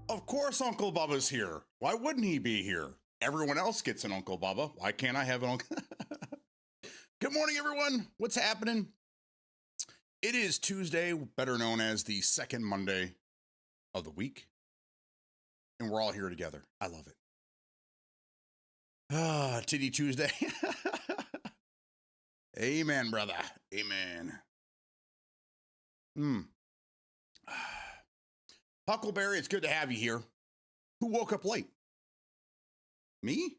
Of course Uncle Bubba's here. Why wouldn't he be here? Everyone else gets an Uncle Bubba. Why can't I have an Uncle? Good morning, everyone. What's happening? It is Tuesday, better known as the second Monday of the week. And we're all here together. I love it. Ah, Titty Tuesday. Amen, brother. Amen. Huckleberry, it's good to have you here. Who woke up late? Me?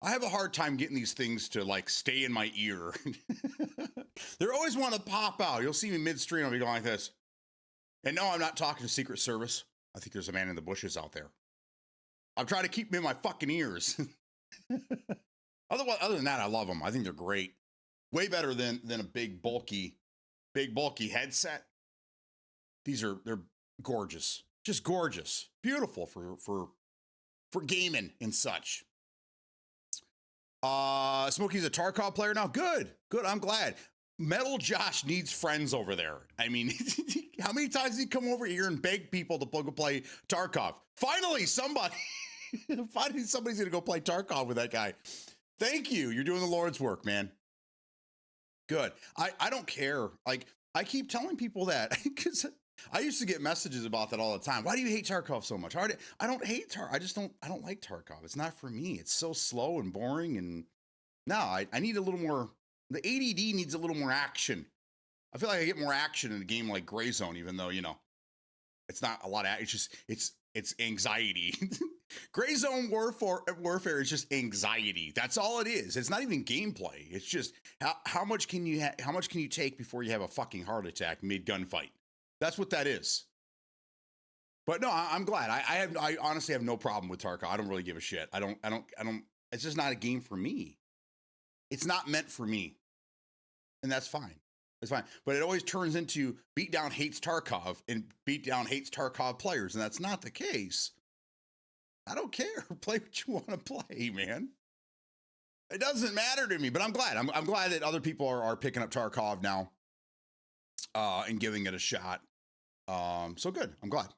I have a hard time getting these things to like stay in my ear. They're always want to pop out. You'll see me midstream. I'll be going like this. And no, I'm not talking to Secret Service. I think there's a man in the bushes out there. I'm trying to keep them in my fucking ears. Other than that, I love them. I think they're great. Way better than a big bulky headset. They're gorgeous. Just gorgeous. Beautiful for gaming and such. Smokey's a Tarkov player now. Good. I'm glad. Metal Josh needs friends over there. I mean, how many times did he come over here and beg people to play Tarkov? Finally, somebody's gonna go play Tarkov with that guy. Thank you. You're doing the Lord's work, man. Good. I don't care. Like, I keep telling people that because I used to get messages about that all the time. Why do you hate Tarkov so much? I don't hate Tarkov. I don't like Tarkov. It's not for me. It's so slow and boring. And no, I need a little more. The ADD needs a little more action. I feel like I get more action in a game like Gray Zone, even though, it's not a lot of, it's anxiety. Gray Zone warfare is just anxiety. That's all it is. It's not even gameplay. It's just how much can you take before you have a fucking heart attack mid gunfight? That's what that is. But no, I'm glad. I honestly have no problem with Tarkov. I don't really give a shit. I don't. It's just not a game for me. It's not meant for me, and that's fine. It's fine. But it always turns into Beatdown hates Tarkov and Beatdown hates Tarkov players, and that's not the case. I don't care. Play what you want to play, man. It doesn't matter to me, but I'm glad. I'm glad that other people are picking up Tarkov now and giving it a shot. So good. I'm glad.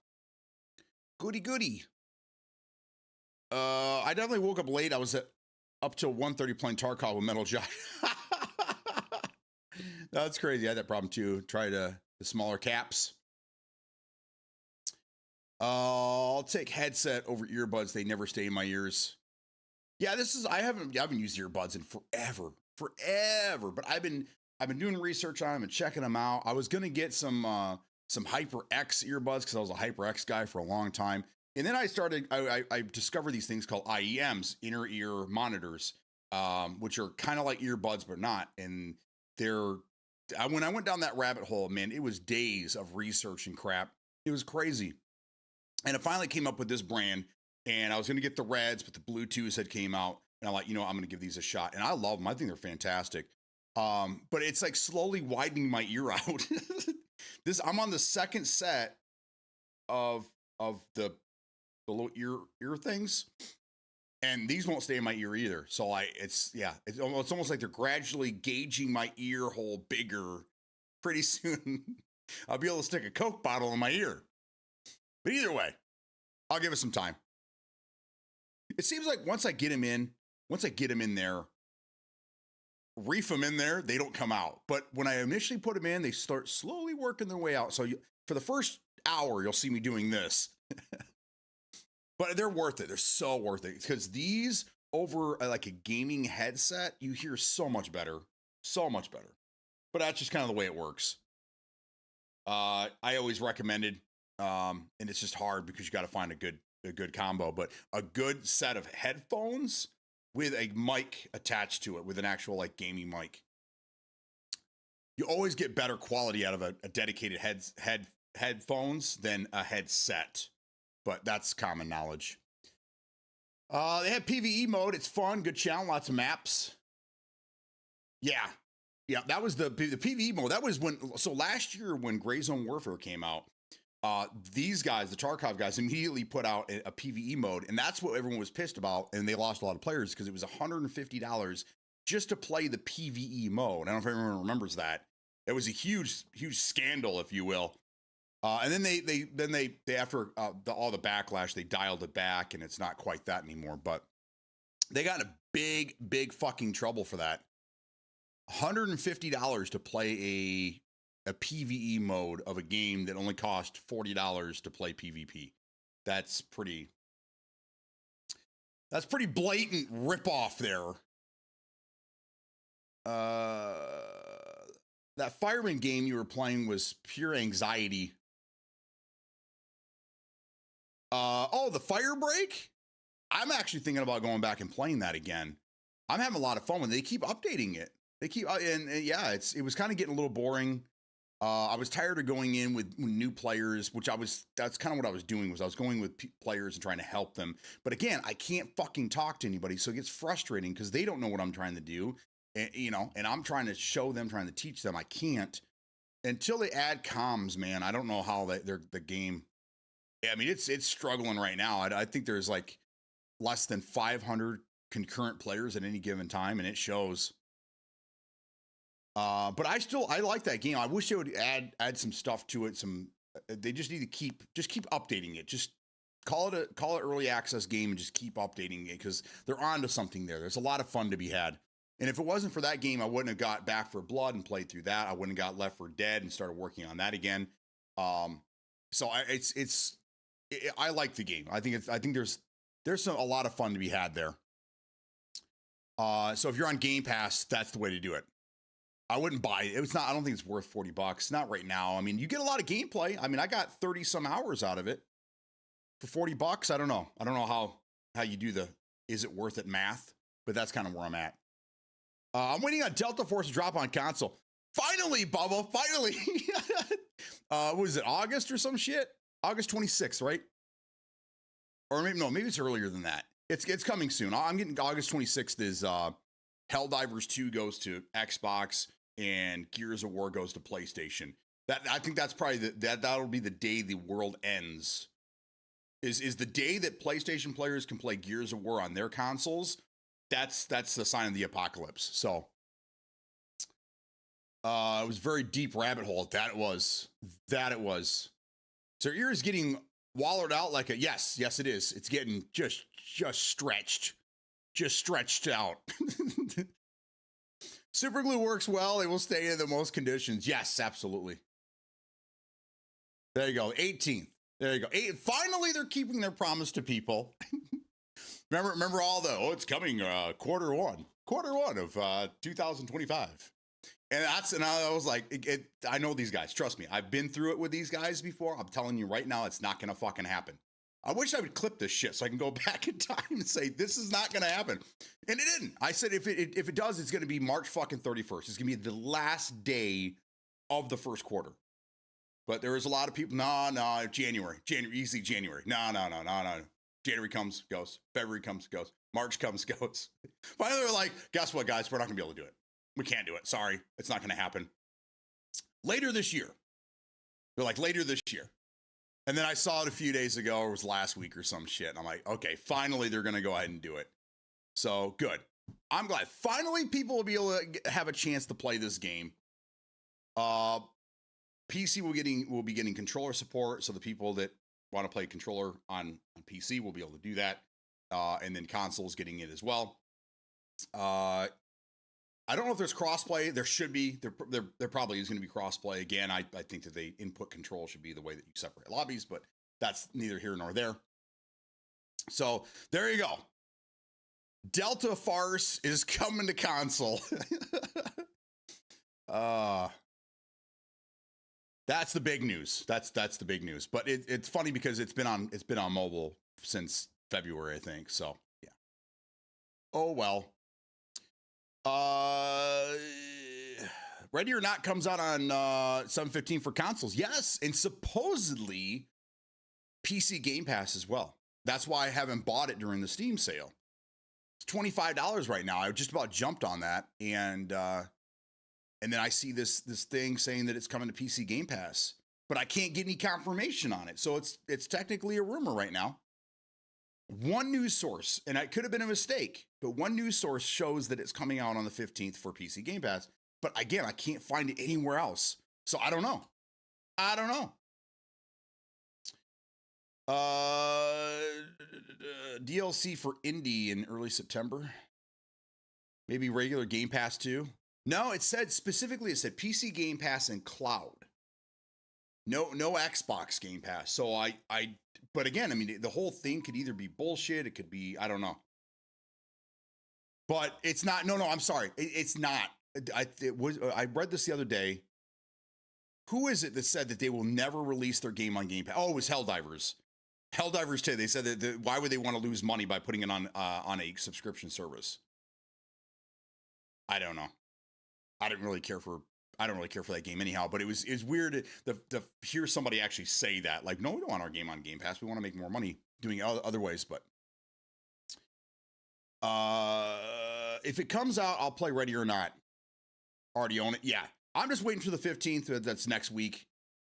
Goody. I definitely woke up late. I was up till 1:30 playing Tarkov with Metal Josh. That's crazy. I had that problem too. Try the smaller caps. I'll take headset over earbuds. They never stay in my ears. Yeah, I haven't used earbuds in forever. But I've been doing research on them and checking them out. I was gonna get some HyperX earbuds because I was a HyperX guy for a long time. And then I discovered these things called IEMs, inner ear monitors, which are kind of like earbuds, but not. And when I went down that rabbit hole, man, it was days of research and crap. It was crazy. And it finally came up with this brand, and I was going to get the Reds, but the Bluetooth had came out, and I'm like, I'm going to give these a shot. And I love them. I think they're fantastic. But it's like slowly widening my ear out. I'm on the second set of the little ear things, and these won't stay in my ear either. So it's almost like they're gradually gauging my ear hole bigger. Pretty soon I'll be able to stick a Coke bottle in my ear. But either way, I'll give it some time. It seems like once I get them in there, reef them in there, they don't come out. But when I initially put them in, they start slowly working their way out. So for the first hour, you'll see me doing this. But they're worth it. They're so worth it. Because these over like a gaming headset, you hear so much better. So much better. But that's just kind of the way it works. I always recommended, and it's just hard because you got to find a good combo. But a good set of headphones with a mic attached to it, with an actual like gaming mic. You always get better quality out of a dedicated headphones than a headset. But that's common knowledge. They have PvE mode. It's fun. Good challenge. Lots of maps. Yeah. That was the PvE mode. That was last year when Gray Zone Warfare came out, these guys, the Tarkov guys, immediately put out a PvE mode. And that's what everyone was pissed about. And they lost a lot of players because it was $150 just to play the PvE mode. I don't know if everyone remembers that. It was a huge scandal, if you will. And then they after all the backlash, they dialed it back, and it's not quite that anymore. But they got in a big fucking trouble for that. $150 to play a PvE mode of a game that only cost $40 to play PvP. That's pretty blatant ripoff there. That fireman game you were playing was pure anxiety. Oh, the Fire Break? I'm actually thinking about going back and playing that again. I'm having a lot of fun with it. They keep updating it. They keep, and yeah, it was kind of getting a little boring. I was tired of going in with new players, that's kind of what I was doing, was I was going with players and trying to help them. But again, I can't fucking talk to anybody. So it gets frustrating because they don't know what I'm trying to do. And, and I'm trying to show them, trying to teach them. I can't until they add comms, man. I don't know how the game. Yeah, I mean, it's struggling right now. I think there's like less than 500 concurrent players at any given time, and it shows. But I like that game. I wish they would add some stuff to it. They just need to keep updating it. Just call it early access game and just keep updating it, because they're onto something there. There's a lot of fun to be had. And if it wasn't for that game, I wouldn't have got Back 4 Blood and played through that. I wouldn't have got Left 4 Dead and started working on that again. So I like the game. I think there's a lot of fun to be had there. So if you're on Game Pass, that's the way to do it. I wouldn't buy it. I don't think it's worth $40. Not right now. I mean, you get a lot of gameplay. I mean, I got 30 some hours out of it for $40. I don't know. I don't know how you do is it worth it math, but that's kind of where I'm at. I'm waiting on Delta Force to drop on console. Finally, Bubba, finally. What was it, August or some shit? August 26th, right? Or maybe it's earlier than that. It's coming soon. I'm getting August 26th is Helldivers 2 goes to Xbox and Gears of War goes to PlayStation. I think that's probably that'll be the day the world ends. Is the day that PlayStation players can play Gears of War on their consoles. That's the sign of the apocalypse. So it was a very deep rabbit hole. That it was. So your ear is getting wallowed out like yes, it is. It's getting just stretched out. Super glue works well. It will stay in the most conditions. Yes, absolutely. There you go. 18th. There you go. Finally, they're keeping their promise to people. remember all it's coming quarter one of 2025. And I was like, I know these guys. Trust me. I've been through it with these guys before. I'm telling you right now, it's not going to fucking happen. I wish I would clip this shit so I can go back in time and say, this is not going to happen. And it didn't. I said, if it does, it's going to be March fucking 31st. It's going to be the last day of the first quarter. But there was a lot of people, no, January, easy January. No. January comes, goes. February comes, goes. March comes, goes. Finally, they're like, guess what, guys? We're not going to be able to do it. We can't do it. Sorry. It's not going to happen. Later this year. They're like, later this year. And then I saw it a few days ago, or it was last week or some shit. And I'm like, okay, finally they're going to go ahead and do it. So good. I'm glad. Finally, people will be able to have a chance to play this game. PC will be getting controller support. So the people that want to play controller on PC will be able to do that. And then consoles getting it as well. I don't know if there's crossplay. There should be. There probably is going to be crossplay. Again, I think that the input control should be the way that you separate lobbies, but that's neither here nor there. So there you go. Delta Farce is coming to console. That's the big news. That's the big news. But it's funny because it's been on mobile since February, I think. So yeah. Oh well. Ready or Not comes out on 7/15 for consoles. Yes, and supposedly PC Game Pass as well. That's why I haven't bought it during the Steam sale. It's $25 right now. I just about jumped on that, and then I see this thing saying that it's coming to PC Game Pass, but I can't get any confirmation on it. So it's technically a rumor right now. One news source, and it could have been a mistake, but one news source shows that it's coming out on the 15th for PC Game Pass. But again, I can't find it anywhere else. So I don't know. I don't know. DLC for indie in early September. Maybe regular Game Pass too. No, it said specifically, it said PC Game Pass and cloud. No Xbox Game Pass. So but again, I mean, the whole thing could either be bullshit. It could be, I don't know. But it's not. No, I'm sorry. It's not. I read this the other day. Who is it that said that they will never release their game on Game Pass? Oh, it was Helldivers. Helldivers 2. They said that why would they want to lose money by putting it on a subscription service? I don't know. I don't really care for that game anyhow. But it's weird to hear somebody actually say that. Like, no, we don't want our game on Game Pass. We want to make more money doing it other ways. But if it comes out, I'll play Ready or Not. Already own it. Yeah, I'm just waiting for the 15th. That's next week.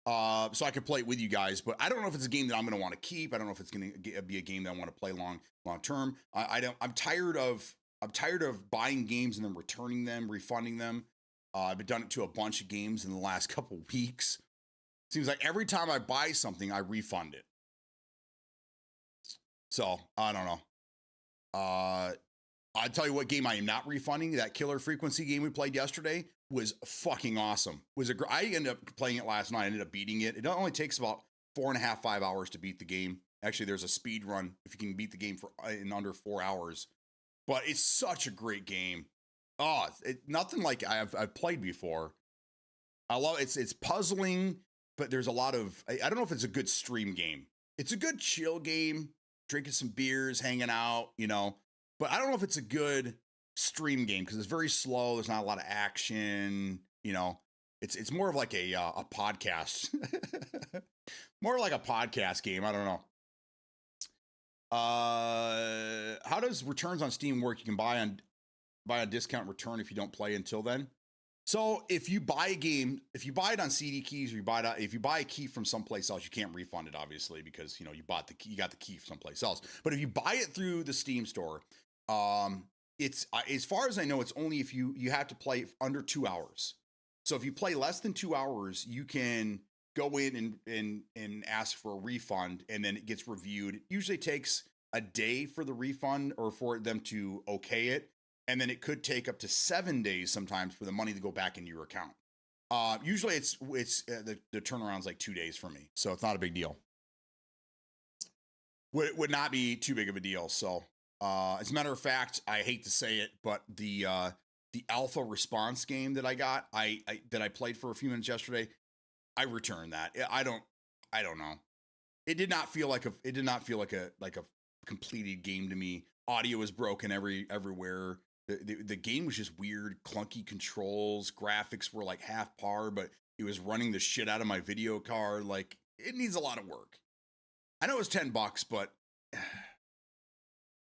So I can play it with you guys. But I don't know if it's a game that I'm going to want to keep. I don't know if it's going to be a game that I want to play long term. I'm tired of buying games and then returning them, refunding them. I've done it to a bunch of games in the last couple weeks. Seems like every time I buy something, I refund it. So I don't know. I'll tell you what game I am not refunding. That Killer Frequency game we played yesterday was fucking awesome. I ended up playing it last night. I ended up beating it. It only takes about 4.5, 5 hours to beat the game. Actually, there's a speed run if you can beat the game in under 4 hours. But it's such a great game. Oh, nothing like I've played before. I love it. It's puzzling, but there's a lot of, I don't know if it's a good stream game. It's a good chill game, drinking some beers, hanging out, but I don't know if it's a good stream game because it's very slow. There's not a lot of action, it's more of like a podcast, more like a podcast game. I don't know. How does returns on Steam work? You can buy a discount return if you don't play until then. So if you buy a game, if you buy it on CD keys, or if you buy a key from someplace else, you can't refund it, obviously, because you got the key from someplace else. But if you buy it through the Steam store, it's as far as I know, it's only if you have to play under 2 hours. So if you play less than 2 hours, you can go in and ask for a refund, and then it gets reviewed. It usually takes a day for the refund or for them to okay it. And then it could take up to 7 days sometimes for the money to go back into your account. Usually it's the turnaround's like 2 days for me. So it's not a big deal. Would not be too big of a deal. So as a matter of fact, I hate to say it, but the alpha response game that I got, that I played for a few minutes yesterday, I returned that. I don't know. It did not feel like a completed game to me. Audio was broken everywhere. The game was just weird, clunky controls. Graphics were like half par, but it was running the shit out of my video card. Like, it needs a lot of work. I know it was $10, but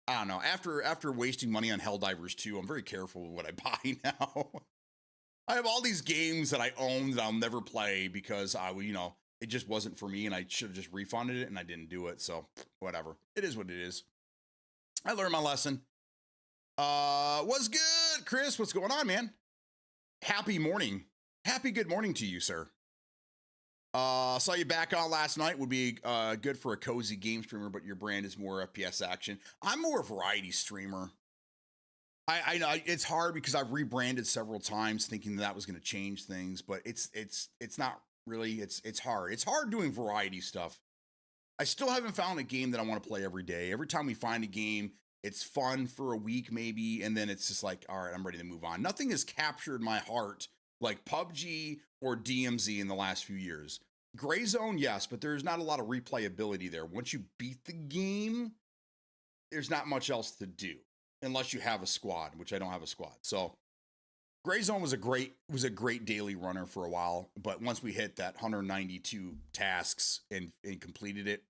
I don't know. After wasting money on Helldivers 2, I'm very careful with what I buy now. I have all these games that I own that I'll never play because it just wasn't for me, and I should have just refunded it, and I didn't do it. So whatever. It is what it is. I learned my lesson. What's good, Chris? What's going on, man? Happy morning. Happy good morning to you, sir. Saw you back on last night. Would be good for a cozy game streamer, but your brand is more FPS action. I'm more a variety streamer. I know it's hard because I've rebranded several times thinking that was going to change things, but it's not really. It's hard. It's hard doing variety stuff. I still haven't found a game that I want to play every day. Every time we find a game, it's fun for a week maybe, and then it's just like, all right, I'm ready to move on. Nothing has captured my heart like PUBG or DMZ in the last few years. Gray Zone, yes, but there's not a lot of replayability there. Once you beat the game, there's not much else to do unless you have a squad, which I don't have a squad. So Gray Zone was a great daily runner for a while, but once we hit that 192 tasks and completed it,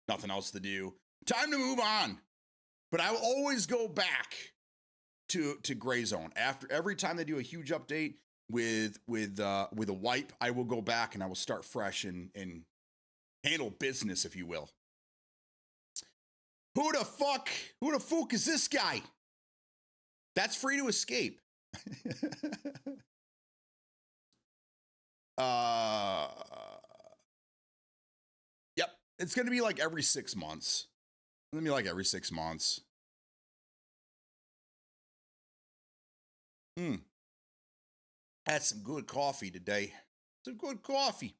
nothing else to do. Time to move on. But I will always go back to Gray Zone. After every time they do a huge update with a wipe, I will go back and I will start fresh and handle business, if you will. Who the fuck is this guy? That's Free to Escape. Uh, yep. It's going to be like every 6 months. It's going to be like every 6 months. Had some good coffee today. Some good coffee.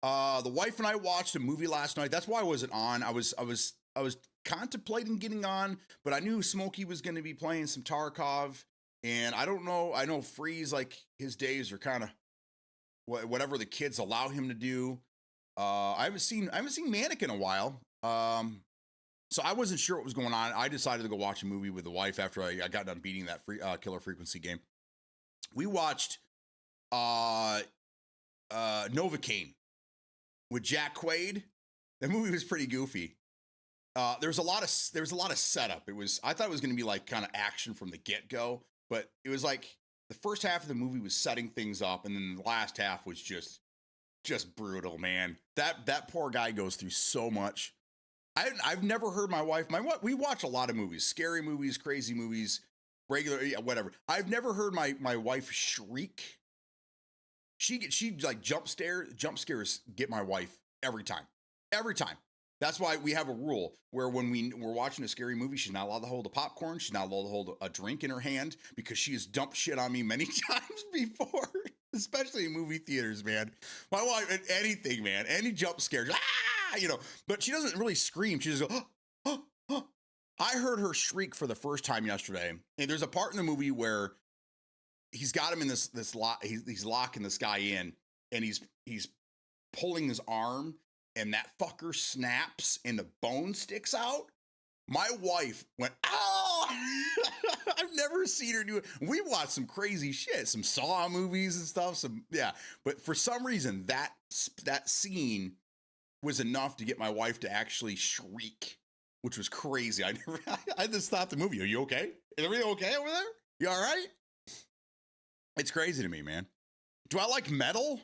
The wife and I watched a movie last night. That's why I wasn't on. I was contemplating getting on, but I knew Smokey was going to be playing some Tarkov, and I don't know. I know Freeze, like, his days are kind of whatever the kids allow him to do. I haven't seen Manic in a while. So I wasn't sure what was going on. I decided to go watch a movie with the wife after I got done beating that Killer Frequency game. We watched Novocaine with Jack Quaid. The movie was pretty goofy. There was a lot of setup. I thought it was going to be like kind of action from the get-go, but it was like the first half of the movie was setting things up, and then the last half was just brutal, man. That poor guy goes through so much. I've never heard my wife. We watch a lot of movies, scary movies, crazy movies, regular, whatever. I've never heard my wife shriek. She like jump scares get my wife every time. That's why we have a rule where when we're watching a scary movie, she's not allowed to hold a popcorn. She's not allowed to hold a drink in her hand, because she has dumped shit on me many times before, especially in movie theaters, man. My wife, anything, man, any jump scares, but she doesn't really scream. She just goes, oh, oh. I heard her shriek for the first time yesterday. And there's a part in the movie where he's got him in this lock. He's locking this guy in, and he's pulling his arm, and that fucker snaps and the bone sticks out. My wife went, oh! I've never seen her do it. We watched some crazy shit, some Saw movies and stuff. But for some reason, that scene was enough to get my wife to actually shriek, which was crazy. I just stopped the movie. Are you okay? Is everything okay over there? You all right? It's crazy to me, man. Do I like metal?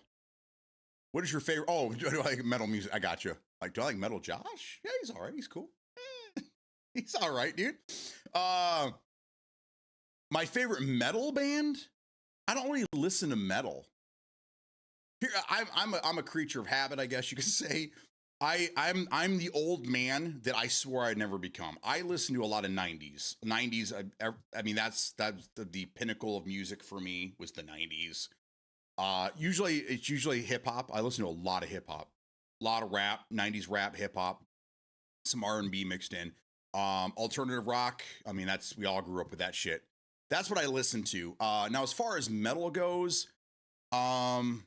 What is your favorite? Oh, do I like metal music? I got you. Like, do I like metal Josh? Yeah, he's all right. He's cool. He's all right, dude. My favorite metal band? I don't really listen to metal. Here, I'm a creature of habit, I guess you could say. I'm the old man that I swore I'd never become. I listen to a lot of 90s. 90s, I mean, that's the pinnacle of music for me, was the 90s. It's usually hip hop. I listen to a lot of hip hop, a lot of rap, 90s rap, hip hop, some R&B mixed in. Alternative rock. I mean, we all grew up with that shit. That's what I listen to. Now, as far as metal goes, I'm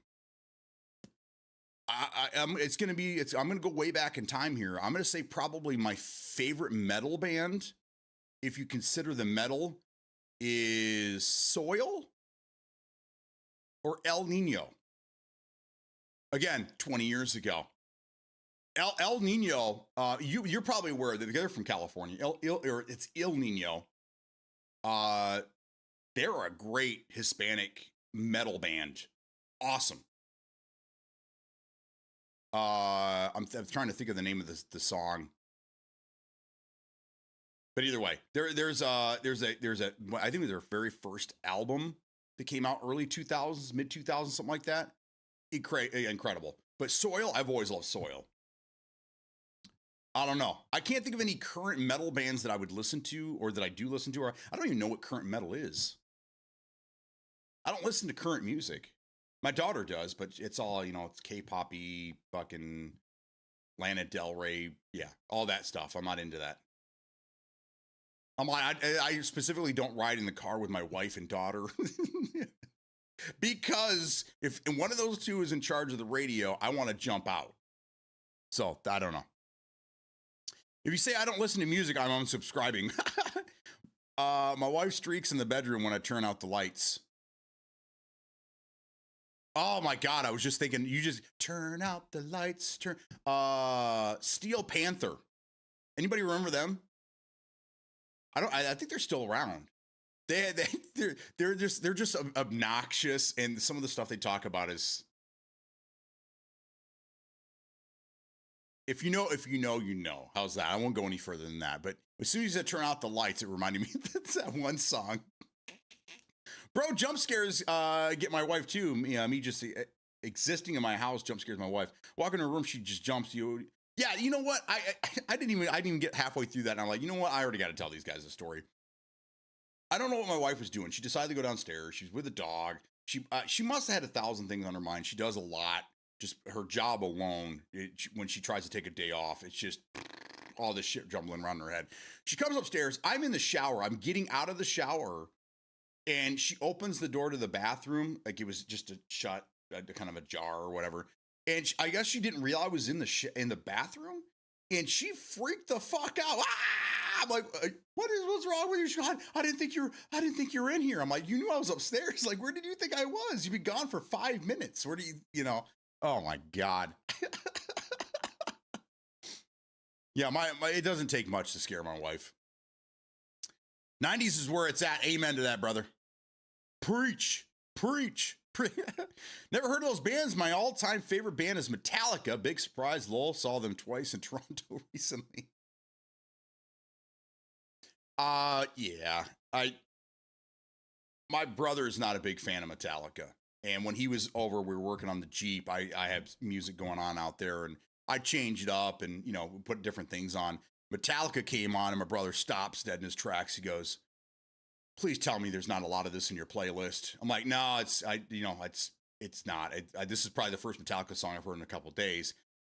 gonna go way back in time here. I'm gonna say probably my favorite metal band, if you consider the metal, is Soil or El Nino. Again, 20 years ago. El Nino, you're probably aware that they're from California. It's Il Nino. They're a great Hispanic metal band. Awesome. I'm trying to think of the name of the song. But either way, there's a I think it was their very first album that came out early 2000s, mid 2000s, something like that. Incredible. But Soil, I've always loved Soil. I don't know. I can't think of any current metal bands that I would listen to, or that I do listen to, or I don't even know what current metal is. I don't listen to current music. My daughter does, but it's all, it's K-poppy, fucking Lana Del Rey. Yeah, all that stuff. I'm not into that. I specifically don't ride in the car with my wife and daughter. Because if one of those two is in charge of the radio, I want to jump out. So, I don't know. If you say I don't listen to music, I'm unsubscribing. My wife streaks in the bedroom when I turn out the lights. Oh my God, I was just thinking, you just turn out the lights, Steel Panther. Anybody remember them? I think they're still around. They're just obnoxious, and some of the stuff they talk about is, if you know, you know. How's that? I won't go any further than that. But as soon as I turn out the lights, it reminded me that's that one song. Bro, jump scares get my wife too. Me just existing in my house jump scares my wife. Walk in her room, she just jumps you. Yeah, you know what? I didn't even get halfway through that, and I'm like, you know what? I already got to tell these guys a story. I don't know what my wife was doing. She decided to go downstairs. She's with a dog. She must have had 1,000 things on her mind. She does a lot. Just her job alone, when she tries to take a day off, it's just all this shit jumbling around in her head. She comes upstairs. I'm in the shower. I'm getting out of the shower, and she opens the door to the bathroom like it was just a shut, kind of a jar or whatever. And I guess she didn't realize I was in the bathroom, and she freaked the fuck out. Ah! I'm like, what's wrong with you? She goes, I didn't think you were in here. I'm like, you knew I was upstairs. Like, where did you think I was? You've been gone for 5 minutes. Where do you know? Oh my God. Yeah, my it doesn't take much to scare my wife. 90s is where it's at. Amen to that, brother. Preach. Never heard of those bands. My all-time favorite band is Metallica. Big surprise, lol. Saw them twice in Toronto recently. Yeah. My brother is not a big fan of Metallica. And when he was over, we were working on the Jeep. I had music going on out there, and I changed it up and, put different things on. Metallica came on, and my brother stops dead in his tracks. He goes, please tell me there's not a lot of this in your playlist. I'm like, no, it's not. This is probably the first Metallica song I've heard in a couple of days.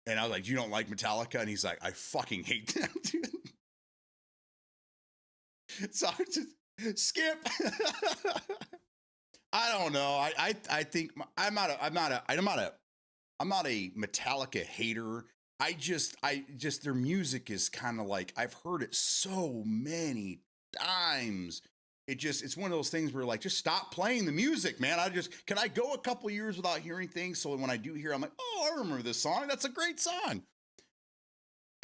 And I was like, you don't like Metallica? And he's like, I fucking hate them, dude. So I just skip. I don't know. I think I'm not a Metallica hater. I just their music is kind of like, I've heard it so many times. It's one of those things where like, just stop playing the music, man. Can I go a couple years without hearing things? So when I do hear, I'm like, oh, I remember this song. That's a great song.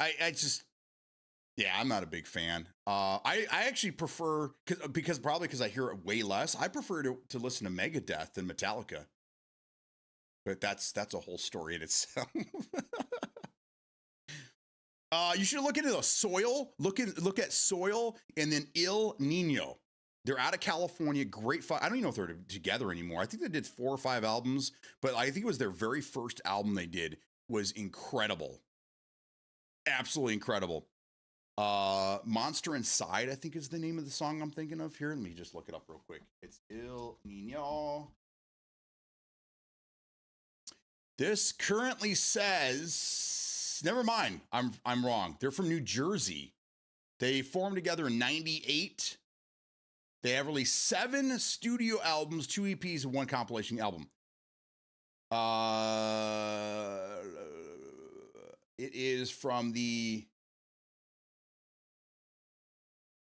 I'm not a big fan. I actually prefer, because I hear it way less. I prefer to listen to Megadeth than Metallica. But that's a whole story in itself. You should look into the Soil. Look at Soil and then Il Nino. They're out of California. Great fun. I don't even know if they're together anymore. I think they did 4 or 5 albums, but I think it was their very first album they did was incredible. Absolutely incredible. Monster Inside, I think is the name of the song I'm thinking of here. Let me just look it up real quick. It's Il Nino. This currently says, never mind. I'm wrong. They're from New Jersey. They formed together in 98. They have released 7 studio albums, 2 EPs, and 1 compilation album. It is from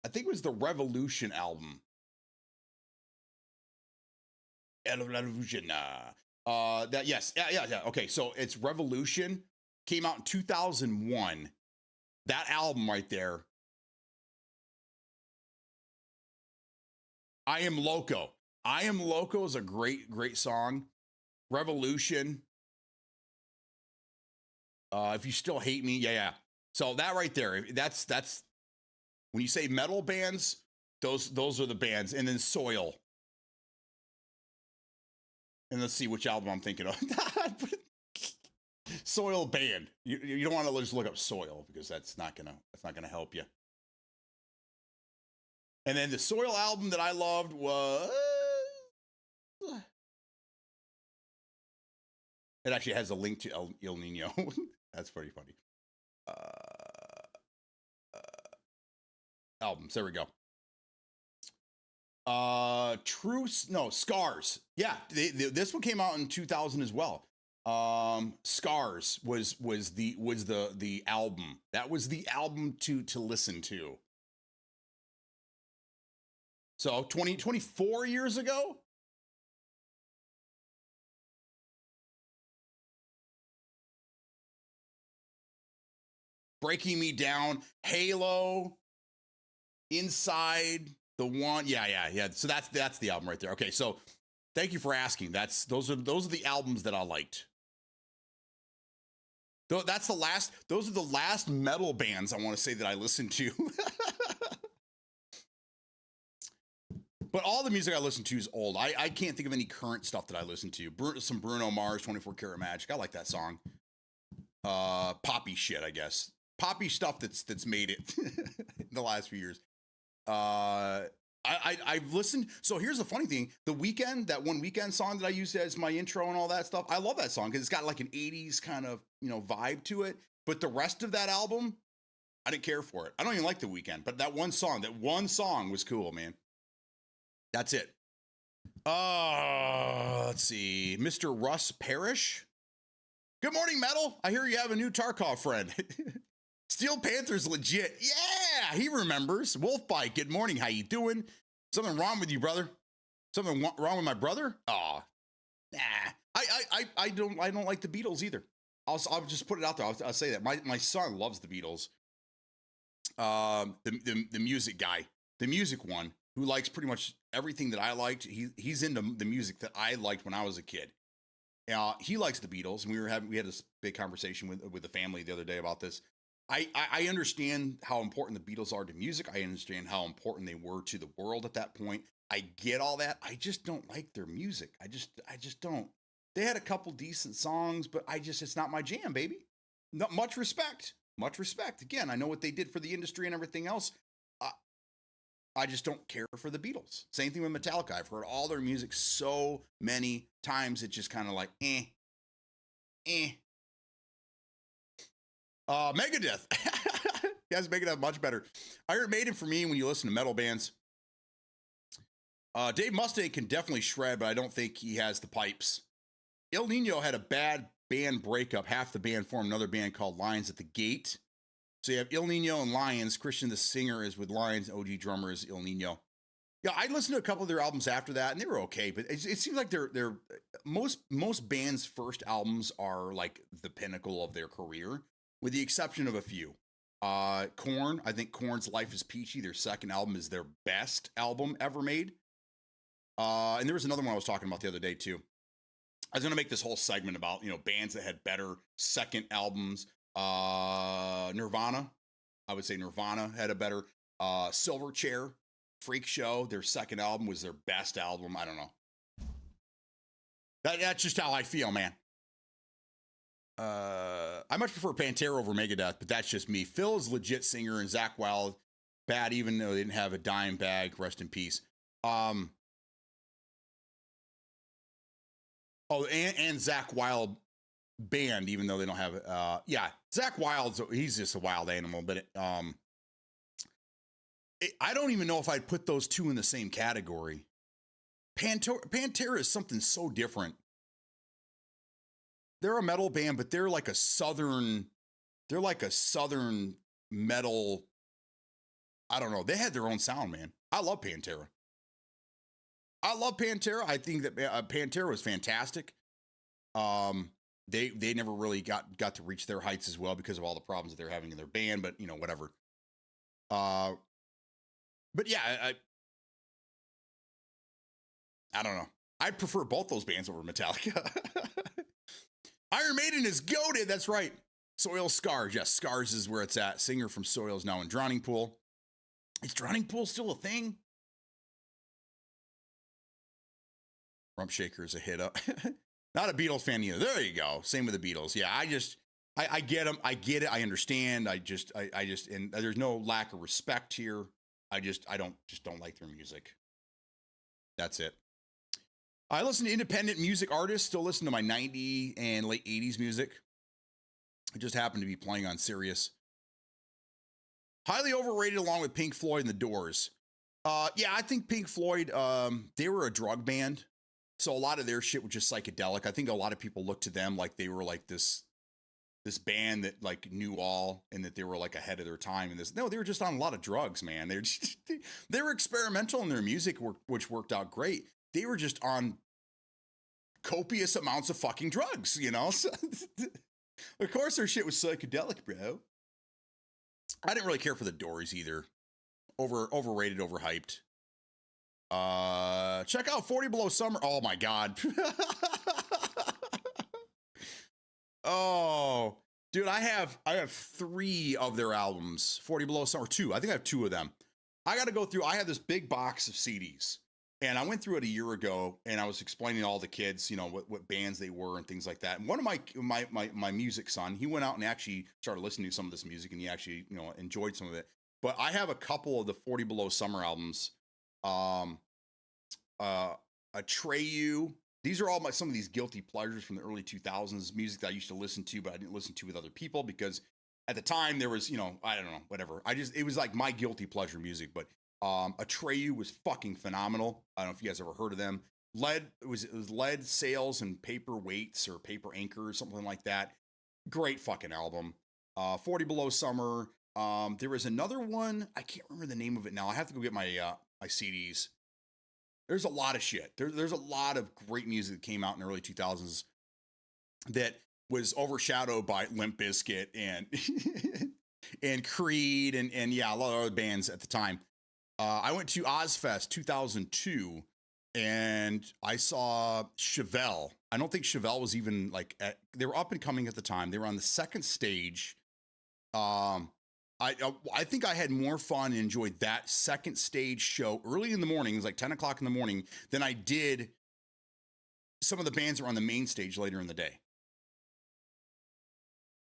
I think it was the Revolution album. Revolution. Yes. Yeah. Okay, so it's Revolution. Came out in 2001. That album right there. I Am Loco. I Am Loco is a great song. Revolution. If You Still Hate Me. Yeah. So that right there, that's when you say metal bands, those are the bands. And then Soil. And let's see which album I'm thinking of. Soil band. You don't want to just look up Soil because that's not gonna help you. And then the Soil album that I loved was, it actually has a link to Il Nino. That's pretty funny. Albums. There we go. Scars. Yeah, this one came out in 2000 as well. Scars was the album. That was the album to listen to. So 24 years ago. Breaking Me Down, Halo, Inside, the One. Yeah. So that's the album right there. Okay, so thank you for asking. Those are the albums that I liked. Those are the last metal bands I want to say that I listened to. But all the music I listen to is old. I can't think of any current stuff that I listen to. Some Bruno Mars, 24 Karat Magic. I like that song. Poppy shit, I guess. Poppy stuff that's made it in the last few years. I've listened. So here's the funny thing: The Weeknd, that one Weeknd song that I used as my intro and all that stuff. I love that song because it's got like an '80s kind of vibe to it. But the rest of that album, I didn't care for it. I don't even like The Weeknd, but that one song was cool, man. That's it. Let's see, Mr. Russ Parrish. Good morning, Metal. I hear you have a new Tarkov friend. Steel Panther's legit. Yeah, he remembers. Wolfbike, good morning. How you doing? Something wrong with you, brother? Something wrong with my brother? Aw, nah. I don't like the Beatles either. I'll just put it out there. I'll say that. My son loves the Beatles. The music guy, the music one, who likes pretty much everything that I liked. He's into the music that I liked when I was a kid. He likes the Beatles, and we had this big conversation with the family the other day about this. I understand how important the Beatles are to music. I understand how important they were to the world at that point. I get all that. I just don't like their music. I just don't. They had a couple decent songs, but it's not my jam, baby. Not much respect. Much respect. Again, I know what they did for the industry and everything else. I just don't care for the Beatles. Same thing with Metallica. I've heard all their music so many times. It's just kind of like, Megadeth. Yes, Megadeth much better. Iron Maiden for me when you listen to metal bands. Dave Mustaine can definitely shred, but I don't think he has the pipes. Il Nino had a bad band breakup. Half the band formed another band called Lions at the Gate. So you have Il Nino and Lions. Christian the singer is with Lions. OG drummer is Il Nino. Yeah, I listened to a couple of their albums after that, and they were okay. But it seems like they're most bands' first albums are like the pinnacle of their career, with the exception of a few. Korn, I think Korn's Life is Peachy, their second album, is their best album ever made. And there was another one I was talking about the other day too. I was going to make this whole segment about bands that had better second albums. Nirvana, I would say Nirvana had a better. Silverchair, Freak Show, their second album was their best album. I don't know. That's just how I feel, man. I much prefer Pantera over Megadeth, but that's just me. Phil's legit singer and Zakk Wylde bad, even though they didn't have a dime bag. Rest in peace. And Zakk Wylde band, even though they don't have Zakk Wylde's, he's just a wild animal, but I don't even know if I'd put those two in the same category. Pantera is something so different. They're a metal band, but they're like a southern metal. I don't know. They had their own sound, man. I love Pantera. I think that Pantera was fantastic. They never really got to reach their heights as well because of all the problems that they're having in their band, but whatever. But yeah, I don't know. I'd prefer both those bands over Metallica. Iron Maiden is goated. That's right. Soil Scars. Yes, Scars is where it's at. Singer from Soil is now in Drowning Pool. Is Drowning Pool still a thing? Rump Shaker is a hit up. Not a Beatles fan either. There you go. Same with the Beatles. Yeah, I get them. I get it. I understand. I just, and there's no lack of respect here. I don't like their music. That's it. I listen to independent music artists. Still listen to my 90s and late 80s music. It just happened to be playing on Sirius. Highly overrated along with Pink Floyd and The Doors. Yeah, I think Pink Floyd, they were a drug band. So a lot of their shit was just psychedelic. I think a lot of people looked to them like they were like this band that like knew all and that they were like ahead of their time. And no, they were just on a lot of drugs, man. They were experimental in their music, which worked out great. They were just on copious amounts of fucking drugs, So, of course, their shit was psychedelic, bro. I didn't really care for the Doors either. Overrated, overhyped. Check out 40 Below Summer. Oh my God. Oh, dude, I have 3 of their albums. 40 Below Summer, 2. I think I have 2 of them. I got to go through. I have this big box of CDs. And I went through it a year ago, and I was explaining to all the kids, you know, what bands they were and things like that. And one of my music son, he went out and actually started listening to some of this music, and he actually, you know, enjoyed some of it. But I have a couple of the 40 Below Summer albums. Um, Atreyu. These are all some of these guilty pleasures from the early 2000s, music that I used to listen to, but I didn't listen to with other people because at the time there was, you know, I don't know, whatever. It was like my guilty pleasure music, but Atreyu was fucking phenomenal. I don't know if you guys ever heard of them. It was Lead Sails and Paper Weights or Paper Anchor or something like that. Great fucking album. 40 Below Summer. There was another one. I can't remember the name of it now. I have to go get my my CDs. There's a lot of shit. There's a lot of great music that came out in the early 2000s that was overshadowed by Limp Bizkit and and Creed and yeah, a lot of other bands at the time. I went to Ozfest 2002 and I saw Chevelle. I don't think Chevelle was even like they were up and coming at the time. They were on the second stage. I think I had more fun and enjoyed that second stage show early in the morning. It was like 10 o'clock in the morning than I did some of the bands that were on the main stage later in the day.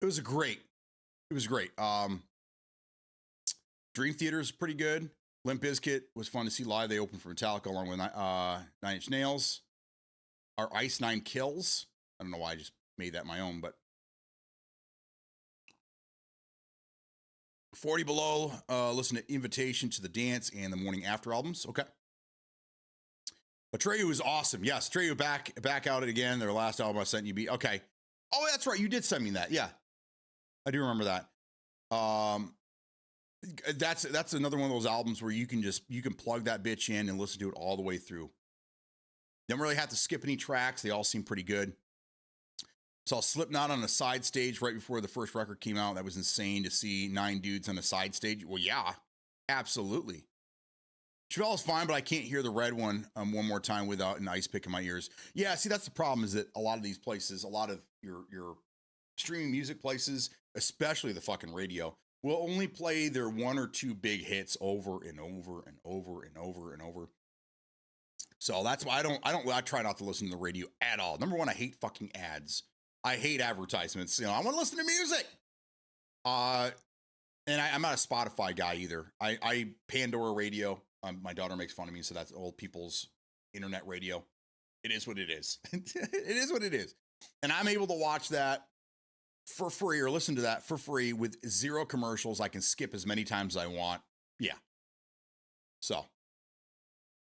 It was great. It was great. Dream Theater is pretty good. Limp Bizkit was fun to see live. They opened for Metallica along with 9 Inch Nails. Our Ice Nine Kills. I don't know why I just made that my own, but 40 Below, listen to Invitation to the Dance and the Morning After albums. Okay. Atreyu is awesome. Yes, Atreyu back out it again. Their last album I sent you. Okay. Oh, that's right. You did send me that. Yeah. I do remember that. That's another one of those albums where you can plug that bitch in and listen to it all the way through. Don't really have to skip any tracks. They all seem pretty good. Saw Slipknot on a side stage right before the first record came out. That was insane to see 9 dudes on a side stage. Well, yeah, absolutely. Chevelle's fine, but I can't hear the red one one more time without an ice pick in my ears. Yeah, see, that's the problem is that a lot of these places, a lot of your streaming music places, especially the fucking radio, will only play their 1 or 2 big hits over and over and over and over and over. So that's why I try not to listen to the radio at all. Number one, I hate fucking ads. I hate advertisements. You know, I want to listen to music. And I'm not a Spotify guy either. I Pandora radio. My daughter makes fun of me, so that's old people's internet radio. It is what it is. It is what it is. And I'm able to watch that for free or listen to that for free with 0 commercials. I can skip as many times as I want. Yeah. So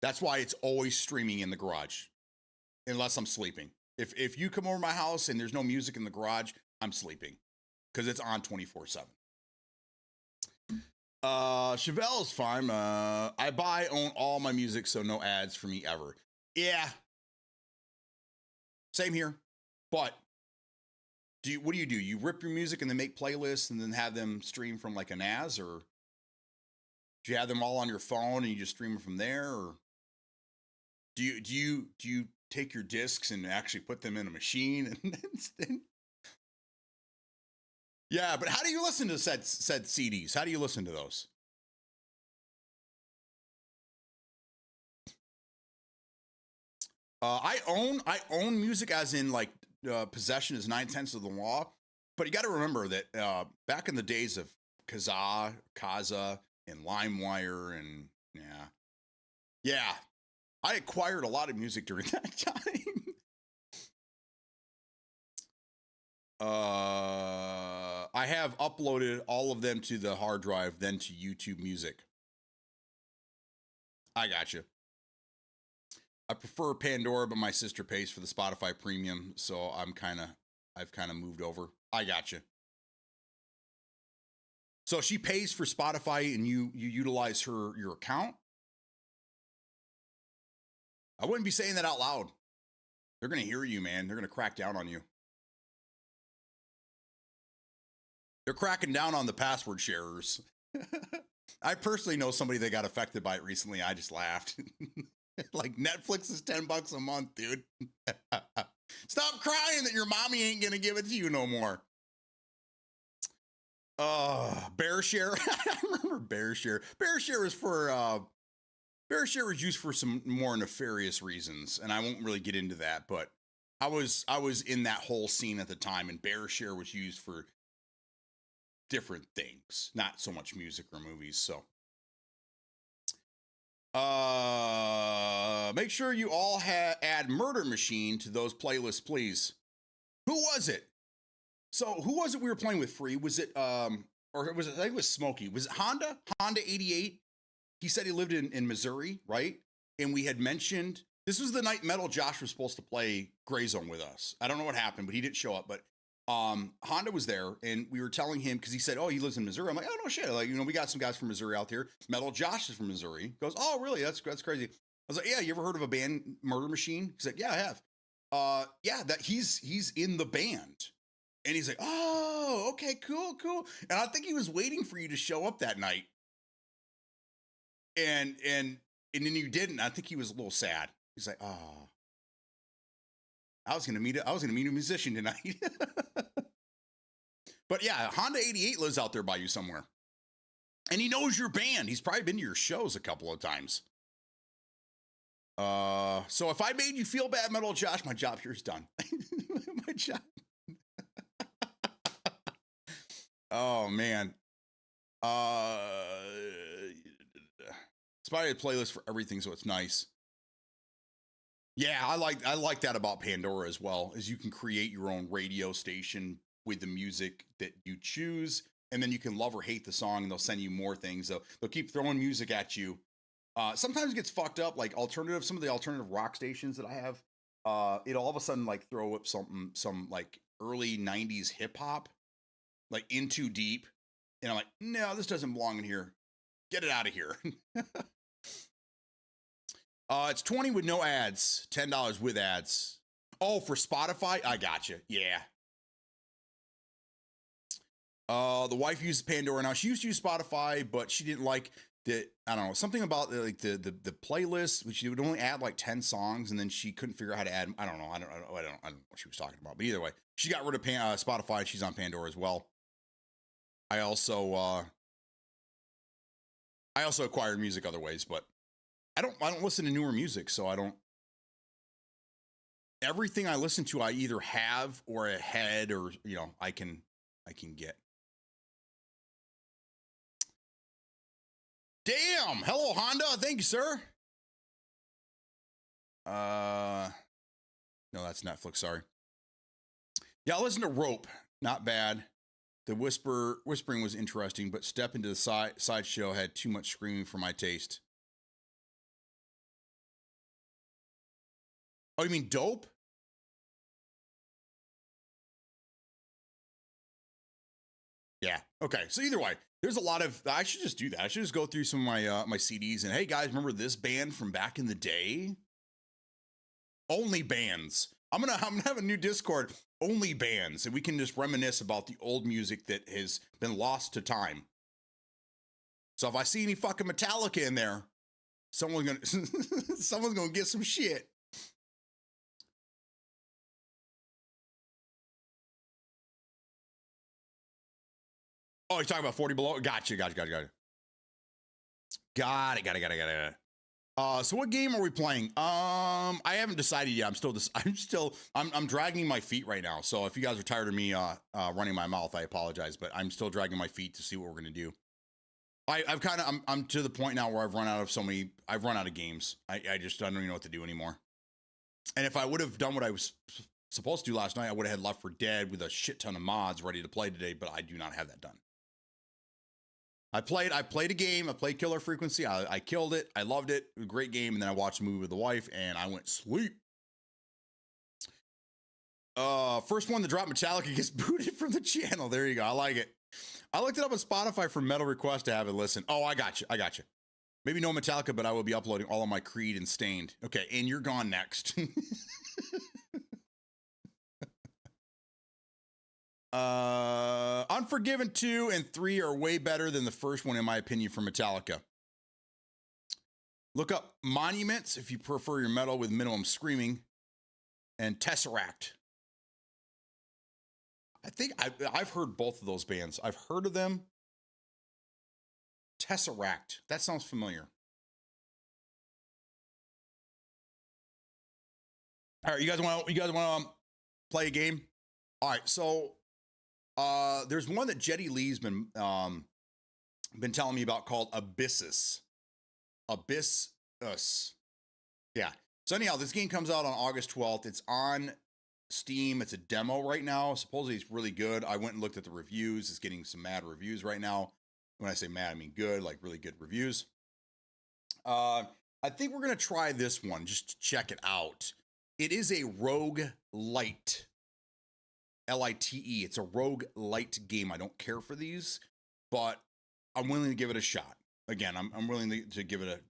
that's why it's always streaming in the garage, unless I'm sleeping. If you come over my house and there's no music in the garage, I'm sleeping because it's on 24/7. Chevelle is fine. I own all my music, so no ads for me ever. Yeah. Same here. But what do? You rip your music and then make playlists and then have them stream from like a NAS, or do you have them all on your phone and you just stream them from there? Or do you take your discs and actually put them in a machine and yeah, but how do you listen to said CDs? How do you listen to those? I own music as in like possession is 9/10 of the law, but you got to remember that back in the days of Kazaa, and LimeWire, and yeah, I acquired a lot of music during that time. I have uploaded all of them to the hard drive, then to YouTube Music. I got you. I prefer Pandora, but my sister pays for the Spotify Premium, so I've kind of moved over. I got you. So she pays for Spotify, and you utilize your account. I wouldn't be saying that out loud. They're gonna hear you, man. They're gonna crack down on you. They're cracking down on the password sharers. I personally know somebody that got affected by it recently. I just laughed. Like, Netflix is $10 a month, dude. Stop crying that your mommy ain't gonna give it to you no more. BearShare. I remember BearShare. BearShare was for BearShare was used for some more nefarious reasons, and I won't really get into that, but I was in that whole scene at the time, and BearShare was used for different things, not so much music or movies. So make sure you all add Murder Machine to those playlists, please. Who was it? So who was it we were playing with free? Was it or was it, I think it was Smokey. Was it Honda 88? He said he lived in Missouri, right? And we had mentioned, this was the night Metal Josh was supposed to play Gray Zone with us. I don't know what happened, but he didn't show up. But Honda was there, and we were telling him, because he said, oh, he lives in Missouri. I'm like, oh, no shit. Like, we got some guys from Missouri out here. Metal Josh is from Missouri. He goes, oh, really? That's crazy. I was like, yeah, you ever heard of a band, Murder Machine? He said, yeah, I have. Yeah, that he's in the band. And he's like, oh, okay, cool. And I think he was waiting for you to show up that night. And then you didn't. I think he was a little sad. He's like, oh, I was gonna meet a musician tonight. But yeah, Honda 88 lives out there by you somewhere. And he knows your band. He's probably been to your shows a couple of times. So if I made you feel bad, Metal Josh, my job here is done. My job. Oh man. It's probably a playlist for everything, so it's nice. Yeah, I like that about Pandora as well, is you can create your own radio station with the music that you choose, and then you can love or hate the song, and they'll send you more things. They'll keep throwing music at you. Sometimes it gets fucked up, like some of the alternative rock stations that I have. It'll all of a sudden like throw up some like early 90s hip hop, like In Too Deep. And I'm like, no, this doesn't belong in here. Get it out of here. It's 20 with no ads, $10 with ads. Oh, for Spotify? I got you. Yeah. The wife uses Pandora now. She used to use Spotify, but she didn't like the, I don't know, something about the playlist, which she would only add like 10 songs, and then she couldn't figure out how to add. I don't know what she was talking about. But either way, she got rid of Spotify. She's on Pandora as well. I also acquired music other ways, but I don't listen to newer music, so I don't. Everything I listen to, I either have or ahead, or I can get. Damn! Hello, Honda. Thank you, sir. No, that's Netflix. Sorry. Yeah, I listened to Rope. Not bad. The whispering was interesting, but Step Into the Sideshow had too much screaming for my taste. Oh, you mean Dope? Yeah. Okay. So either way, there's a lot of. I should just do that. I should just go through some of my CDs and, hey guys, remember this band from back in the day? Only bands. I'm gonna have a new Discord. Only bands, and we can just reminisce about the old music that has been lost to time. So if I see any fucking Metallica in there, someone's gonna get some shit. Oh, you're talking about 40 Below? Gotcha. Got it. So what game are we playing? I haven't decided yet. I'm dragging my feet right now. So if you guys are tired of me running my mouth, I apologize, but I'm still dragging my feet to see what we're gonna do. I'm to the point now where I've run out of games. I don't even know what to do anymore. And if I would have done what I was supposed to do last night, I would have had Left 4 Dead with a shit ton of mods ready to play today, but I do not have that done. I played a game. I played Killer Frequency. I killed it. I loved it. It was a great game. And then I watched a movie with the wife and I went sleep. First one to drop Metallica gets booted from the channel. There you go. I like it. I looked it up on Spotify for Metal Request to have it listen. Oh, I got you. Maybe no Metallica, but I will be uploading all of my Creed and Stained. Okay, and You're Gone next. Unforgiven 2 and 3 are way better than the first one, in my opinion, for Metallica. Look up Monuments if you prefer your metal with minimum screaming, and Tesseract. I think I've heard both of those bands. I've heard of them. Tesseract. That sounds familiar. All right, you guys want to play a game? All right, so there's one that Jetty Lee's been telling me about called Abyssus. Abyssus. Yeah. So anyhow, this game comes out on August 12th. It's on Steam. It's a demo right now. Supposedly it's really good. I went and looked at the reviews. It's getting some mad reviews right now. When I say mad, I mean good, like really good reviews. I think we're gonna try this one just to check it out. It is a rogue light. L-I-T-E. It's a rogue light game. I don't care for these, but I'm willing to give it a shot. Again, I'm willing to give it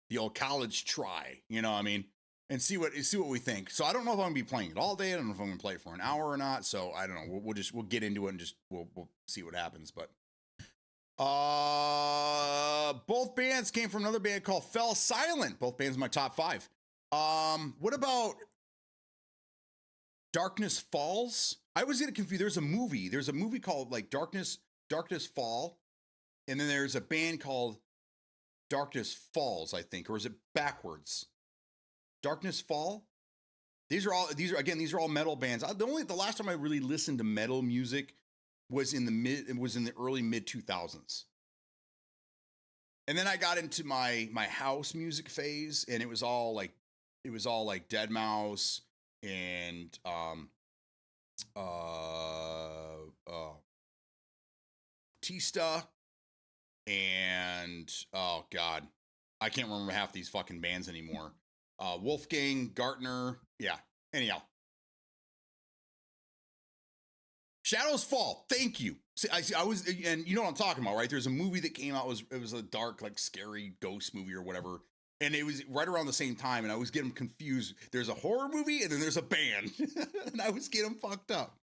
the old college try. You know what I mean? And see what we think. So I don't know if I'm gonna be playing it all day. I don't know if I'm gonna play it for an hour or not. So I don't know. We'll get into it and just we'll see what happens. But both bands came from another band called Fell Silent. Both bands in my top 5. What about Darkness Falls? I always get confused. There's a movie called like Darkness Fall, and then there's a band called Darkness Falls, I think, or is it backwards? Darkness Fall. These are all metal bands. The last time I really listened to metal music was in the early mid 2000s. And then I got into my house music phase, and it was all like Deadmau5 and Tista and oh god, I can't remember half these fucking bands anymore. Wolfgang Gartner, yeah. Anyhow, Shadows Fall. Thank you. See, I was, and you know what I'm talking about, right? There's a movie that came out. It was a dark, like scary ghost movie or whatever, and it was right around the same time. And I was getting confused. There's a horror movie, and then there's a band, and I was getting fucked up.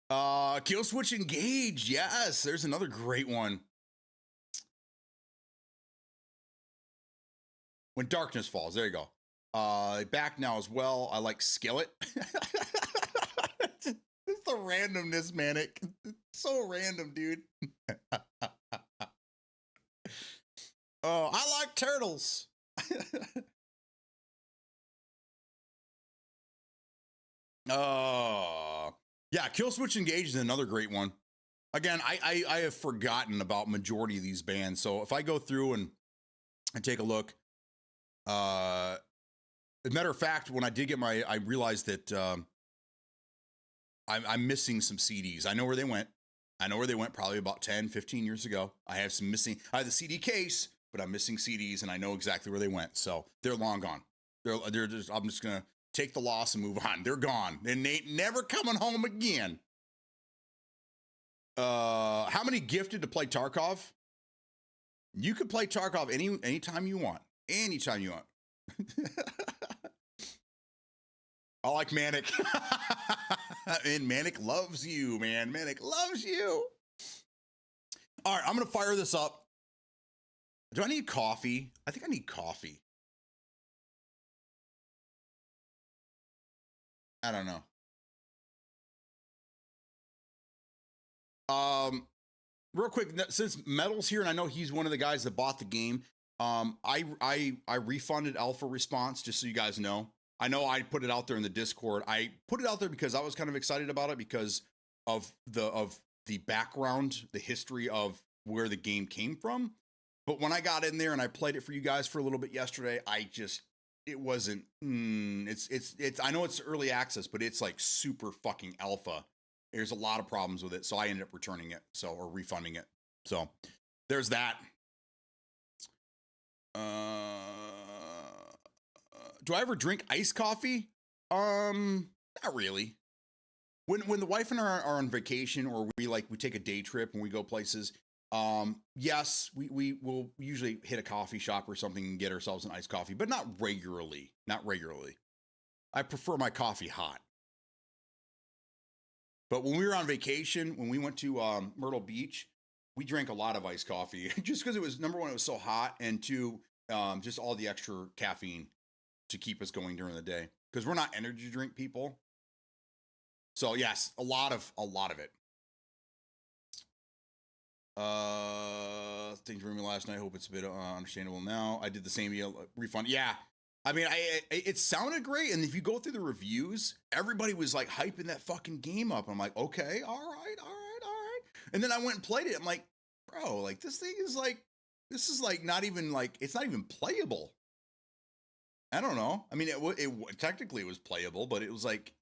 Killswitch Engage. Yes, there's another great one. When Darkness Falls. There you go. Back now as well. I like Skillet. It's the randomness, Manic. It's so random, dude. Oh, I like turtles. Yeah, Killswitch Engage is another great one. Again, I have forgotten about majority of these bands, so if I go through and take a look, as a matter of fact, when I did get I realized that I'm missing some CDs. I know where they went. Probably about 10, 15 years ago. I have the CD case, but I'm missing CDs, and I know exactly where they went. So they're long gone. They're just, I'm just gonna take the loss and move on. They're gone, and they ain't never coming home again. How many gifted to play Tarkov? You could play Tarkov anytime you want. Anytime you want. I like Manic. And Manic loves you, man. Manic loves you. All right, I'm going to fire this up. Do I need coffee? I think I need coffee. I don't know. Real quick, since Metal's here, and I know he's one of the guys that bought the game, I refunded Alpha Response, just so you guys know. I know I put it out there in the Discord. I put it out there because I was kind of excited about it because of the background, the history of where the game came from. But when I got in there and I played it for you guys for a little bit yesterday, it wasn't. It's. I know it's early access, but it's like super fucking alpha. There's a lot of problems with it, so I ended up returning it, or refunding it. So there's that. Do I ever drink iced coffee? Not really. When the wife and I are on vacation, or we take a day trip and we go places, yes, we will usually hit a coffee shop or something and get ourselves an iced coffee, but not regularly. Not regularly. I prefer my coffee hot. But when we were on vacation, when we went to Myrtle Beach, we drank a lot of iced coffee just because it was, number one, it was so hot, and two, just all the extra caffeine to keep us going during the day, because we're not energy drink people. So yes, a lot of it. Things for me last night. Hope it's a bit understandable now. I did the same refund. Yeah, I mean, it sounded great, and if you go through the reviews, everybody was like hyping that fucking game up. I'm like, okay, all right, all right, all right. And then I went and played it. I'm like, bro, like this thing is like, this is like not even like, it's not even playable. I don't know. I mean, it technically it was playable, but it was like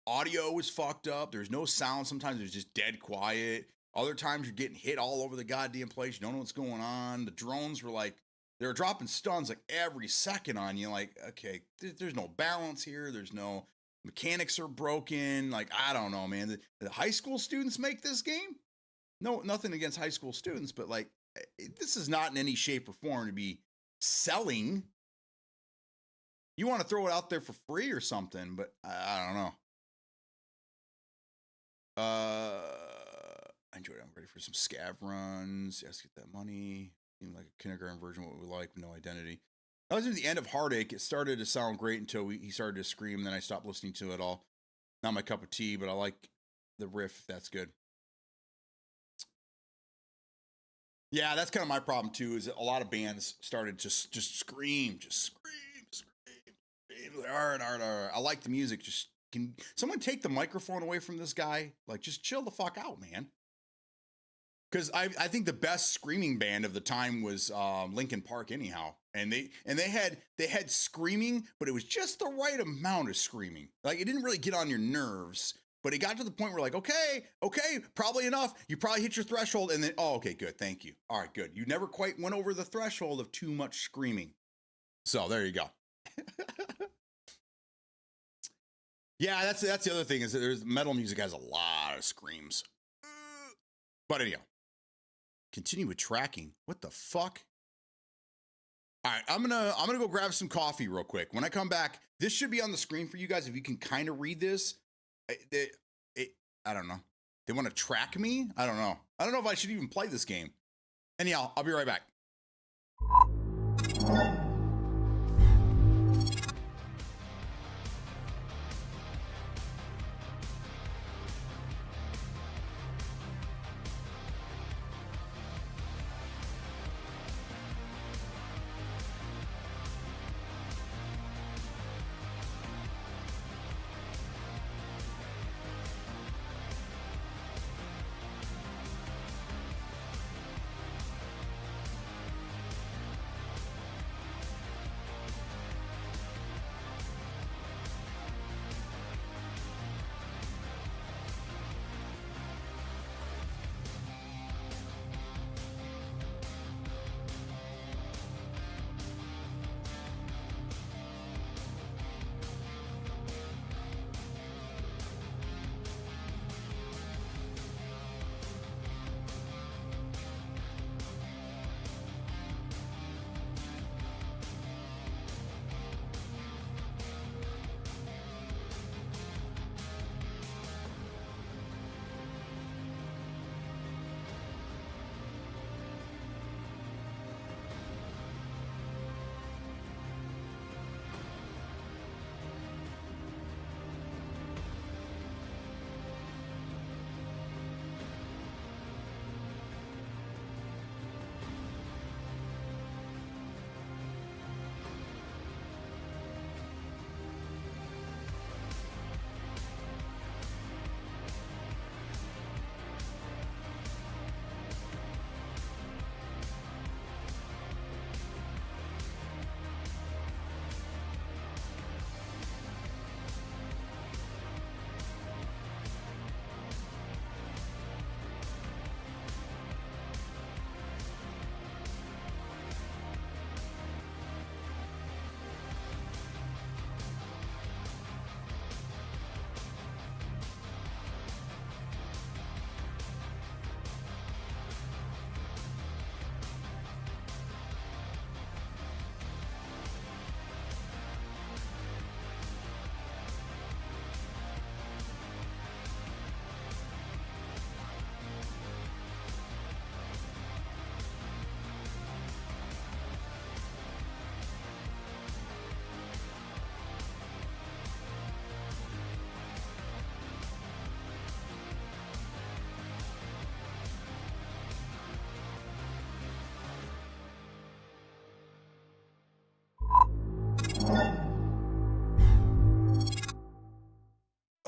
audio was fucked up. There's no sound. Sometimes there's just dead quiet. Other times you're getting hit all over the goddamn place. You don't know what's going on. The drones were like, they were dropping stuns like every second on you. Like, okay, there's no balance here. There's no mechanics are broken. Like, I don't know, man. The high school students make this game? No, nothing against high school students, but like, this is not in any shape or form to be selling. You want to throw it out there for free or something, but I don't know. I enjoyed it. I'm ready for some scav runs. Yes, get that money. Even like a kindergarten version, what we like, no identity. That was at the end of Heartache. It started to sound great until he started to scream. Then I stopped listening to it all. Not my cup of tea, but I like the riff. That's good. Yeah, that's kind of my problem too. Is that a lot of bands started just scream, I like the music. Just can someone take the microphone away from this guy? Like, just chill the fuck out, man. Because I think the best screaming band of the time was Linkin Park, anyhow, and they had screaming, but it was just the right amount of screaming. Like, it didn't really get on your nerves, but it got to the point where like, okay, probably enough. You probably hit your threshold, and then okay, good, thank you. All right, good. You never quite went over the threshold of too much screaming. So there you go. Yeah, that's the other thing is that there's metal music has a lot of screams. But anyhow, continue with tracking. What the fuck? All right, I'm gonna go grab some coffee real quick. When I come back, this should be on the screen for you guys if you can kind of read this. I don't know. They want to track me? I don't know. I don't know if I should even play this game. Anyhow, I'll be right back.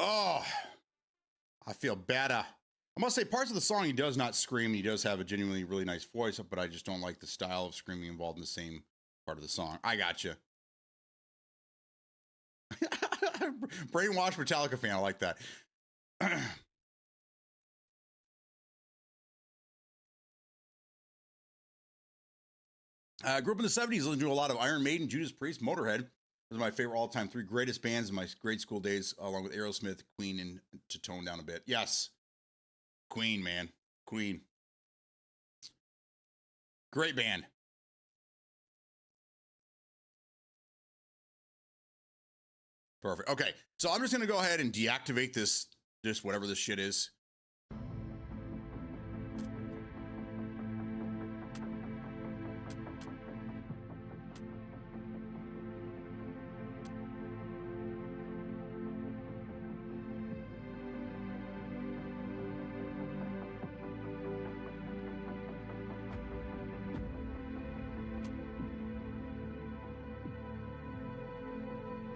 Oh, I feel better. I must say, parts of the song he does not scream. He does have a genuinely really nice voice, but I just don't like the style of screaming involved in the same part of the song. I gotcha. Brainwashed Metallica fan. I like that. Grew up in the 70s, listened to a lot of Iron Maiden, Judas Priest, Motorhead. Those are my favorite all-time three greatest bands in my grade school days, along with Aerosmith, Queen, and to tone down a bit. Yes. Queen, man. Queen. Great band. Perfect. Okay, so I'm just gonna go ahead and deactivate this whatever this shit is.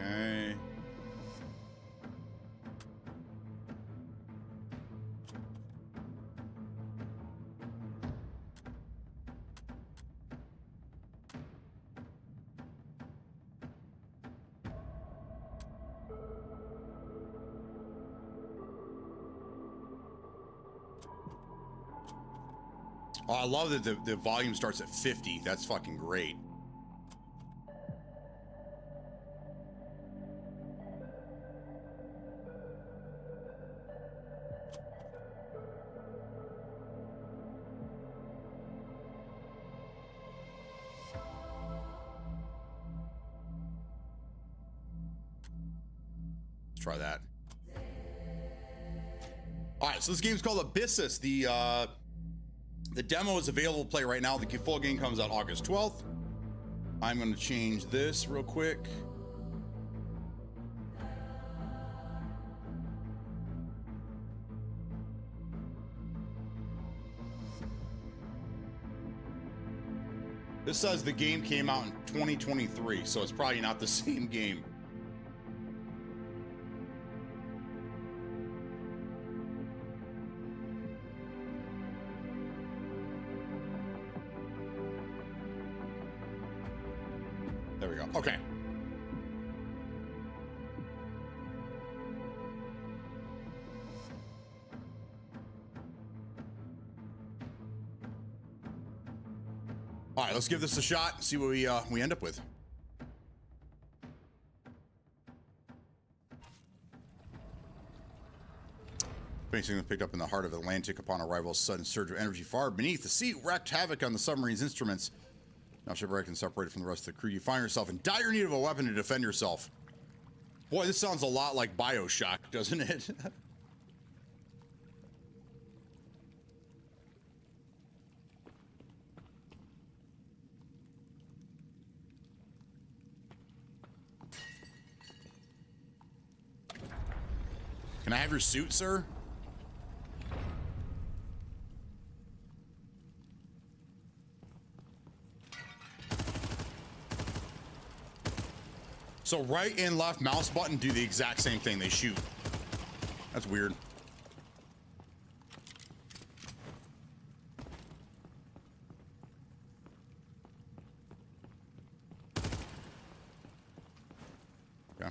Okay. Oh, I love that the volume starts at 50. That's fucking great. Let's try that. All right, so this game's called Abyssus. The demo is available to play right now. The full game comes out August 12th. I'm going to change this real quick. This says the game came out in 2023, so it's probably not the same game. There we go. Okay. All right, let's give this a shot and see what we end up with. Basically picked up in the heart of Atlantic upon arrival, a sudden surge of energy far beneath the sea wreaked havoc on the submarine's instruments. Now shipwrecked and separated from the rest of the crew, you find yourself in dire need of a weapon to defend yourself. Boy, this sounds a lot like BioShock, doesn't it? Can I have your suit, sir? So right and left mouse button do the exact same thing. They shoot. That's weird. Okay.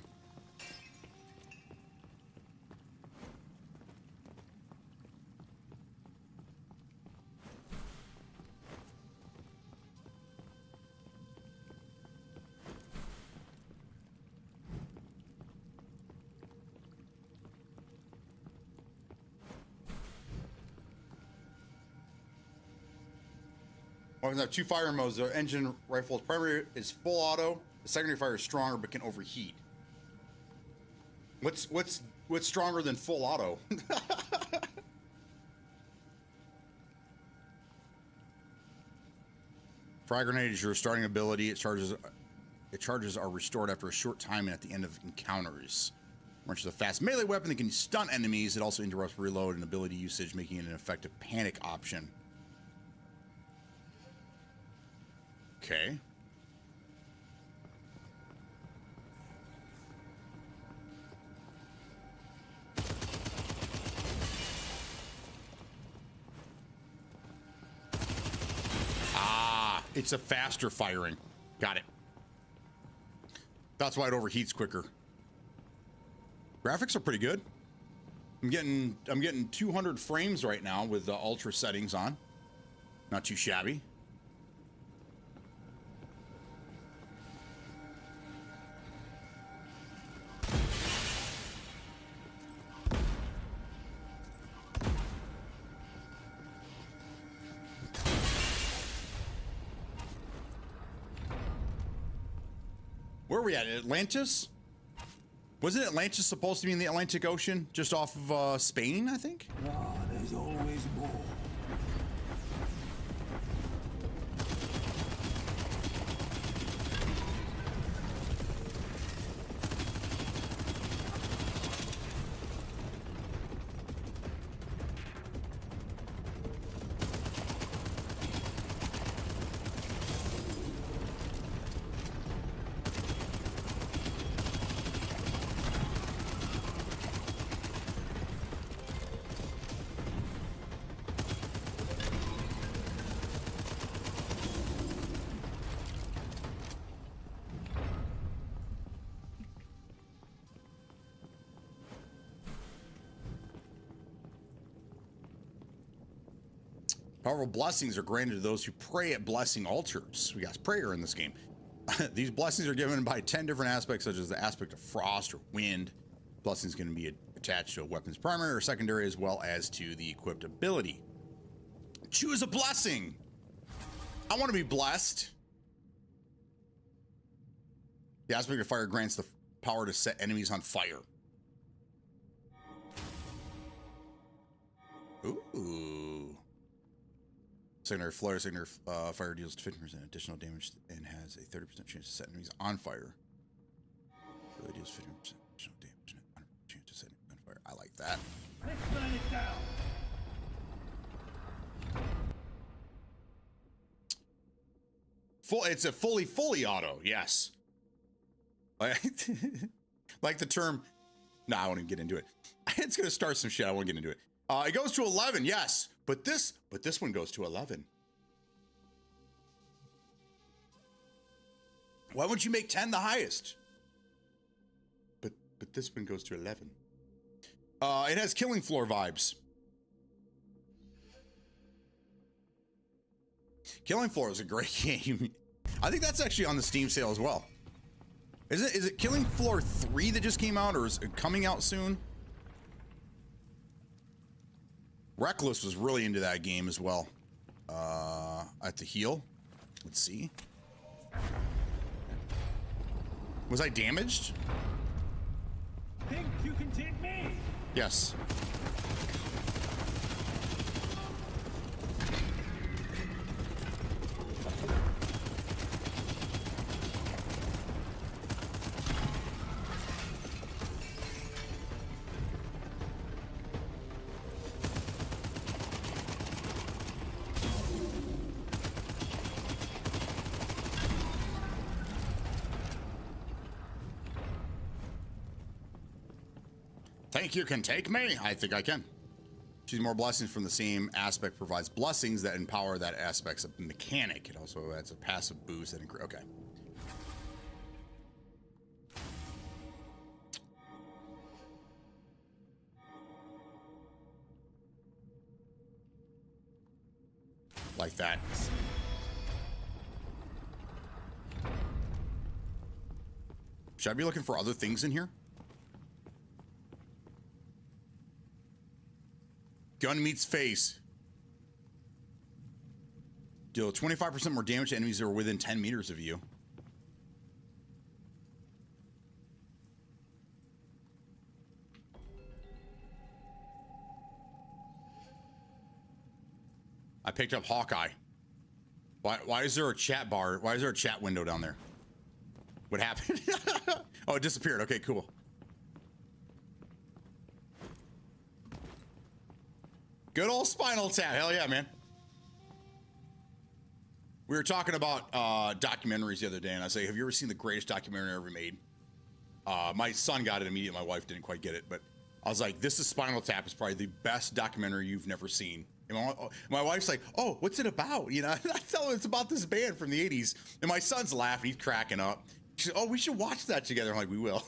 Weapons have two fire modes. The engine rifle's primary is full auto. The secondary fire is stronger but can overheat. What's stronger than full auto? Frag grenade is your starting ability. It charges are restored after a short time and at the end of encounters. Wrench is a fast melee weapon that can stun enemies. It also interrupts reload and ability usage, making it an effective panic option. Okay. It's a faster firing. Got it. That's why it overheats quicker. Graphics are pretty good. I'm getting 200 frames right now with the ultra settings on. Not too shabby. Where are we at? Atlantis? Wasn't Atlantis supposed to be in the Atlantic Ocean, just off of Spain, I think? Ah, there's always more. Powerful blessings are granted to those who pray at blessing altars. We got prayer in this game. These blessings are given by 10 different aspects, such as the aspect of frost or wind. Blessings can be attached to a weapon's primary or secondary, as well as to the equipped ability. Choose a blessing. I want to be blessed. The aspect of fire grants the power to set enemies on fire. Ooh. Secondary flare, secondary fire deals 50% additional damage and has a 30% chance to set enemies on fire. Really deals 50% additional damage and a 100% chance to set enemies on fire. I like that. Let's burn it down. It's a fully auto, yes. Like the term. No, I won't even get into it. It's gonna start some shit. I won't get into it. It goes to 11, yes, but this one goes to 11. Why wouldn't you make 10 the highest? But this one goes to 11. It has Killing Floor vibes. Killing Floor is a great game. I think that's actually on the Steam sale as well. Is it Killing Floor 3 that just came out, or is it coming out soon? Reckless was really into that game as well. At the heel. Let's see. Was I damaged? Think you can take me? Yes. Think you can take me? I think I can. Choosing more blessings from the same aspect provides blessings that empower that aspect's of mechanic. It also adds a passive boost that okay. Like that. Should I be looking for other things in here? Gun meets face. Deal 25% more damage to enemies that are within 10 meters of you. I picked up Hawkeye. Why is there a chat bar? Why is there a chat window down there? What happened? Oh, it disappeared. Okay, cool. Good old Spinal Tap. Hell yeah, man. We were talking about documentaries the other day, and I say, have you ever seen the greatest documentary ever made? My son got it immediately. My wife didn't quite get it, but I was like, this is Spinal Tap. It's probably the best documentary you've never seen. And my wife's like, "Oh, what's it about?" You know, I tell her it's about this band from the '80s, and my son's laughing, he's cracking up. She said, "Oh, we should watch that together." I'm like, "We will,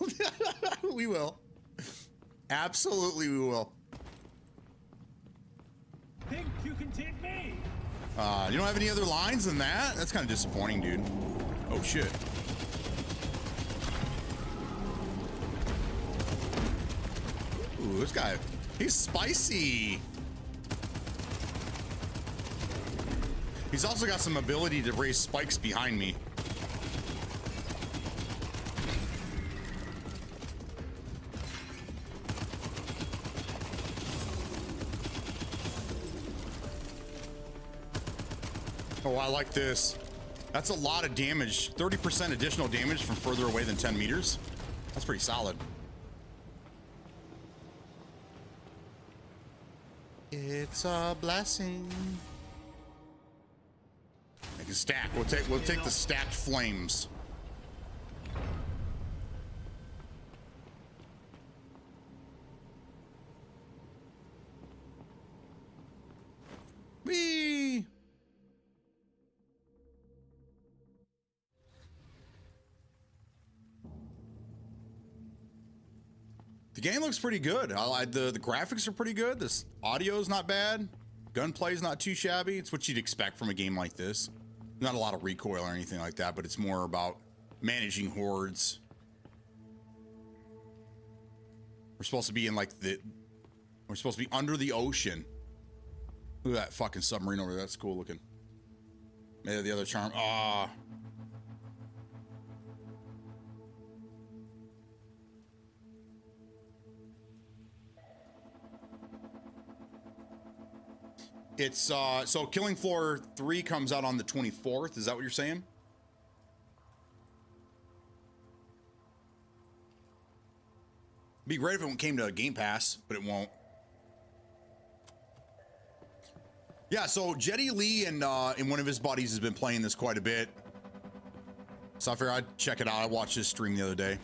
we will, absolutely, we will." Think you can take me? You don't have any other lines than that? That's kind of disappointing, dude. Oh shit. Ooh, this guy, he's spicy. He's also got some ability to raise spikes behind me. Oh, I like this. That's a lot of damage. 30% additional damage from further away than 10 meters. That's pretty solid. It's a blessing. Make a stack. We'll take the stacked flames. Whee! The game looks pretty good. The graphics are pretty good. This audio is not bad. Gunplay is not too shabby. It's what you'd expect from a game like this. Not a lot of recoil or anything like that, but it's more about managing hordes. We're supposed to be in like we're supposed to be under the ocean. Look at that fucking submarine over there. That's cool looking. Maybe the other charm. Ah. It's so Killing Floor 3 comes out on the 24th. Is that what you're saying? Be great if it came to Game Pass, but it won't. Yeah, so Jetty Lee and one of his buddies has been playing this quite a bit. So I figured I'd check it out. I watched his stream the other day.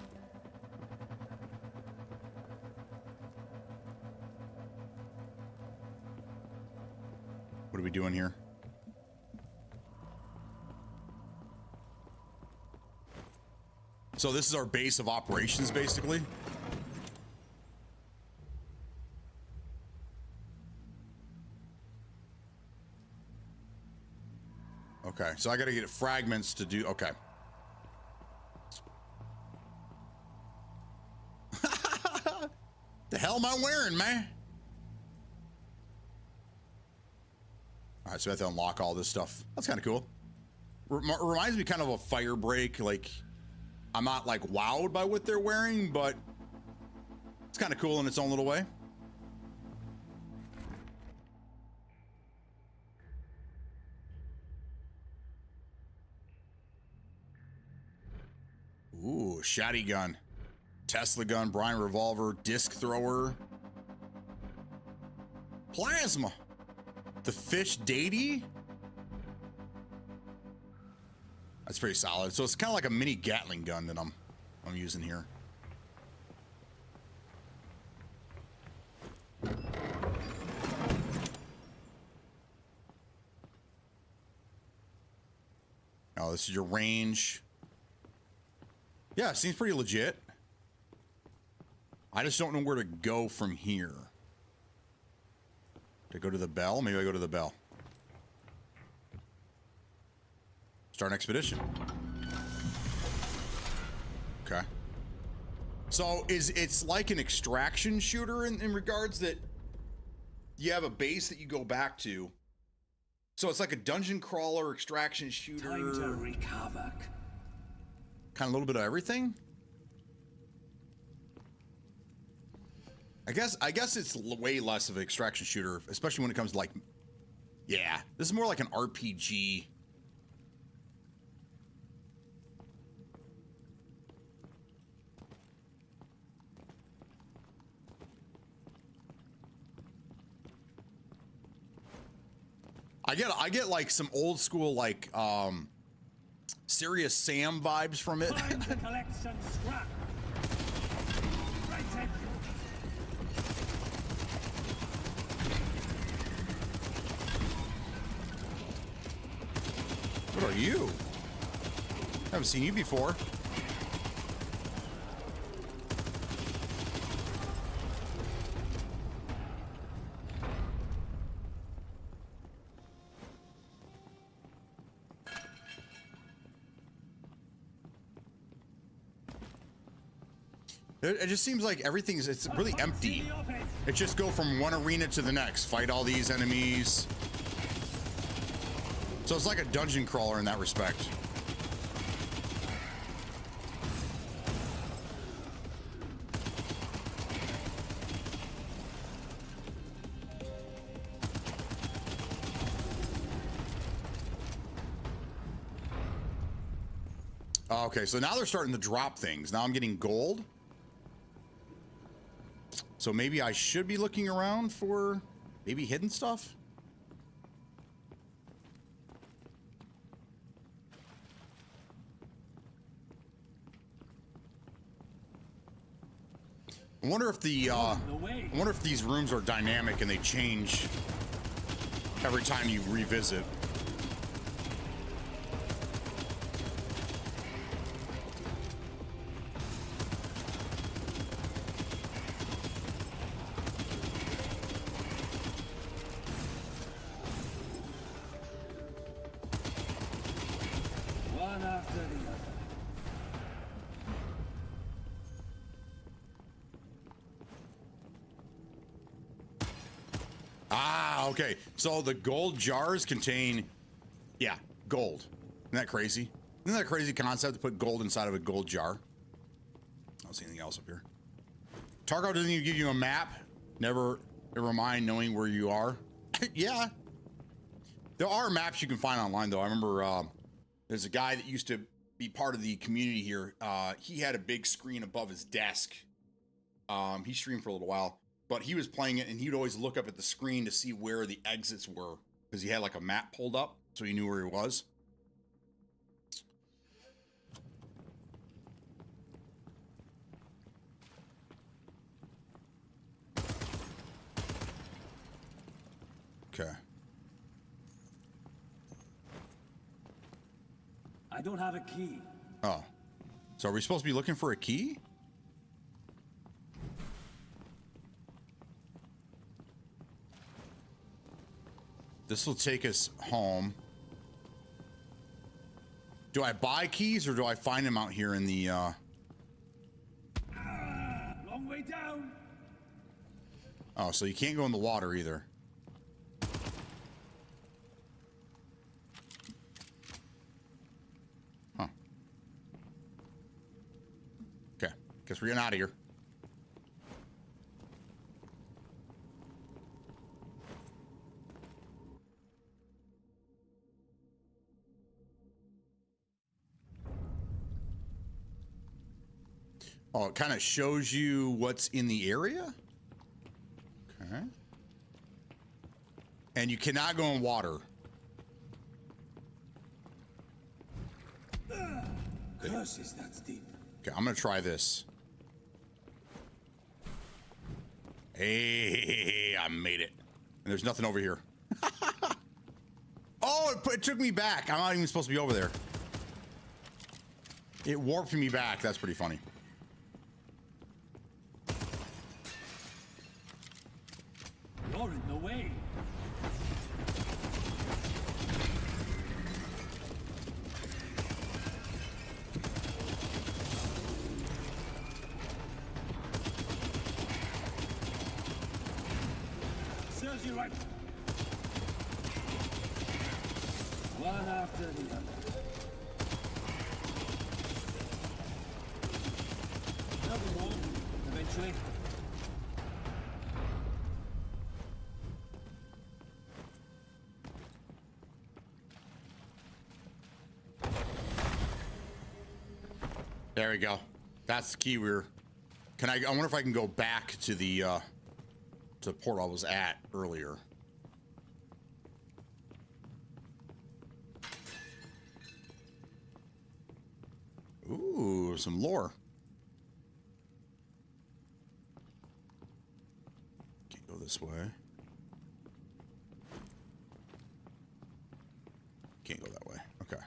What are we doing here? So this is our base of operations, basically. Okay, so I gotta get fragments to do, okay. The hell am I wearing, man? All right, so I have to unlock all this stuff. That's kind of cool. Reminds me kind of a Fire Break. Like, I'm not like wowed by what they're wearing, but it's kind of cool in its own little way. Ooh, Shotty gun, Tesla gun, Brian revolver, disc thrower, plasma. The fish deity? That's pretty solid. So it's kind of like a mini Gatling gun that I'm using here. Oh, this is your range. Yeah, seems pretty legit. I just don't know where to go from here. To go to the bell? Maybe I go to the bell. Start an expedition. Okay. So it's like an extraction shooter in regards that you have a base that you go back to. So it's like a dungeon crawler extraction shooter. Time to wreak havoc. Kind of a little bit of everything. I guess it's way less of an extraction shooter, especially when it comes to like, yeah, this is more like an RPG. I get like some old school like Serious Sam vibes from it. Time to collect some scrap. Right at you. you? Haven't seen you before. It just seems like it's really empty. It just go from one arena to the next, fight all these enemies. So it's like a dungeon crawler in that respect. Okay, so now they're starting to drop things. Now I'm getting gold. So maybe I should be looking around for maybe hidden stuff. I wonder if I wonder if these rooms are dynamic and they change every time you revisit. One after the other. Ah, okay. So the gold jars contain, yeah, gold. Isn't that crazy? Isn't that a crazy concept to put gold inside of a gold jar? I don't see anything else up here. Tarkov doesn't even give you a map. Never mind knowing where you are. Yeah. There are maps you can find online, though. I remember there's a guy that used to be part of the community here. He had a big screen above his desk. He streamed for a little while, but he was playing it, and he'd always look up at the screen to see where the exits were, because he had like a map pulled up, so he knew where he was. Okay. I don't have a key. Oh. So are we supposed to be looking for a key? This will take us home. Do I buy keys or do I find them out here in the Long way down. Oh, so you can't go in the water either. Huh. Okay. Guess we're getting out of here. Oh, it kind of shows you what's in the area? Okay. And you cannot go in water. Curses, that's deep. Okay, I'm gonna try this. Hey, I made it. And there's nothing over here. Oh, it took me back. I'm not even supposed to be over there. It warped me back. That's pretty funny. You're in the way. Serves you right. One after the other. Nothing more. Eventually. There we go. That's the key. I wonder if I can go back to the port I was at earlier. Ooh, some lore. Can't go this way. Can't go that way. Okay.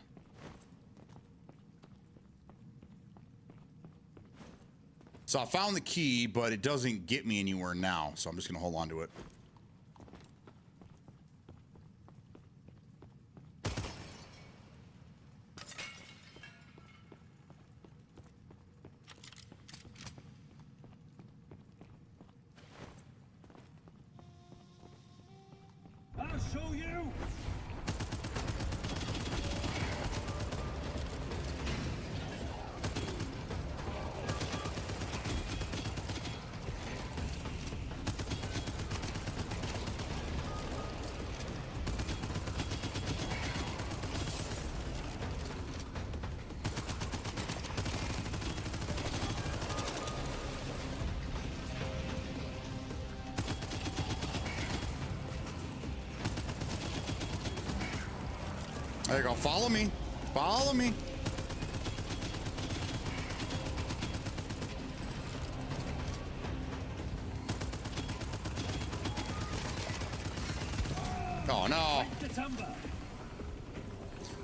So I found the key, but it doesn't get me anywhere now. So I'm just gonna hold on to it. I'll show you. There you go. Follow me. Follow me. Oh, no. The timber.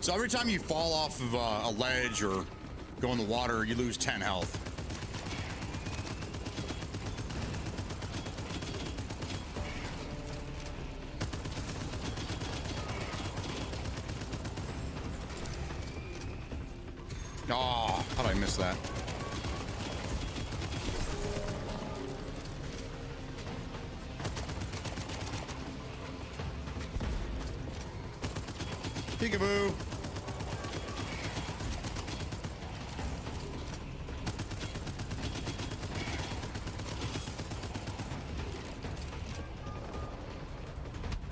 So every time you fall off of a ledge or go in the water, you lose 10 health. Oh, how did I miss that? Peekaboo.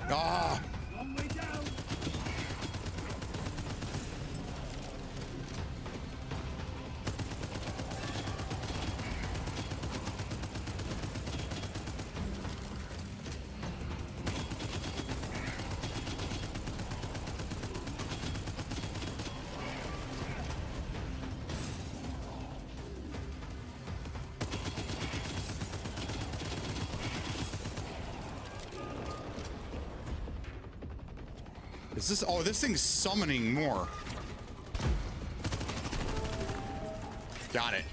Ah. Long way down. Is this? Oh, this thing's summoning more. Got it.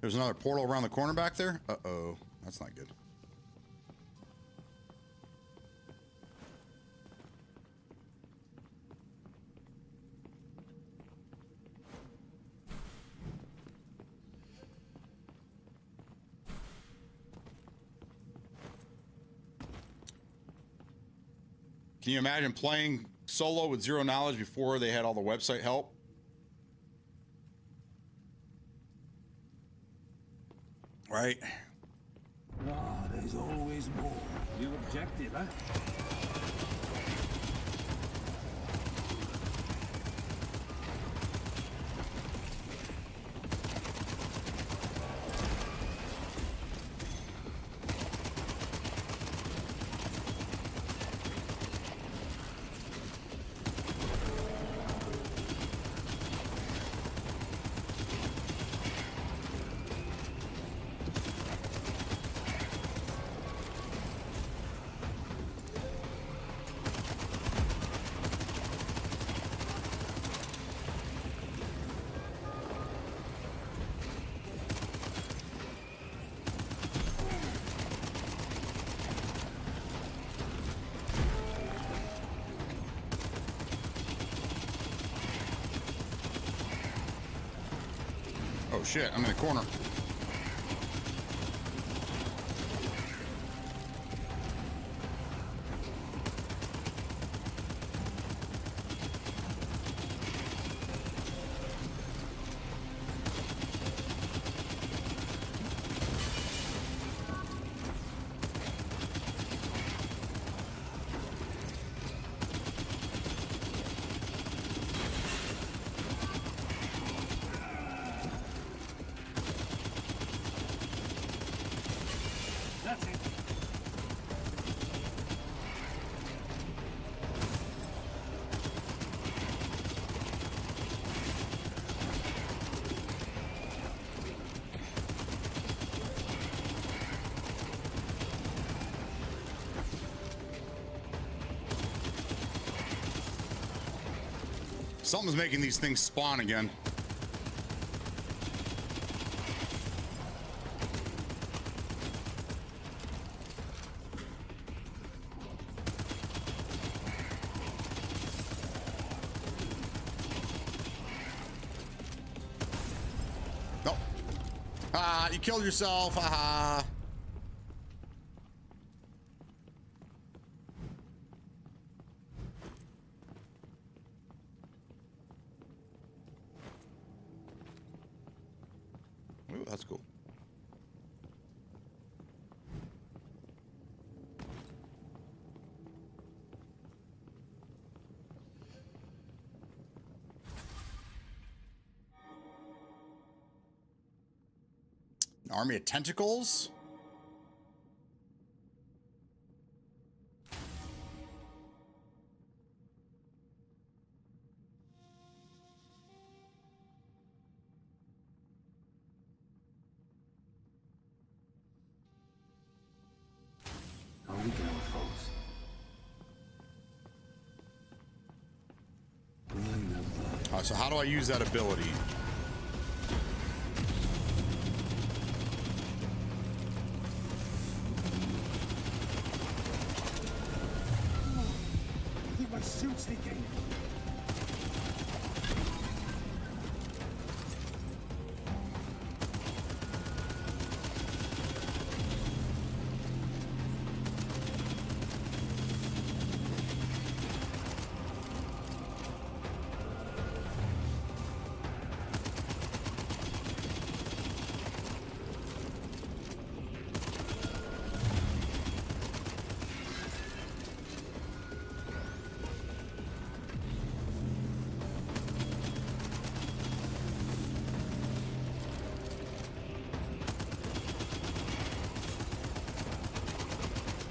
There's another portal around the corner back there. Uh-oh, that's not good. Can you imagine playing solo with zero knowledge before they had all the website help? Right? Ah, there's always more. Your objective, huh? Oh shit, I'm in the corner. Something's making these things spawn again. Nope. Ah, you killed yourself. Haha. Ooh, that's cool. An army of tentacles? I'll weaken our foes. So how do I use that ability? I think my suit's leaking.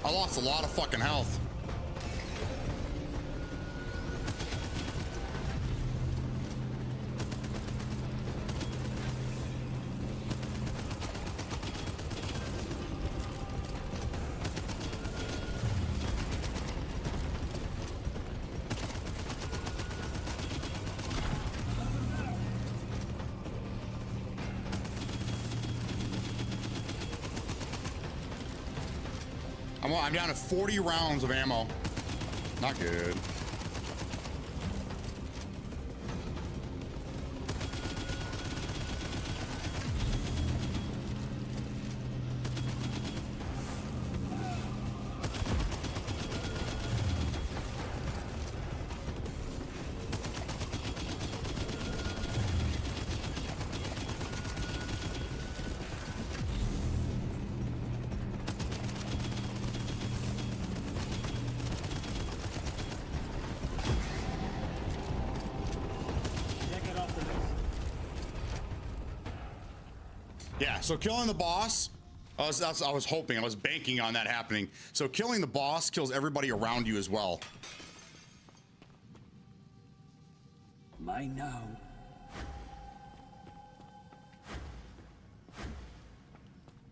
I lost a lot of fucking health. I'm down to 40 rounds of ammo. Not good. Yeah, so killing the boss, I was hoping, I was banking on that happening. So killing the boss kills everybody around you as well. Mine now.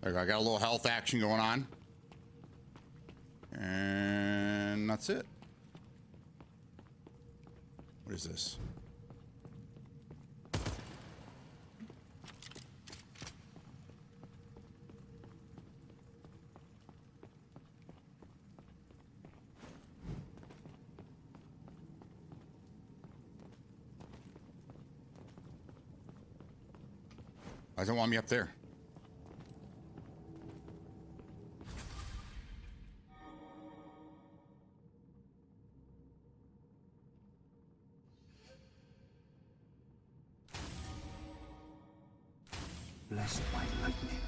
There, I got a little health action going on. And that's it. What is this? Why doesn't it want me up there? Blessed by lightning.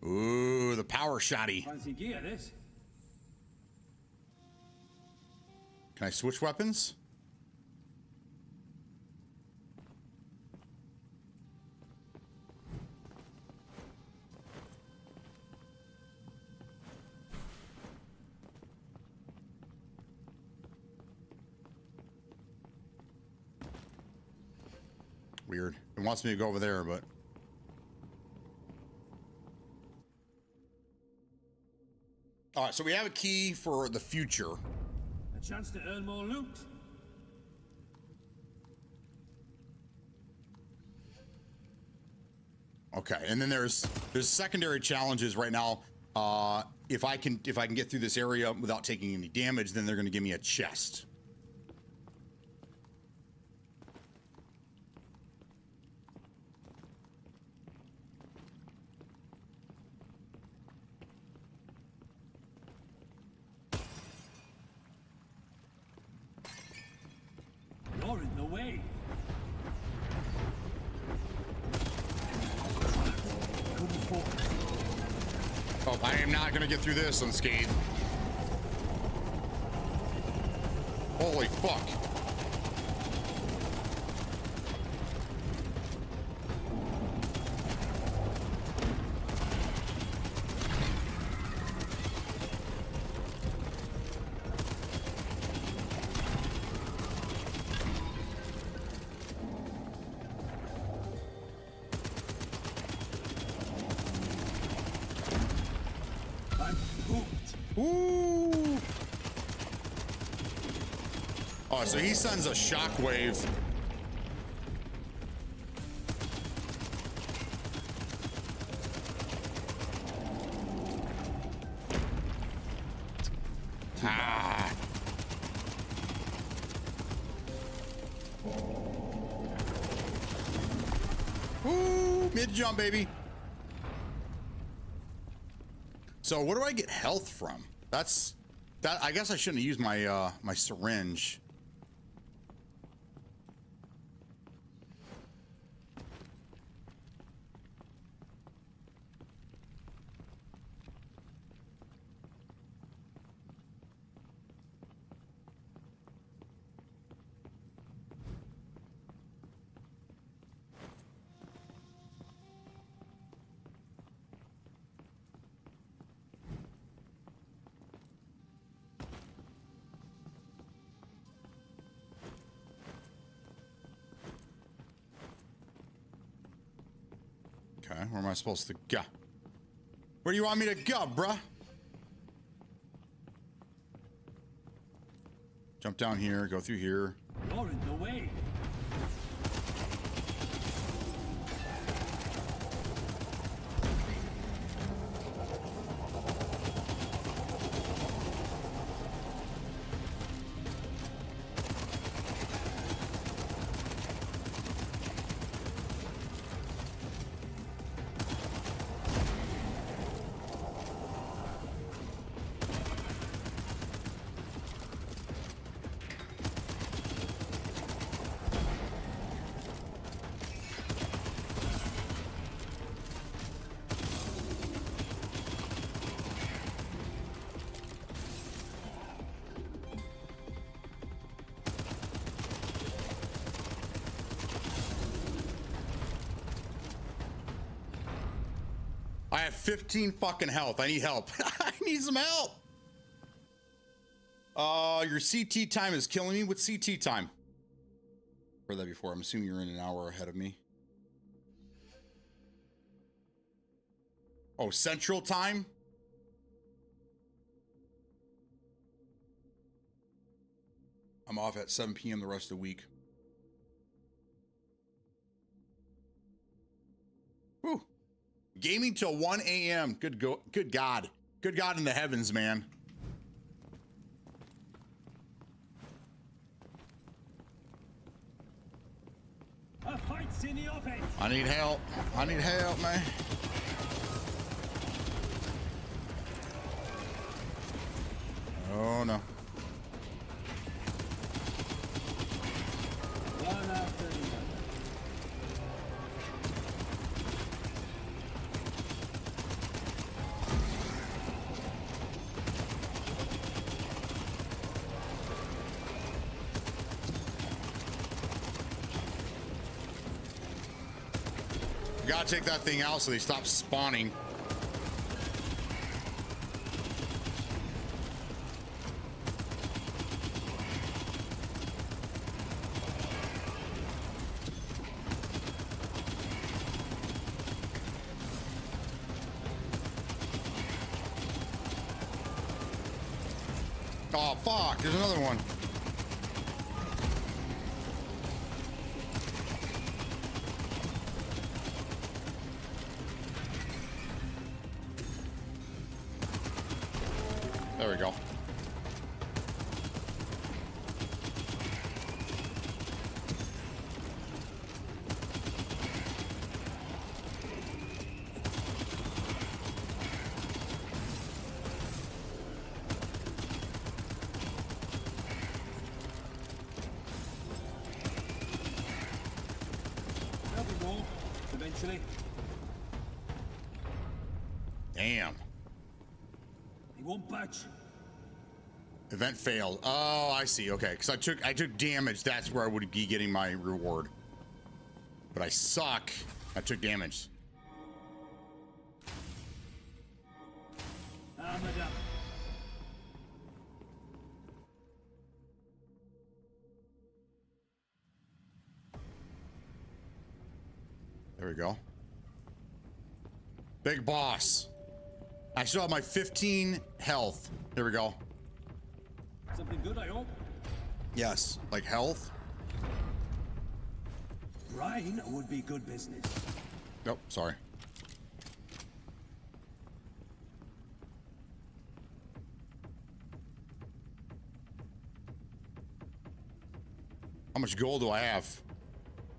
Ooh, the power shotty. Fancy gear, this. Can I switch weapons? Weird. It wants me to go over there, but... All right, so we have a key for the future. A chance to earn more loot. Okay, and then there's secondary challenges right now. If I can get through this area without taking any damage, then they're going to give me a chest. You're in the way. Oh, I am not going to get through this unscathed. Holy fuck. Ooh. Oh, so he sends a shockwave. Ah. Ooh, mid jump, baby. So what do I get health from? That I guess I shouldn't have used my my syringe. Okay, where am I supposed to go? Where do you want me to go, bruh? Jump down here, go through here. You're in the way. I have 15 fucking health. I need help. I need some help. Your CT time is killing me. What's CT time? Heard that before. I'm assuming you're in an hour ahead of me. Oh, Central Time? I'm off at 7 p.m. the rest of the week. Whew. Gaming till 1 a.m. Good God. Good God in the heavens, man. A fight's in the offing. I need help. I need help, man. Oh, no. One after the other. Gotta take that thing out so they stop spawning. Oh, fuck. There's another one. There we go. There'll be more, eventually. Damn. He won't budge. Event failed. Oh, I see. Okay, because I took damage. That's where I would be getting my reward. But I suck. I took damage. Armored up. There we go. Big boss. I still have my 15 health. There we go. Something good, I hope. Yes, like health. Brine would be good business. Nope, sorry. How much gold do I have?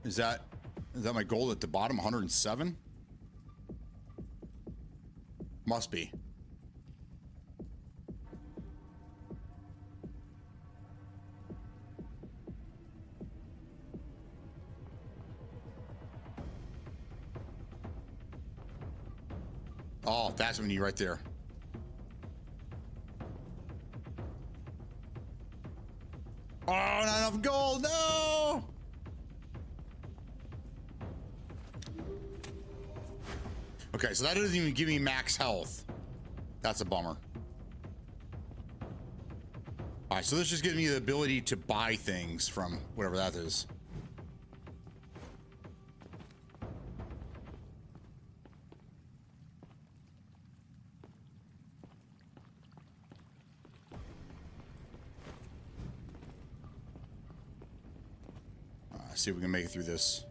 Is that my gold at the bottom? 107? Must be. Oh, that's what we need right there. Oh, not enough gold. No. Okay, so that doesn't even give me max health. That's a bummer. All right, so this just gives me the ability to buy things from whatever that is. See if we can make it through this.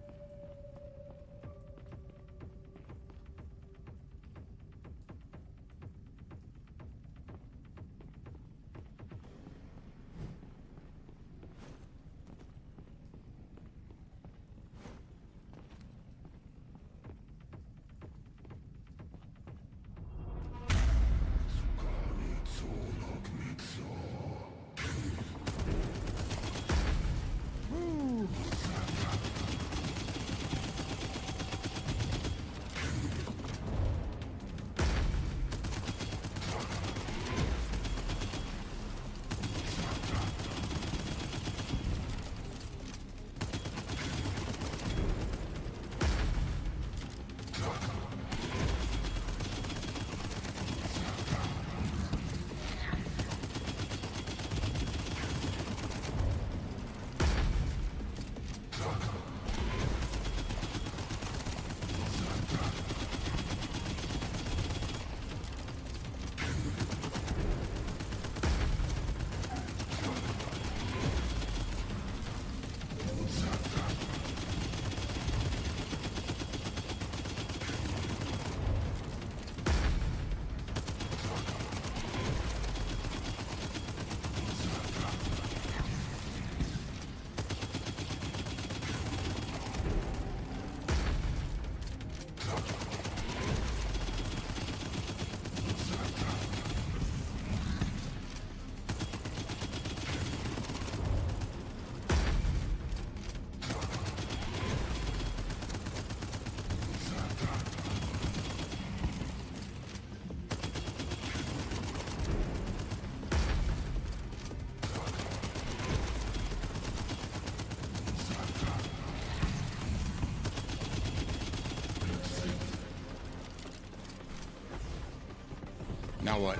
Now what?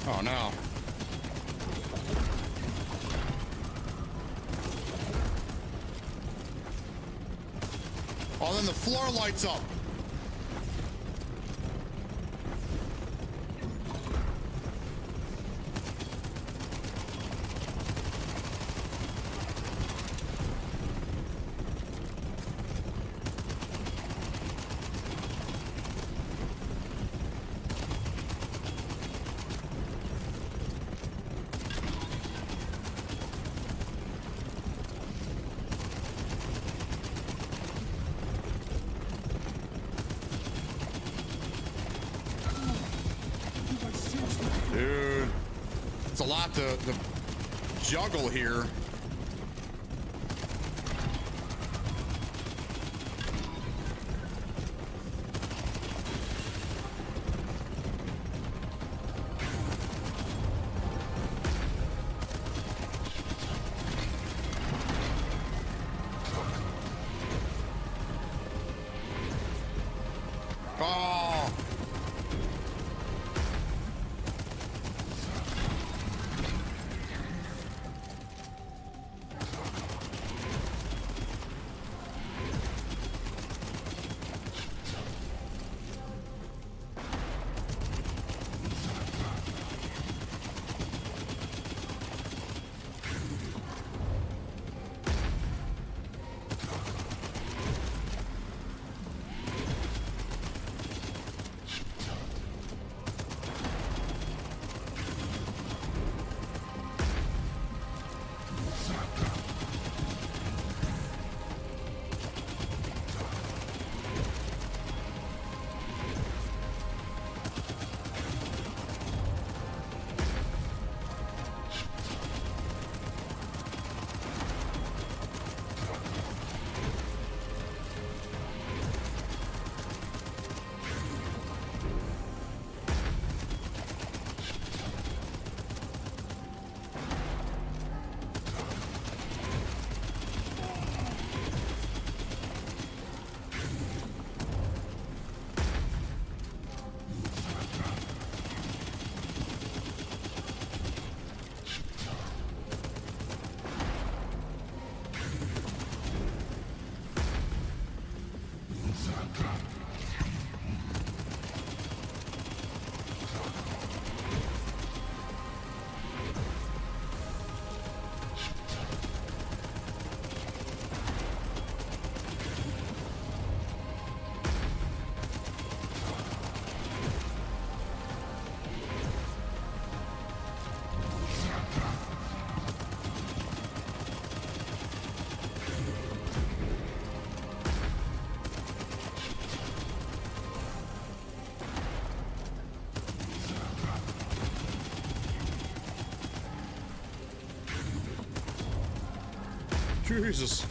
Oh no. Oh, then the floor lights up. lot to juggle here. Oh. Jesus.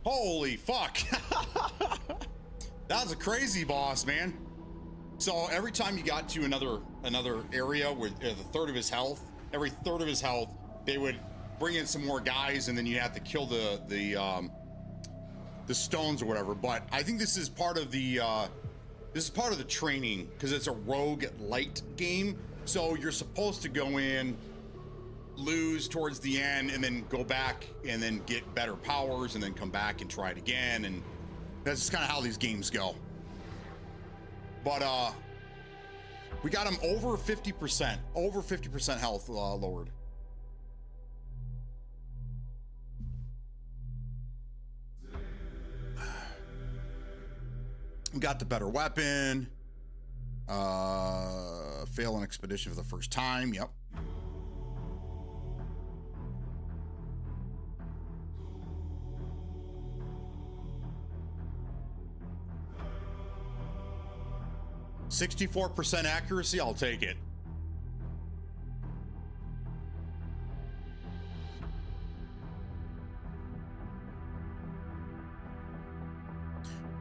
Holy fuck. That was a crazy boss, man. So every time you got to another area with a third of his health, every third of his health, they would bring in some more guys, and then you have to kill the stones or whatever. But I think this is part of the training, because it's a rogue light game. So you're supposed to go in, lose towards the end, and then go back and then get better powers, and then come back and try it again. And that's just kind of how these games go. But we got him over 50% health lowered. We got the better weapon. Fail an expedition for the first time. Yep. %64 accuracy. I'll take it.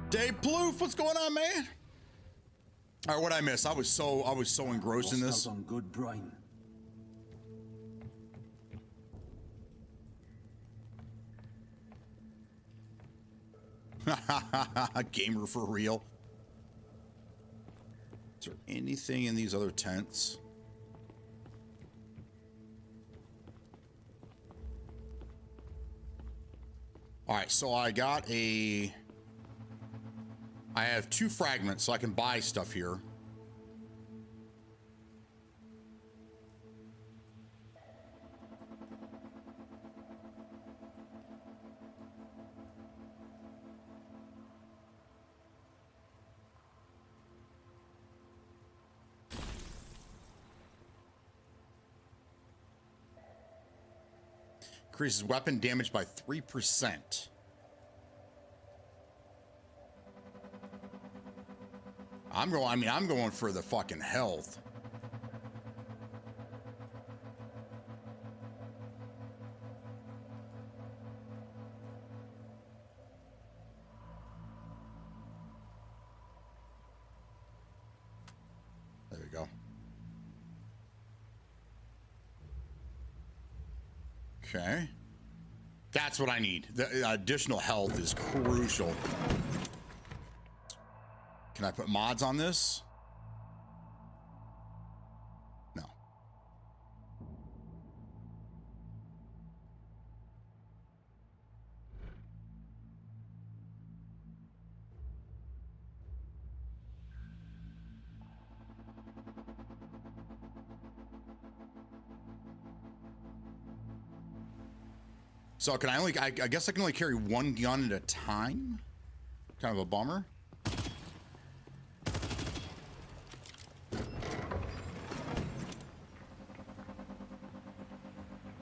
Dave Plouffe, what's going on, man? All right, what'd I miss? I was so engrossed in this. On good brine. Gamer for real. Is there anything in these other tents? All right, so I have 2 fragments, so I can buy stuff here. Increases weapon damage by 3%. I'm going for the fucking health. There we go. Okay. That's what I need. The additional health is crucial. Can I put mods on this? No. So can I only, I guess I can only carry one gun at a time? Kind of a bummer.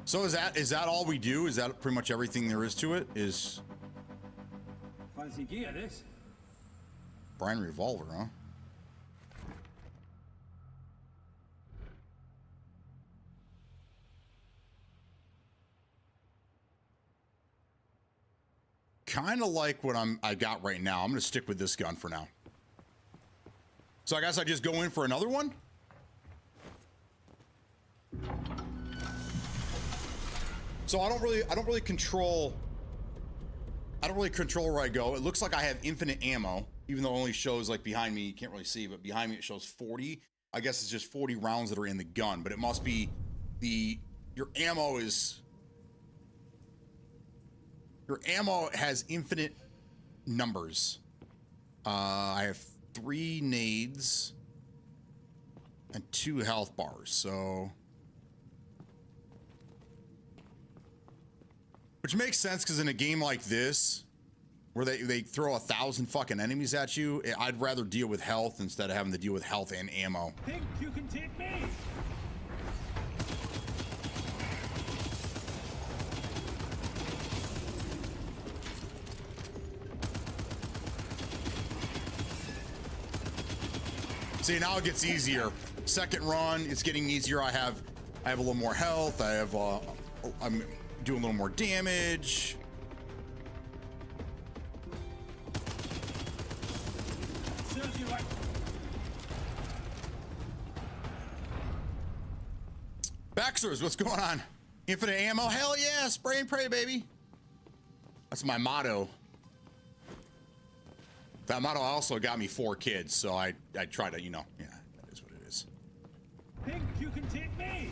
So is that all we do? Is that pretty much everything there is to it? Is Fancy gear, this. Brian revolver, huh? Kind of like what I got right now. I'm gonna stick with this gun for now. So I guess I just go in for another one. So I don't really control where I go. It looks like I have infinite ammo, even though it only shows like behind me, you can't really see, but behind me it shows 40. I guess it's just 40 rounds that are in the gun, but it must be your ammo has infinite numbers. I have 3 nades and 2 health bars, so. Which makes sense, because in a game like this, where they throw 1,000 fucking enemies at you, I'd rather deal with health instead of having to deal with health and ammo. Think you can take me? See, now it gets easier. Second run, it's getting easier. I have a little more health. I'm doing a little more damage. Serves you right. Baxters, what's going on? Infinite ammo? Hell yeah, spray and pray, baby. That's my motto. That motto also got me 4 kids, so I try to, yeah, that is what it is. Think you can take me?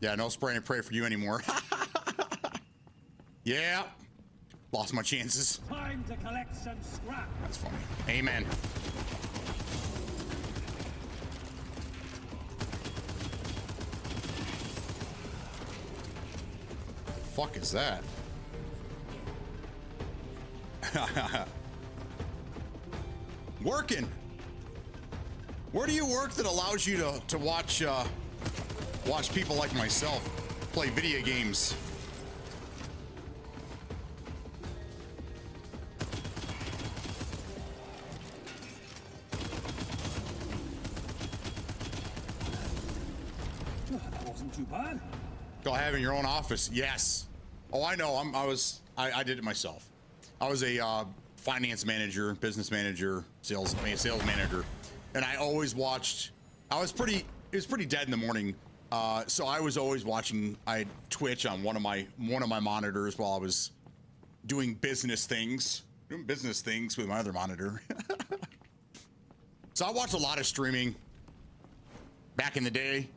Yeah, no spray and pray for you anymore. Yeah, lost my chances. Time to collect some scrap. That's funny. Amen. Fuck is that? Working. Where do you work that allows you to watch watch people like myself play video games? That wasn't too bad. Go have in your own office. Yes. Oh, I know. I did it myself. I was a finance manager, business manager, sales manager, and I always watched. It was pretty dead in the morning. So I was always watching. I Twitch on one of my monitors while I was doing business things with my other monitor. So I watched a lot of streaming back in the day.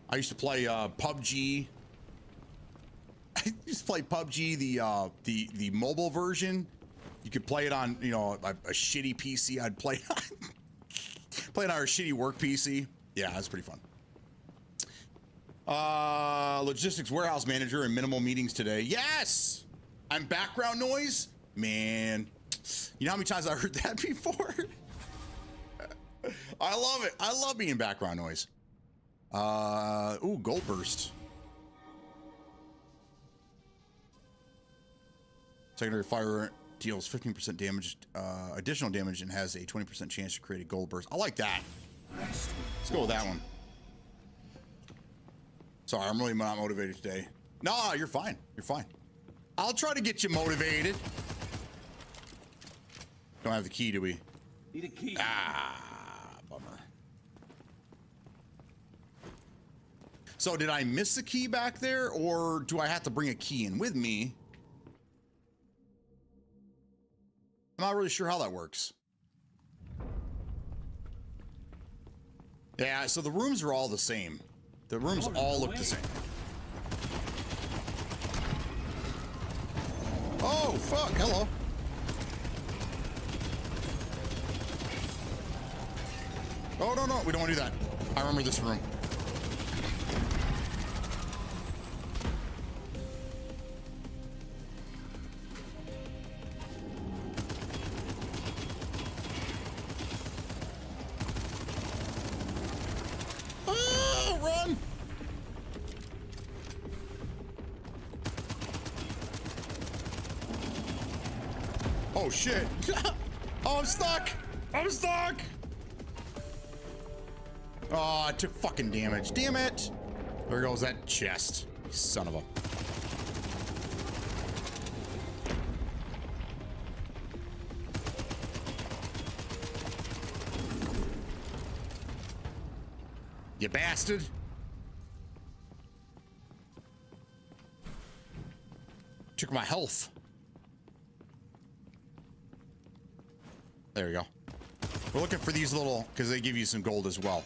I used to play PUBG. I used to play PUBG, the mobile version, You could play it on, you know, a shitty PC. I'd play on play it on our shitty work PC. Yeah, that's pretty fun. Logistics warehouse manager and minimal meetings today. Yes, I'm background noise. Man, you know how many times I heard that before? I love it. I love being background noise. Ooh, gold burst. Secondary fire deals 15% damage, additional damage, and has a 20% chance to create a gold burst. I like that. Let's go with that one. Sorry, I'm really not motivated today. No, you're fine. You're fine. I'll try to get you motivated. Don't have the key, do we? Need a key. Ah, bummer. So did I miss the key back there, or do I have to bring a key in with me? I'm not really sure how that works. Yeah, so the rooms are all the same. The rooms all look the same. Oh, fuck. Hello. Oh, no, no. We don't want to do that. I remember this room. Ah, run. Oh, shit. Oh, I'm stuck. I'm stuck. Oh, I took fucking damage. Damn it. There goes that chest. Son of a. You bastard. Took my health. There we go. We're looking for these little, because they give you some gold as well.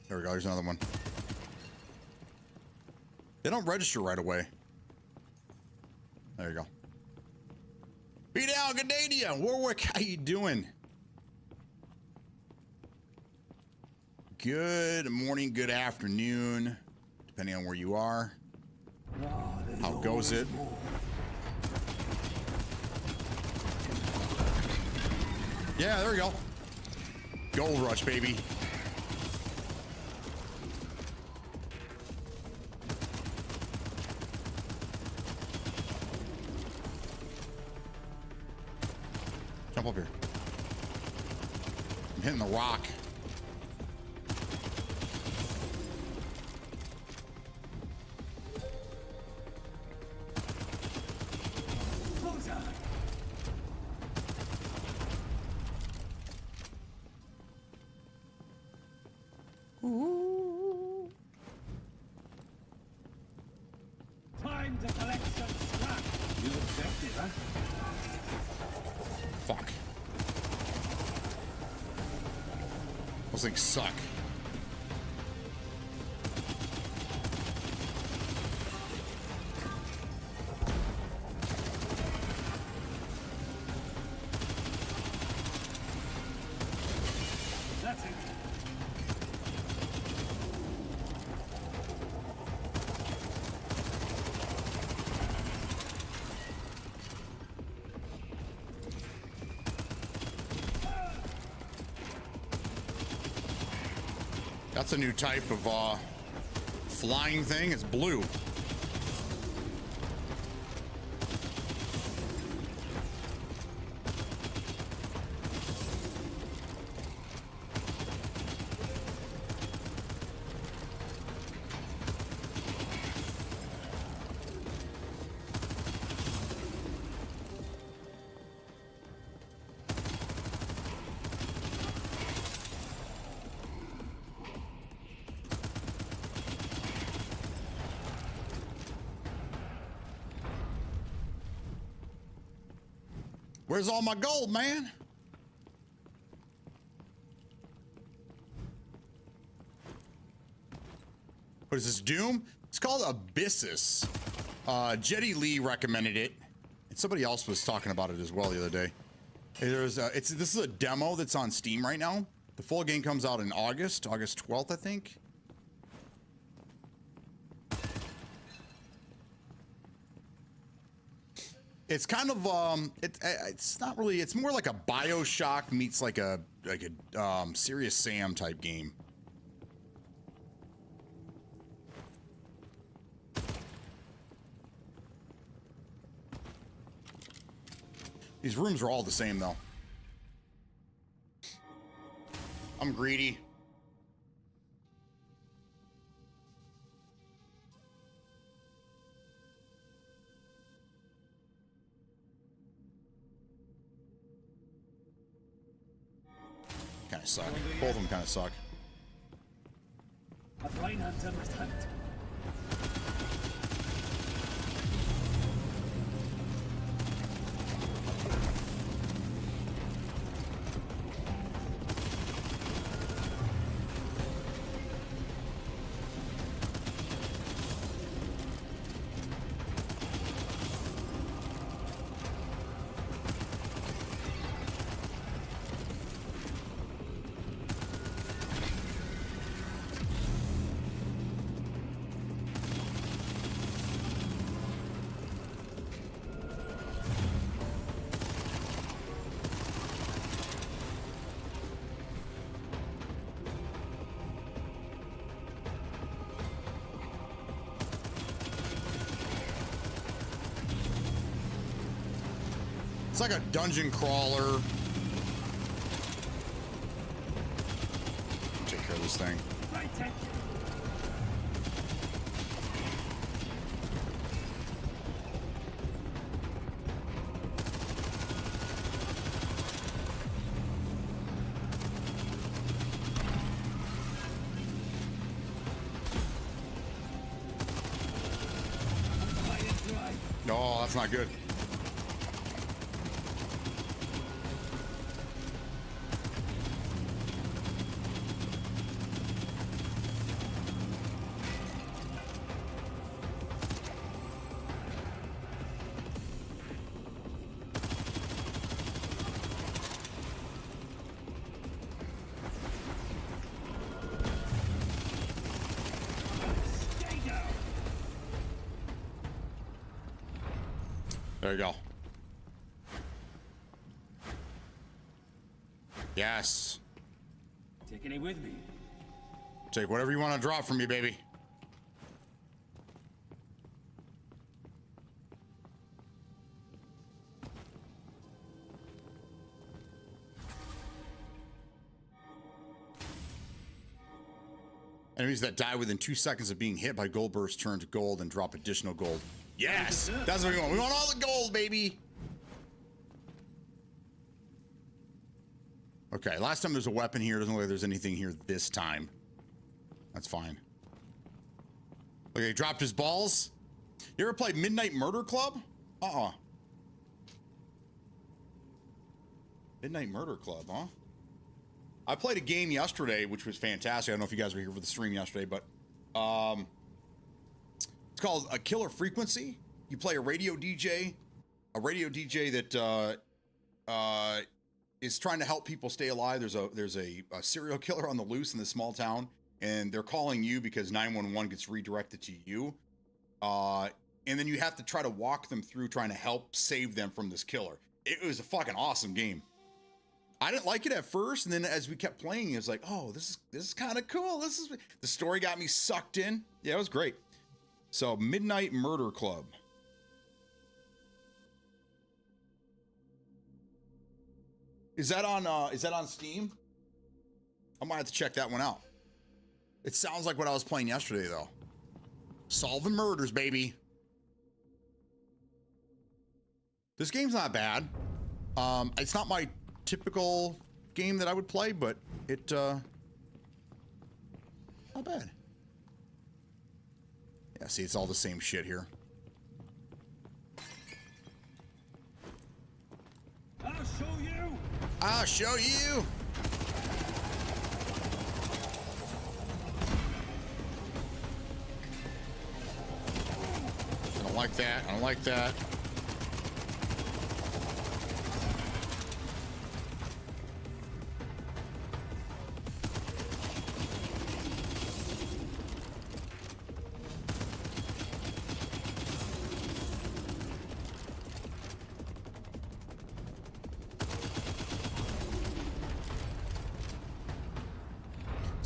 There we go. There's another one. They don't register right away. There you go. Be down, good day to you. Warwick, how you doing? Good morning, good afternoon, depending on where you are. How goes it? Yeah, there we go. Gold rush, baby. Jump up here. I'm hitting the rock. Ooh. Time to collect some scrap. You objected, huh? Fuck. Those things suck. That's it. That's a new type of flying thing. It's blue. Where's all my gold, man? What is this, Doom? It's called Abyssus. Jetty Lee recommended it. Somebody else was talking about it as well the other day. This is a demo that's on Steam right now. The full game comes out in August 12th, I think. It's kind of it's not really. It's more like a BioShock meets like a Serious Sam type game. These rooms are all the same, though. I'm greedy. Kind of suck. Both of them kind of suck. A blind hunter must hunt. It's like a dungeon crawler. Take care of this thing. Oh, that's not good. There you go. Yes. Taking it with me. Take whatever you want to drop from me, baby. Enemies that die within 2 seconds of being hit by gold burst turn to gold and drop additional gold. Yes! That's what we want. We want all the gold, baby! Okay, last time there's a weapon here. Doesn't look like there's anything here this time. That's fine. Okay, he dropped his balls. You ever played Midnight Murder Club? Midnight Murder Club, huh? I played a game yesterday, which was fantastic. I don't know if you guys were here for the stream yesterday, but it's called A Killer Frequency. You play a radio DJ that is trying to help people stay alive. There's a serial killer on the loose in this small town, and they're calling you because 911 gets redirected to you. And then you have to try to walk them through trying to help save them from this killer. It was a fucking awesome game. I didn't like it at first, and then as we kept playing, it was like, oh, this is kind of cool. The story got me sucked in. Yeah, it was great. So, Midnight Murder Club. Is that on Steam? I might have to check that one out. It sounds like what I was playing yesterday, though. Solving murders, baby. This game's not bad. It's not my typical game that I would play, but it not bad. Yeah, see, it's all the same shit here. I'll show you. I'll show you. I don't like that. I don't like that.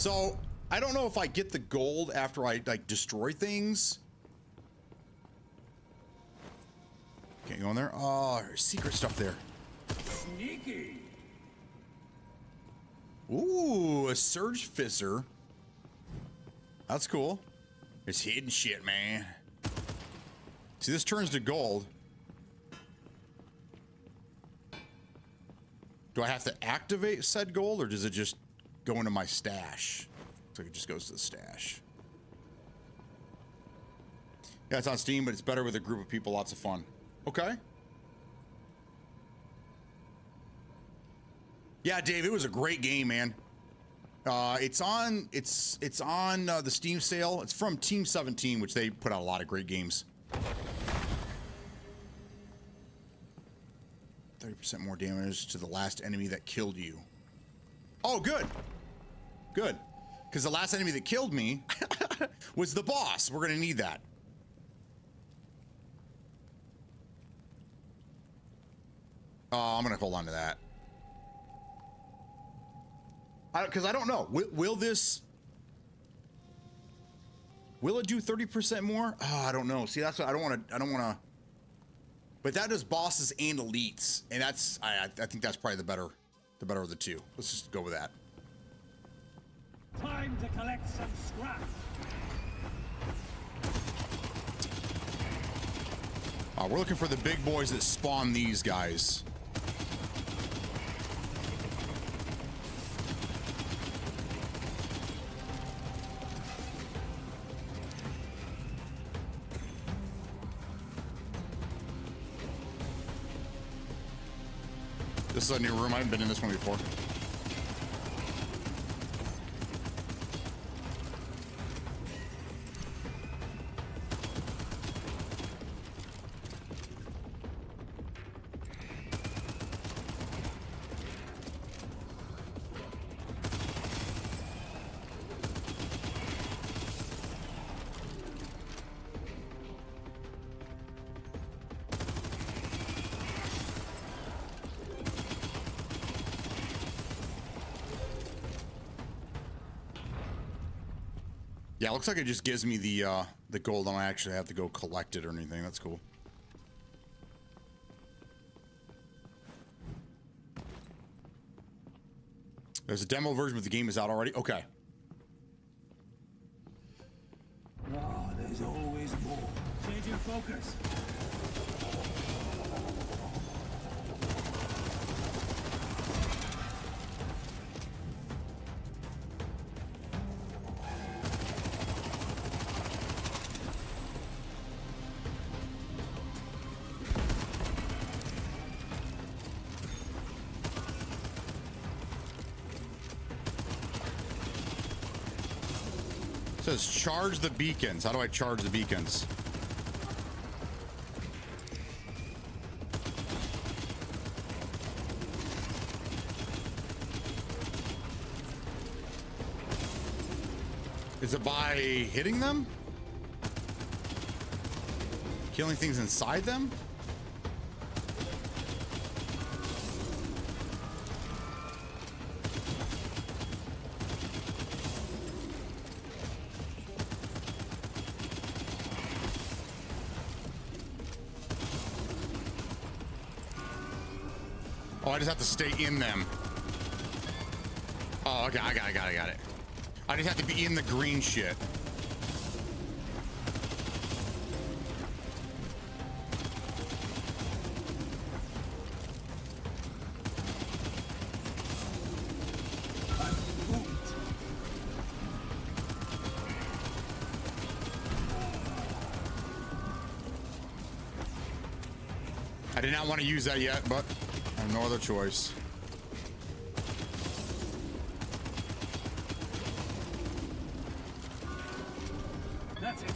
So I don't know if I get the gold after I like destroy things. Can't go in there. Oh, there's secret stuff there. Sneaky. Ooh, a surge fizzer. That's cool. It's hidden shit, man. See, this turns to gold. Do I have to activate said gold, or does it just go into my stash? Looks like it just goes to the stash. Yeah, it's on Steam, but it's better with a group of people. Lots of fun. Okay. Yeah, Dave, it was a great game, man. It's on the Steam sale. It's from Team 17, which they put out a lot of great games. 30% more damage to the last enemy that killed you. Oh, good. Good. Because the last enemy that killed me was the boss. We're going to need that. I'm going to hold on to that. Because I don't know. Will it do 30% more? Oh, I don't know. See, that's what I don't want to. But that does bosses and elites, and that's I think that's probably the better of the two. Let's just go with that. Time to collect some scrap. We're looking for the big boys that spawn these guys. This is a new room. I haven't been in this one before. Yeah, it looks like it just gives me the gold. I don't actually have to go collect it or anything. That's cool. There's a demo version, but the game is out already. Okay. Ah, there's always more. Changing focus. It says charge the beacons. How do I charge the beacons? Is it by hitting them? Killing things inside them? Oh, I just have to stay in them. Oh, okay, I got it. I just have to be in the green shit. I did not want to use that yet, but I have no other choice. That's it.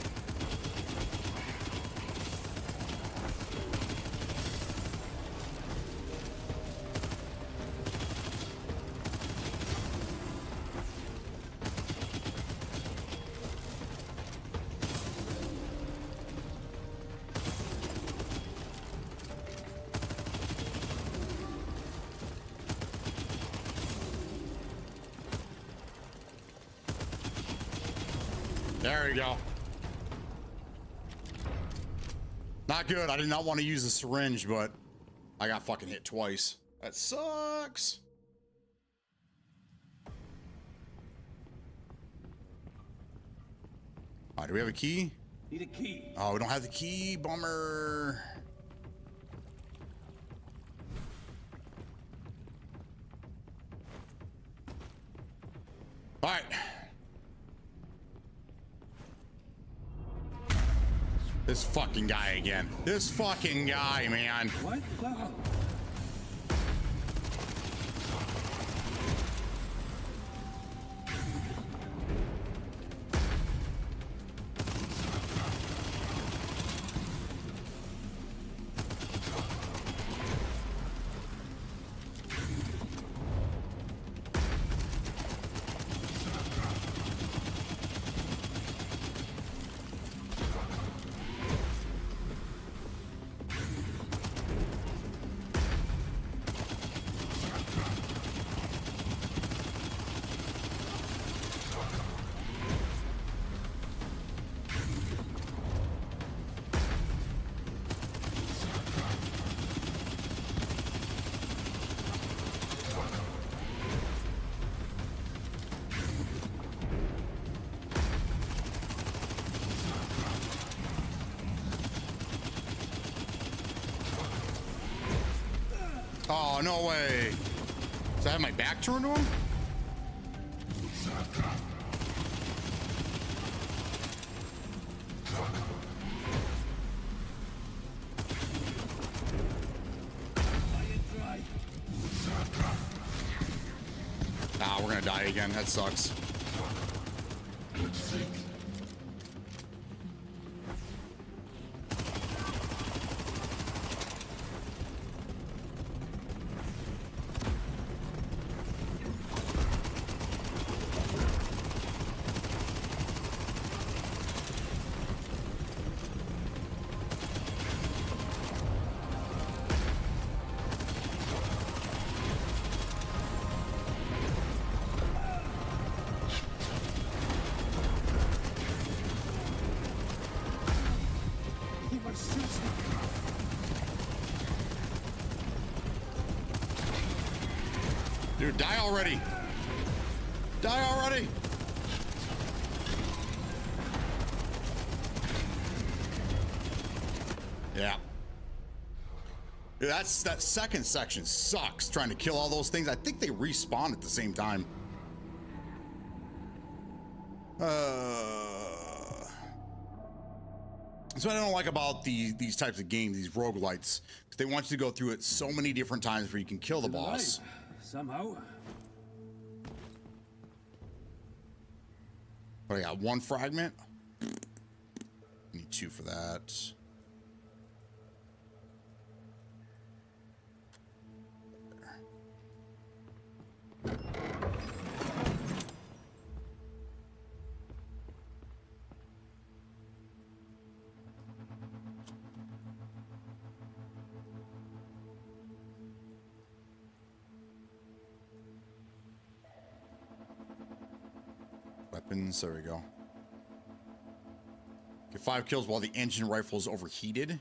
There we go. Not good. I did not want to use a syringe, but I got fucking hit twice. That sucks. All right, do we have a key? Need a key. Oh, we don't have the key. Bummer. All right. This fucking guy again. This fucking guy, man. What the hell? Oh, no way. Does I have my back turned to him? Ah, we're gonna die again. That sucks. Dude, die already. Die already. Yeah. Dude, that second section sucks, trying to kill all those things. I think they respawn at the same time. That's what I don't like about these types of games, these roguelites. Because they want you to go through it so many different times before you can kill the boss. Somehow. But I got one fragment. Need 2 for that. Weapons, there we go. Get 5 kills while the engine rifle is overheated.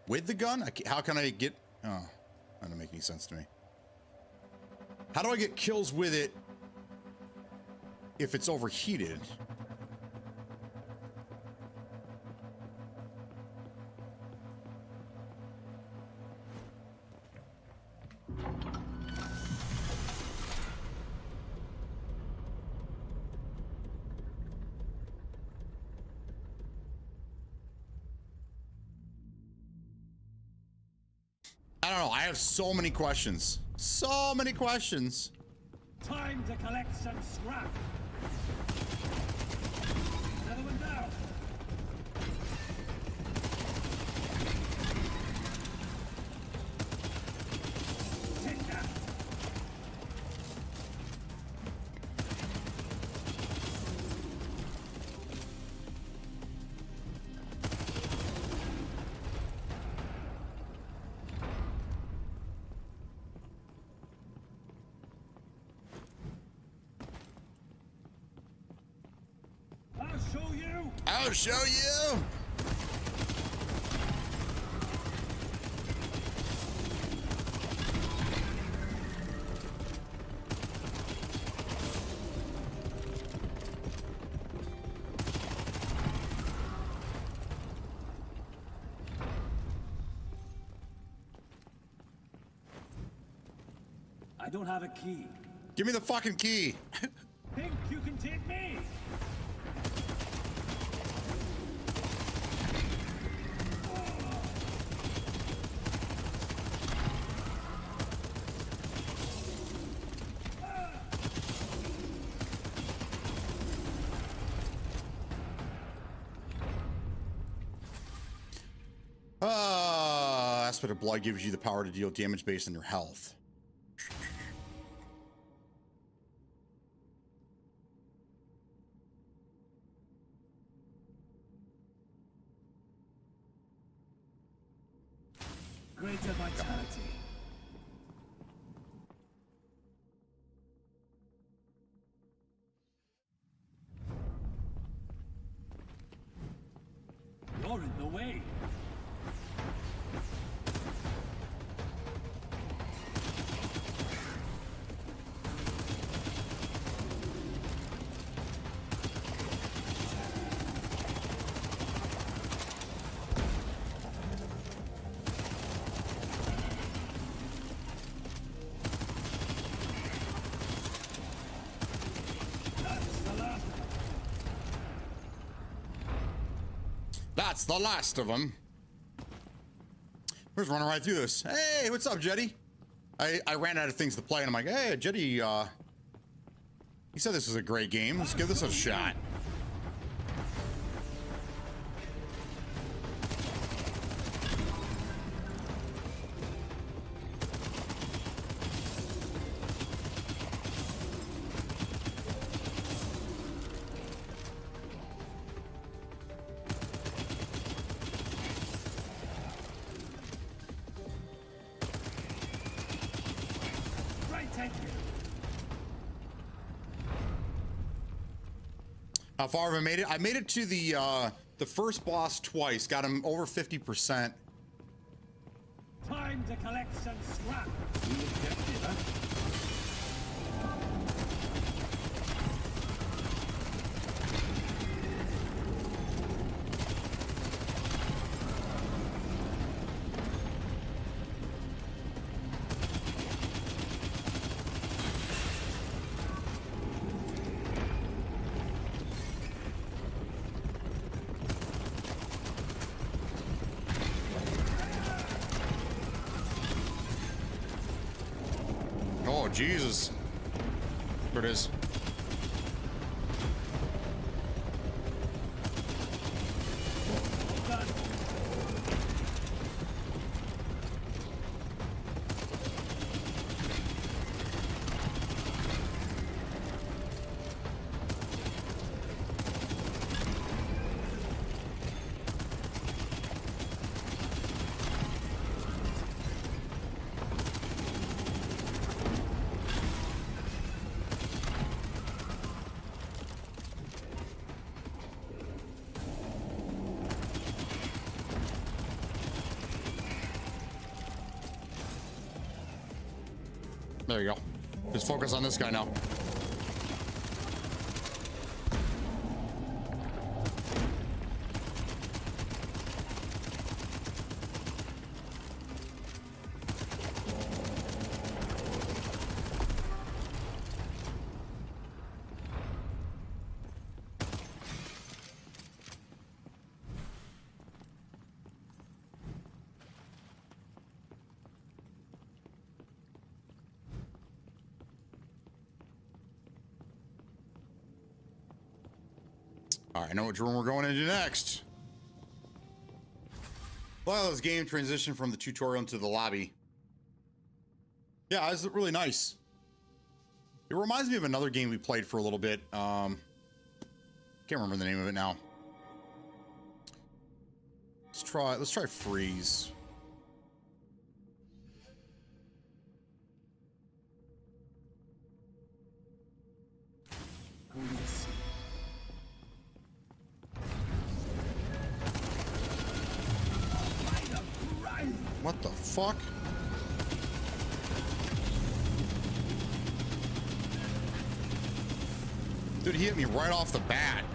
With the gun? How can I get... Oh, that doesn't make any sense to me. How do I get kills with it if it's overheated? I don't know. I have so many questions. So many questions. Time to collect some scrap. Another one down. Take that. I'll show you. I don't have a key. Give me the fucking key. Think you can take me? Aspect of blood gives you the power to deal damage based on your health. Greater vitality. You're in the way. That's the last of them. We're just running right through this. Hey, what's up, Jetty? I ran out of things to play, and I'm like, hey, Jetty, he said this was a great game. Let's give this a shot. How far have I made it? I made it to the first boss twice. Got him over 50%. Time to collect some scrap. You objective, huh? Oh, Jesus. There it is. There you go. Just focus on this guy now. All right, I know which room we're going into next. Well, this game transitioned from the tutorial into the lobby. Yeah, it's really nice. It reminds me of another game we played for a little bit. Can't remember the name of it now. Let's try Freeze. the fuck? Dude, he hit me right off the bat.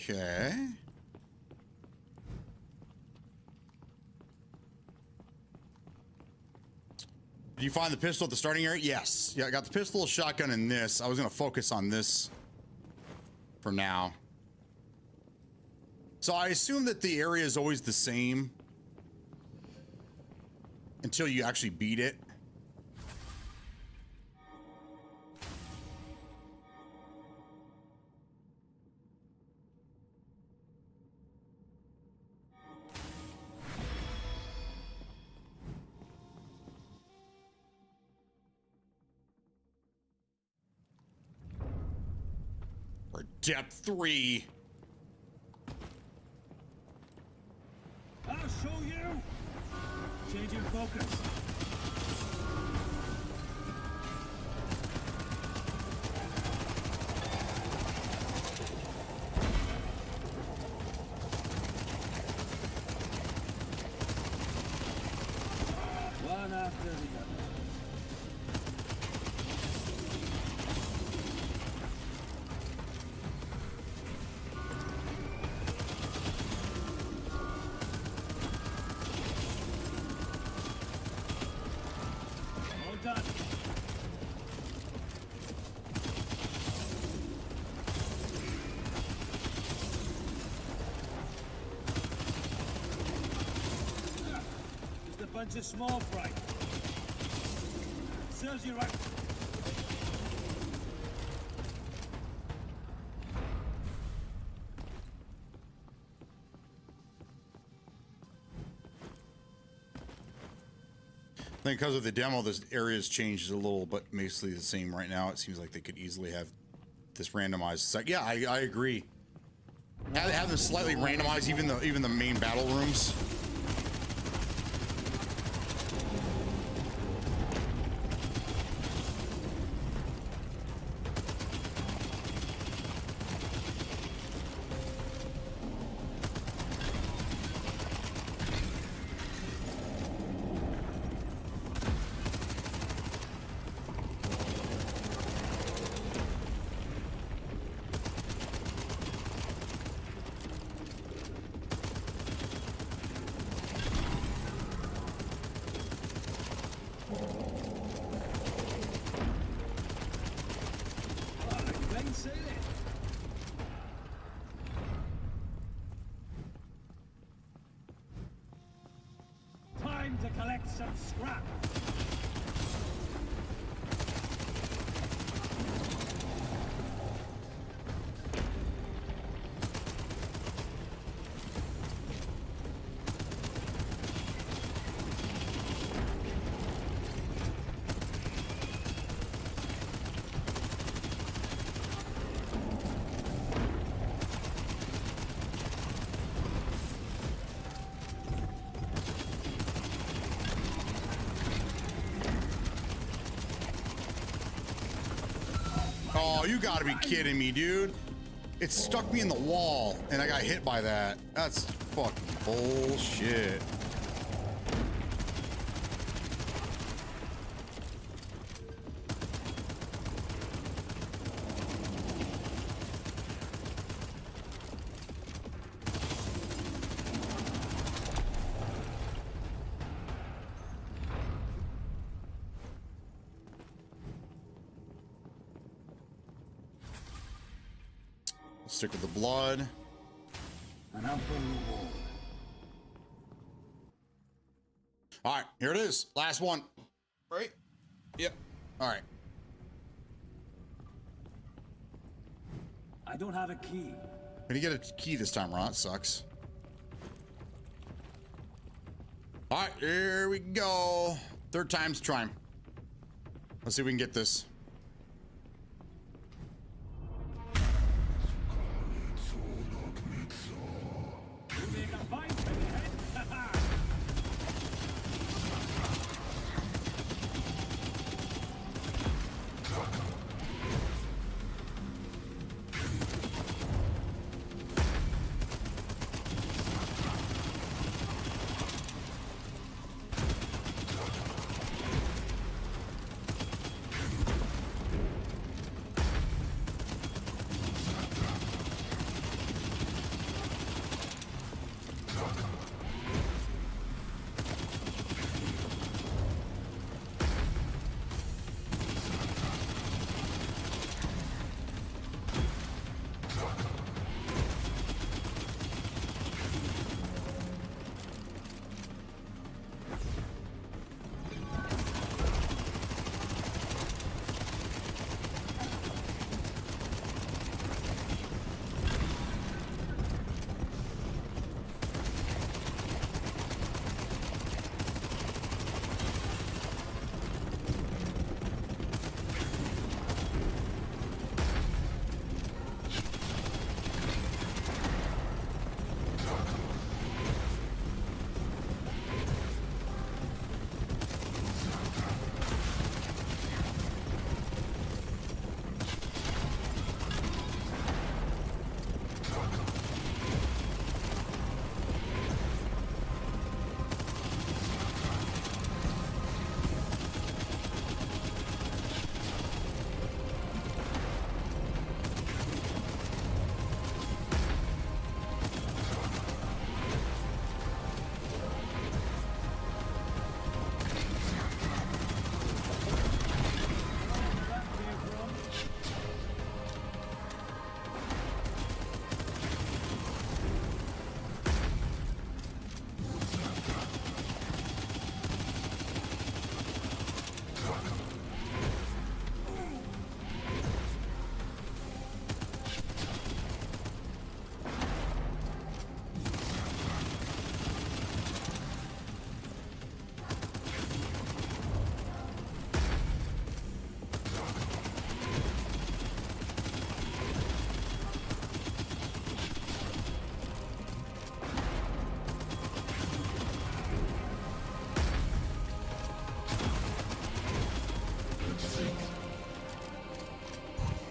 Okay. Did you find the pistol at the starting area? Yes. Yeah, I got the pistol, shotgun, and this. I was going to focus on this for now. So I assume that the area is always the same until you actually beat it. Depth 3. I'll show you. Changing focus. One after the other. Bunch of small fry. Serves you right. I think because of the demo, this area's changed a little, but mostly the same right now. It seems like they could easily have this randomized. So, yeah, I agree. Have them slightly randomized, even the main battle rooms. Time to collect some scrap. Oh, you gotta be kidding me, dude. It stuck me in the wall and I got hit by that. That's fucking bullshit. Stick with the blood. An ample reward. All right, here it is. Last one. Right? Yep. All right. I don't have a key. Gonna get a key this time, Ron. It sucks. All right, here we go. Third time's the charm. Let's see if we can get this.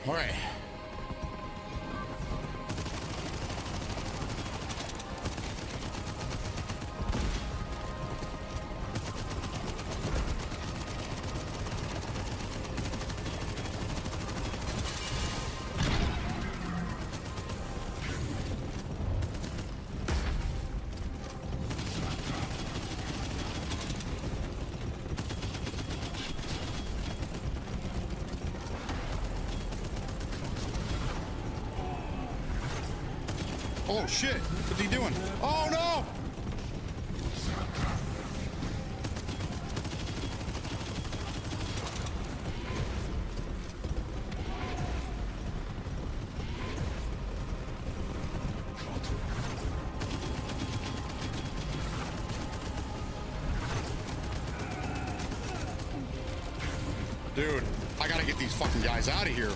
All right. Oh shit, what's he doing? Oh no! Dude, I gotta get these fucking guys out of here.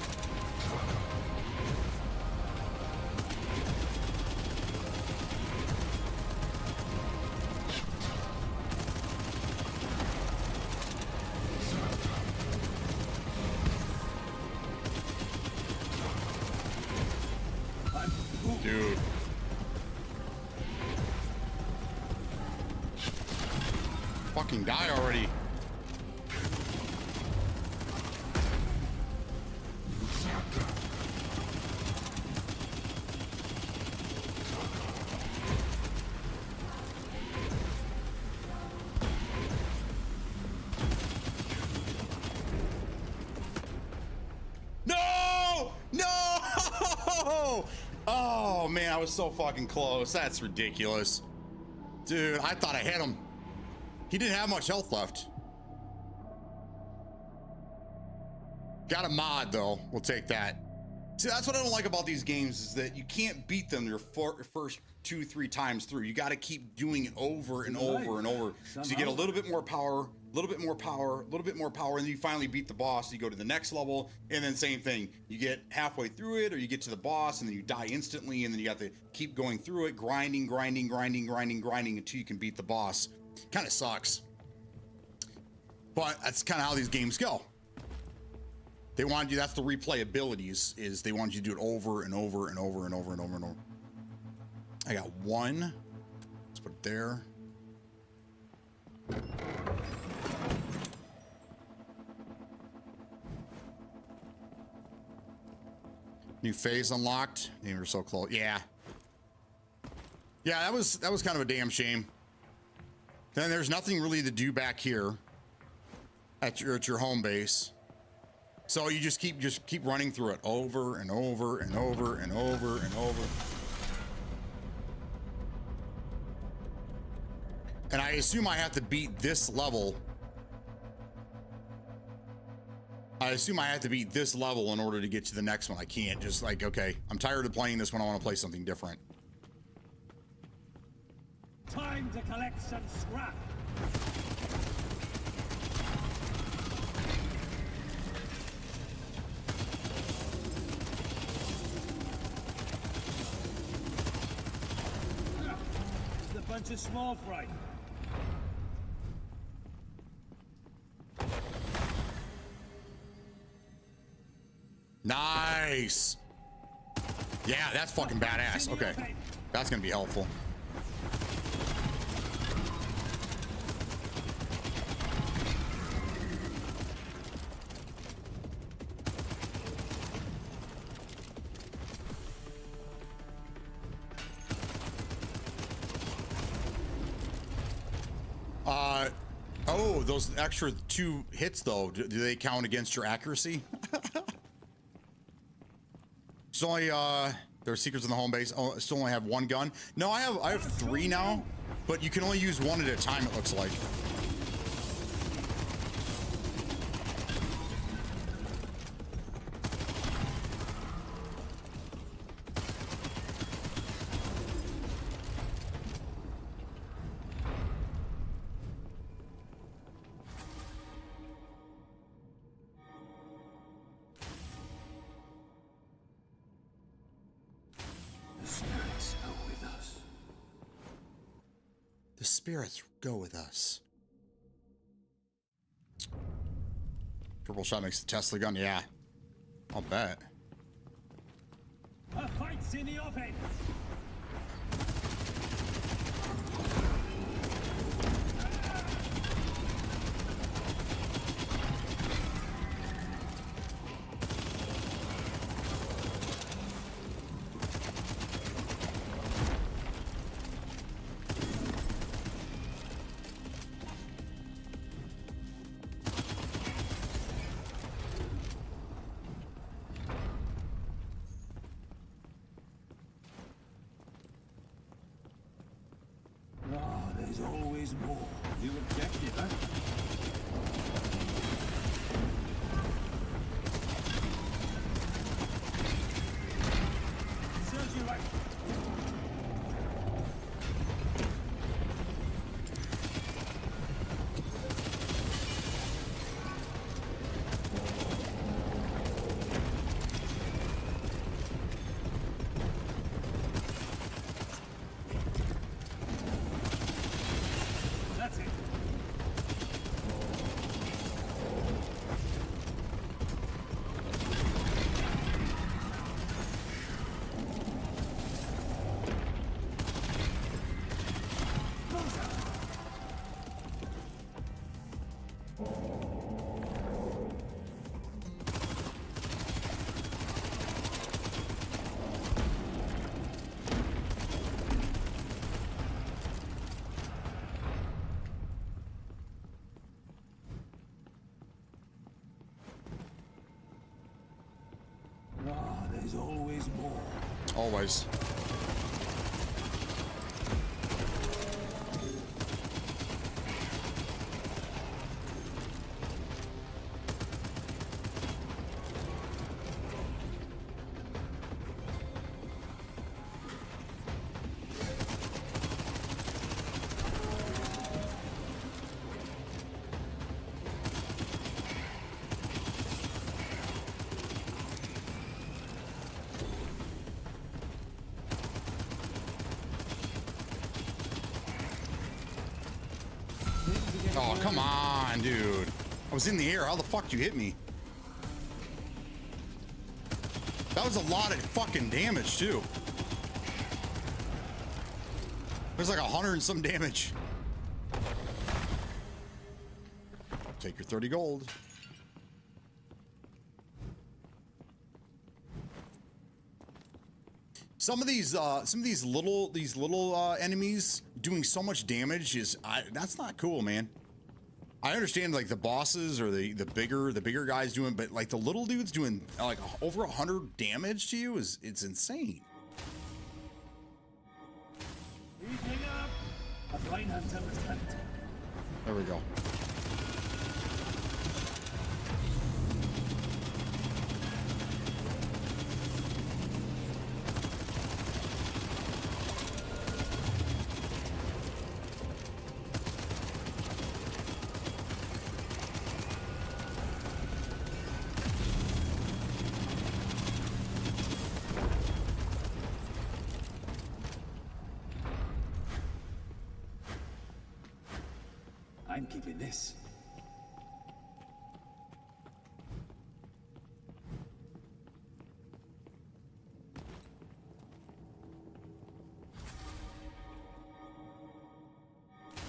Dude. Fucking die already. No! No! was so fucking close. That's ridiculous. Dude, I thought I hit him. He didn't have much health left. Got a mod, though. We'll take that. See, that's what I don't like about these games is that you can't beat them your first 2-3 times through. You got to keep doing it over and over and over. So you get a little bit more power, a little bit more power, a little bit more power, and then you finally beat the boss. You go to the next level, and then same thing. You get halfway through it, or you get to the boss, and then you die instantly, and then you got to keep going through it, grinding until you can beat the boss. Kind of sucks. But that's kind of how these games go. They wanted you, that's the replayability is they wanted you to do it over and over and over and over and over and over. I got one. Let's put it there. New phase unlocked. We were so close. Yeah. Yeah, that was kind of a damn shame. Then there's nothing really to do back here at your home base. So you just keep running through it over and over and over and over and over. And I assume I have to beat this level. I assume I have to beat this level in order to get to the next one. I can't just like, okay, I'm tired of playing this one. I want to play something different. Time to collect some scrap. Just a bunch of small fry. Nice. Yeah, that's fucking badass. Okay, that's gonna be helpful. Oh, those extra 2 hits though, do they count against your accuracy? It's only there's secrets in the home base. Oh, I still only have 1 gun. No, I have 3 now, but you can only use 1 at a time, it looks like. Spirits go with us. Triple shot makes the Tesla gun. Yeah, I'll bet. A fight's in the offing. There's always more. New objective, huh? Serves you right. That's it. There's always more. Always. Oh, come on, dude. I was in the air. How the fuck did you hit me? That was a lot of fucking damage, too. There's like 100 and some damage. Take your 30 gold. Some of these little enemies doing so much damage is that's not cool, man. I understand like the bosses or the bigger guys doing, but like the little dudes doing like over 100 damage to you it's insane. There we go. I'm keeping this.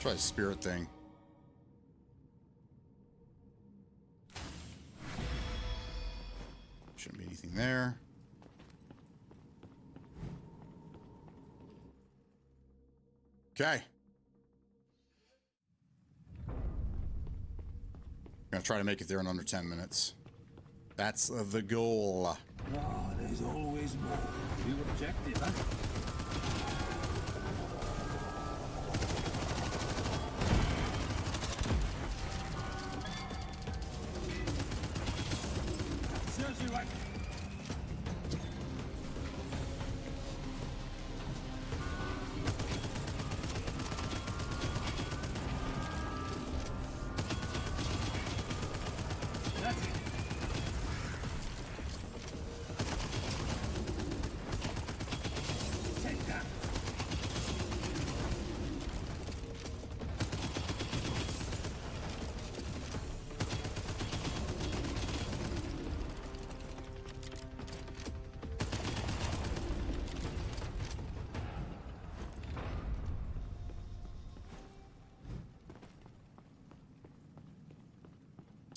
Try the spirit thing. Shouldn't be anything there. Okay. Gonna try to make it there in under 10 minutes. That's the goal. Oh, there's always more. New objective, huh? Serves you right. That's it. Take that.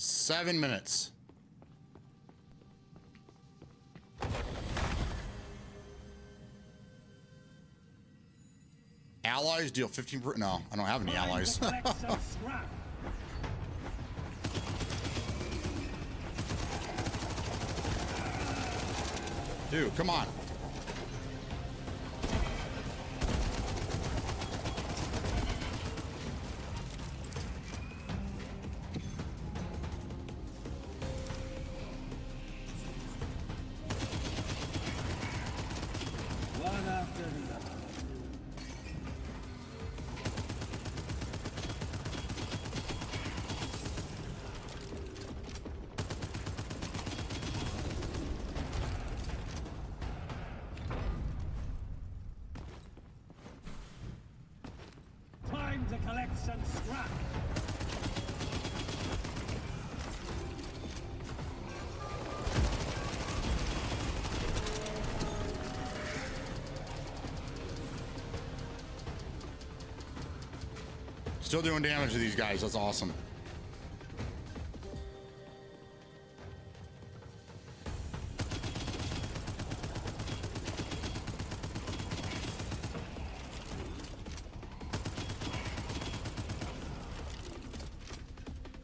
Seven minutes. Allies deal 15%. No, I don't have any allies. Time to collect some scrap. Dude, come on. One after the other. Time to collect some scrap. Still doing damage to these guys. That's awesome.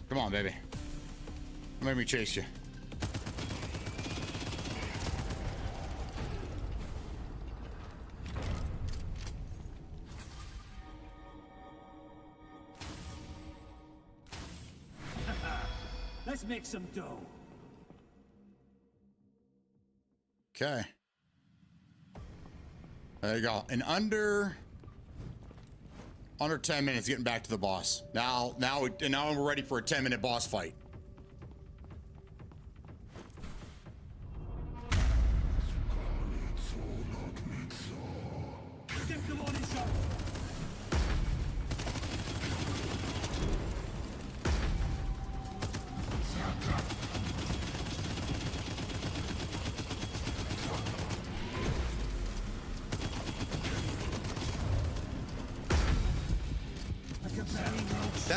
Come on, baby. Let me chase you. Let's make some dough. Okay. There you go. In under 10 minutes, getting back to the boss. Now we're ready for a 10-minute boss fight. Give the warning shot.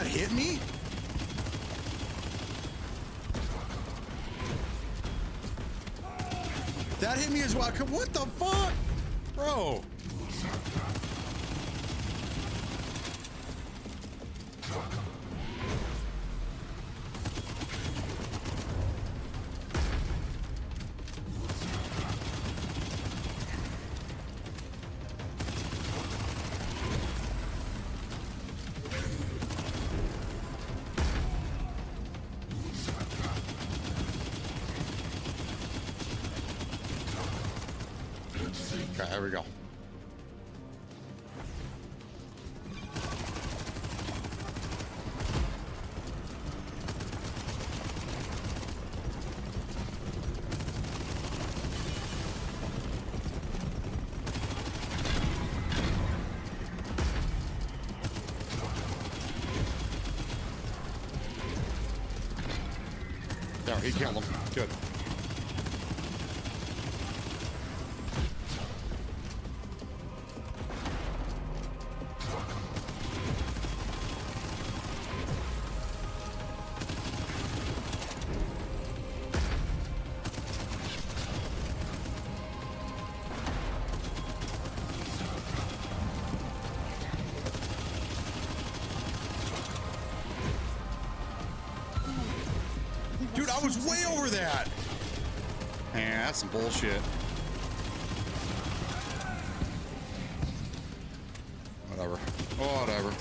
hit me? That hit me as well. What the fuck? Bro. Okay, there we go. There, he killed him. Good. Dude, I was way over that. Man, that's some bullshit. Whatever. Whatever.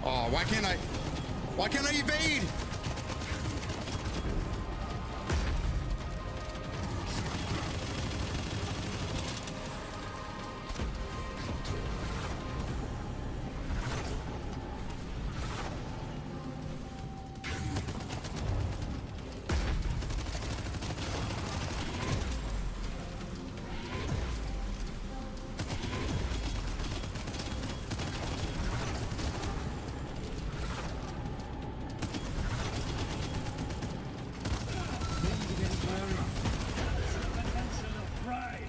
Oh, why can't I evade?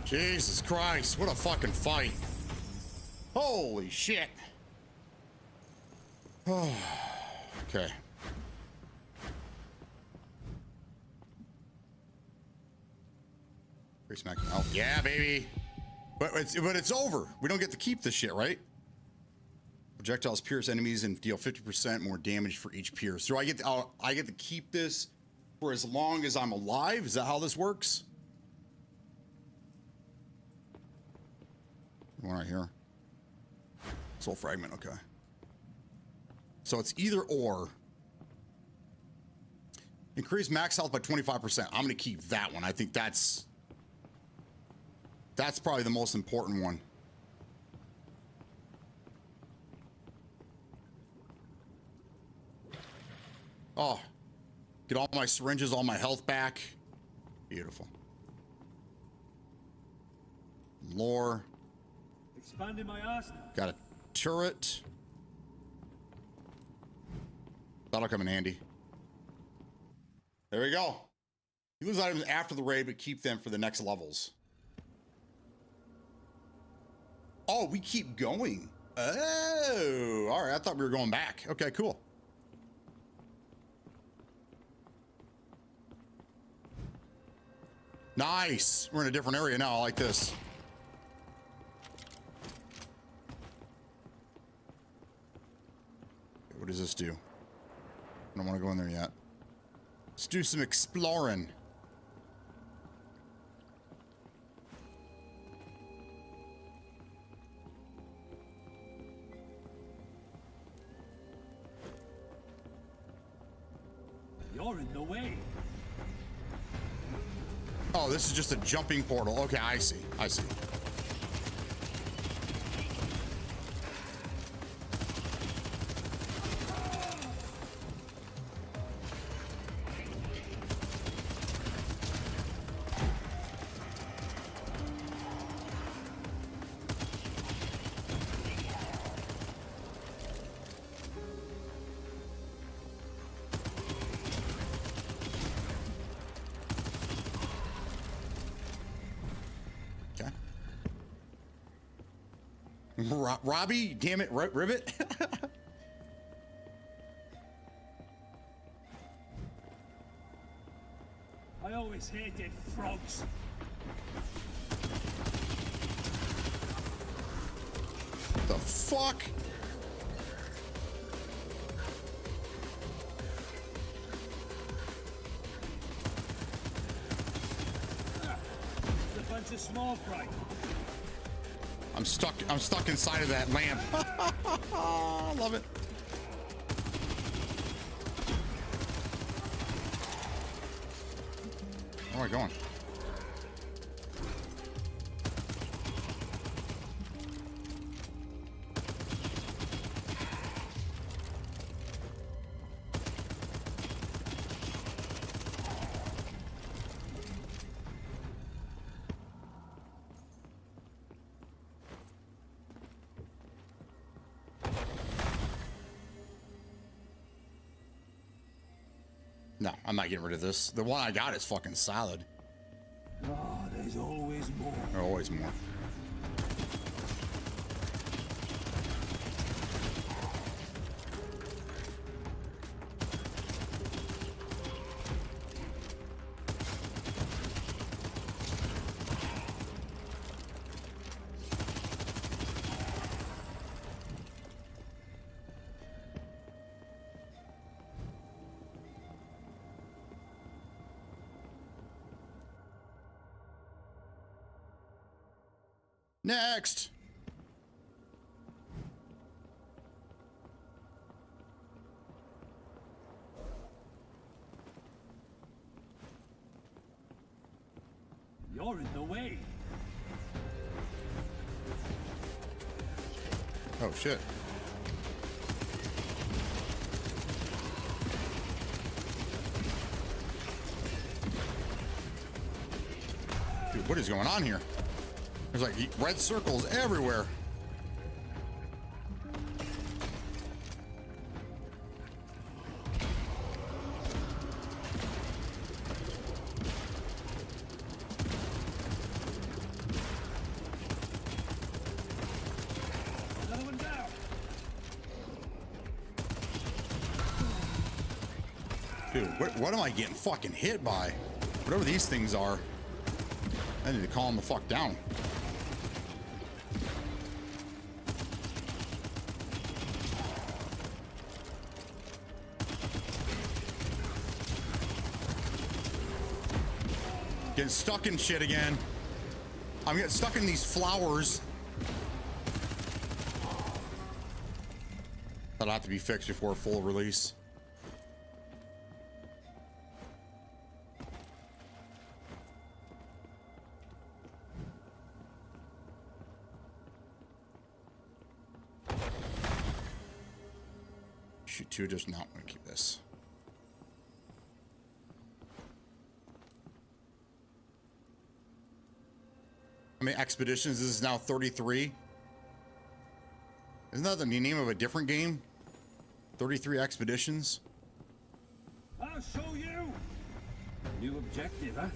Jesus Christ, what a fucking fight. Holy shit. Oh, okay. Increase maximum health. Yeah, baby. But it's over. We don't get to keep this shit, right? Projectiles pierce enemies and deal 50% more damage for each pierce. So I get to keep this for as long as I'm alive? Is that how this works? One right here. Soul fragment, okay. So it's either or. Increase max health by 25%. I'm gonna keep that one. I think that's probably the most important one. Oh, get all my syringes, all my health back. Beautiful. Lore. Expanding my arsenal. Got a turret. That'll come in handy. There we go. You lose items after the raid, but keep them for the next levels. Oh, we keep going. Oh, all right. I thought we were going back. Okay, cool. Nice. We're in a different area now. I like this. What does this do? I don't want to go in there yet. Let's do some exploring. You're in the way. Oh, this is just a jumping portal. Okay, I see. I see. Robbie, damn it, Ribbit. I always hated frogs. The fuck? It's a bunch of small fry. I'm stuck inside of that lamp. I love it. Where am I going? No, I'm not getting rid of this. The one I got is fucking solid. Oh, there's always more. There's always more. Next. You're in the way. Oh shit. Dude, what is going on here? There's like red circles everywhere. Another one down. Dude, what am I getting fucking hit by? Whatever these things are, I need to calm the fuck down. Getting stuck in shit again. I'm getting stuck in these flowers that'll have to be fixed before full release. Shoot two, just not gonna keep this. How many expeditions? This is now 33. Isn't that the name of a different game? 33 expeditions. I'll show you. New objective, huh?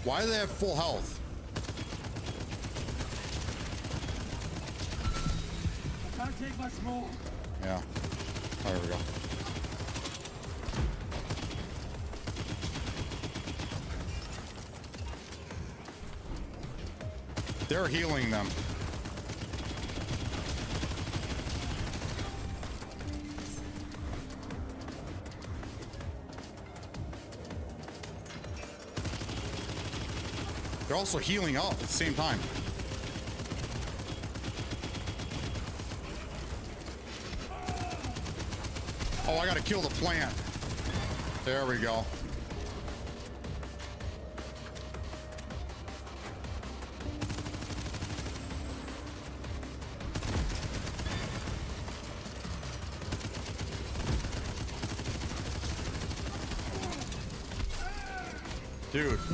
Why do they have full health? Can't take much more. Yeah. Oh, there we go. They're healing them. They're also healing up at the same time. Oh, I gotta kill the plant. There we go.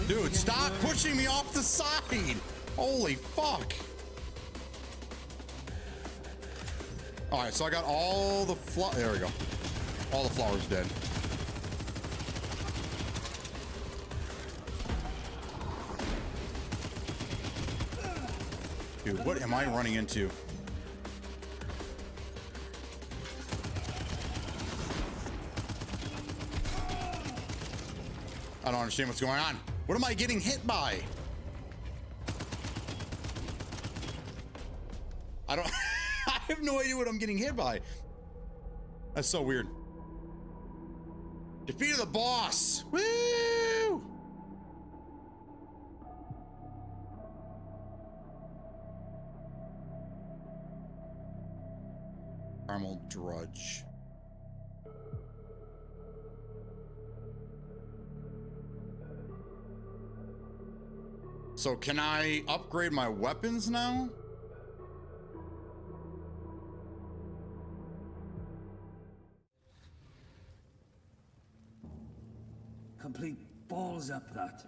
Dude, stop pushing me off the side. Holy fuck. All right, so I got all the there we go. All the flowers dead. Dude, what am I running into? I don't understand what's going on. What am I getting hit by? I don't... I have no idea what I'm getting hit by. That's so weird. Defeated the boss. Woo! Caramel Drudge. So can I upgrade my weapons now? Complete balls up that.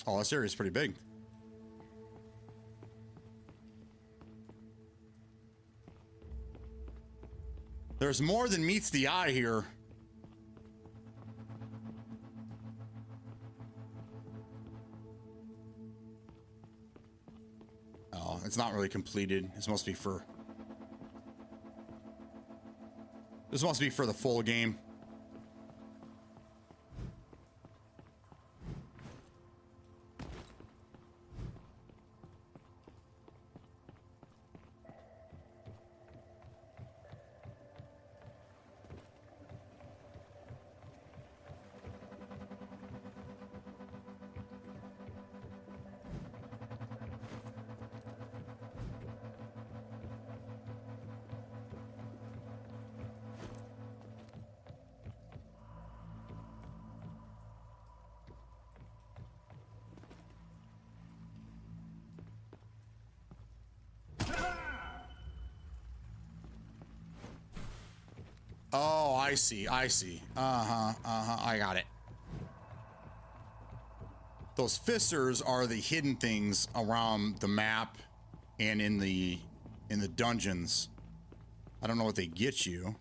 Oh, this area is pretty big. There's more than meets the eye here. Oh, it's not really completed. This must be for the full game. Oh, I see. I got it. Those fissures are the hidden things around the map and in the dungeons. I don't know what they get you.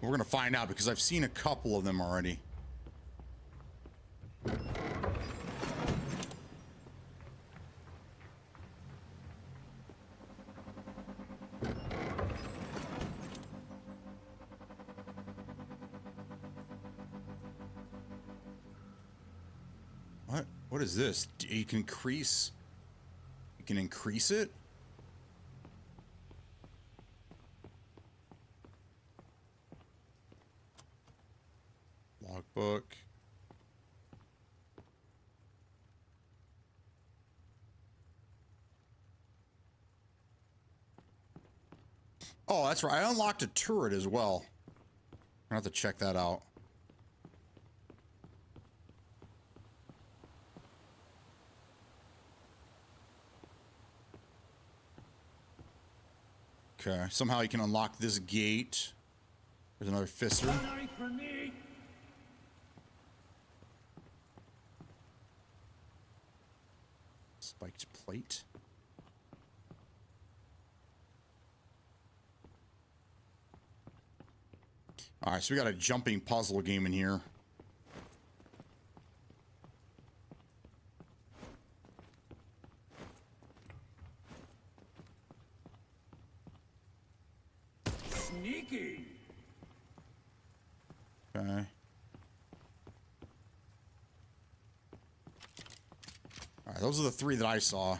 We're gonna find out because I've seen a couple of them already. What is this? You can increase it? Logbook. Oh, that's right. I unlocked a turret as well. I have to check that out. Okay, somehow you can unlock this gate. There's another fissure. Spiked plate. All right, so we got a jumping puzzle game in here. Sneaky. Okay. those are the 3 that I saw.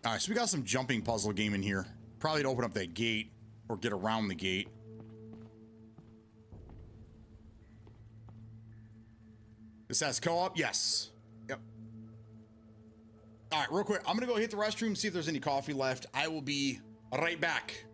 All right, so we got some jumping puzzle game in here. Probably to open up that gate or get around the gate. This has co-op? Yes. Yep. All right, real quick. I'm going to go hit the restroom, see if there's any coffee left. I will be right back.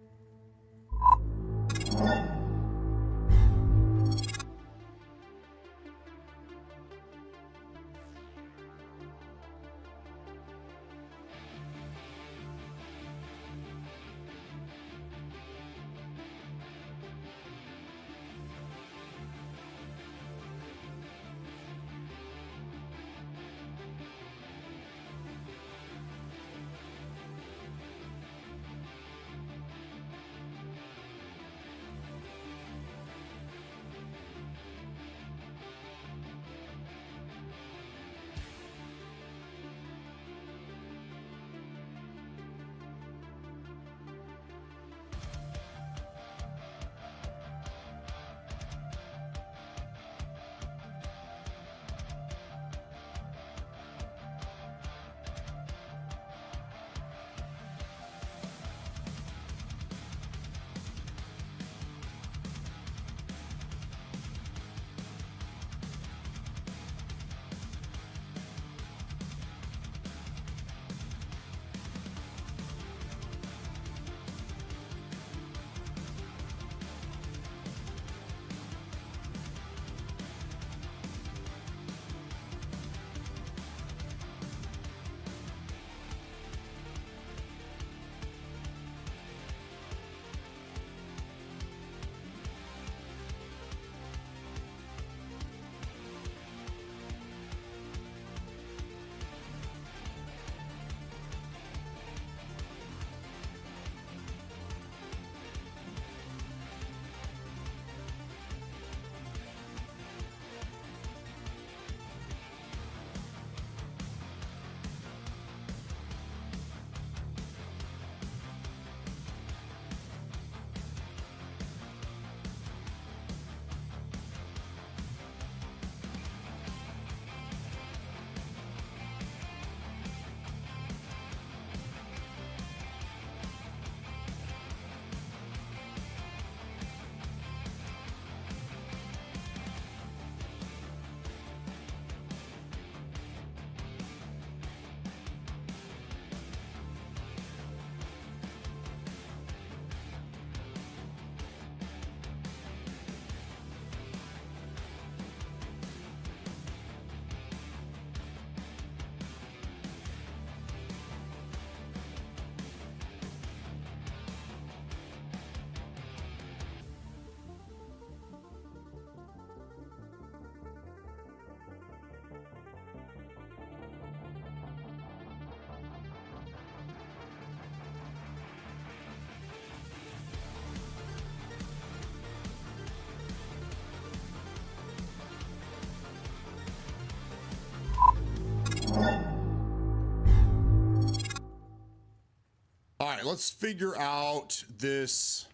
All right, let's figure out this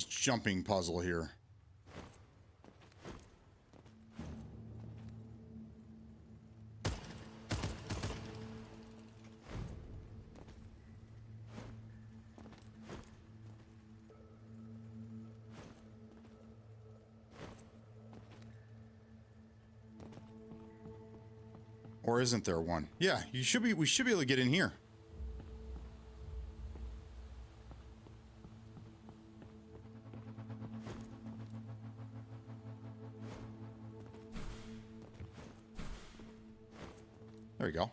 jumping puzzle here. Or isn't there one? Yeah, we should be able to get in here. There we go.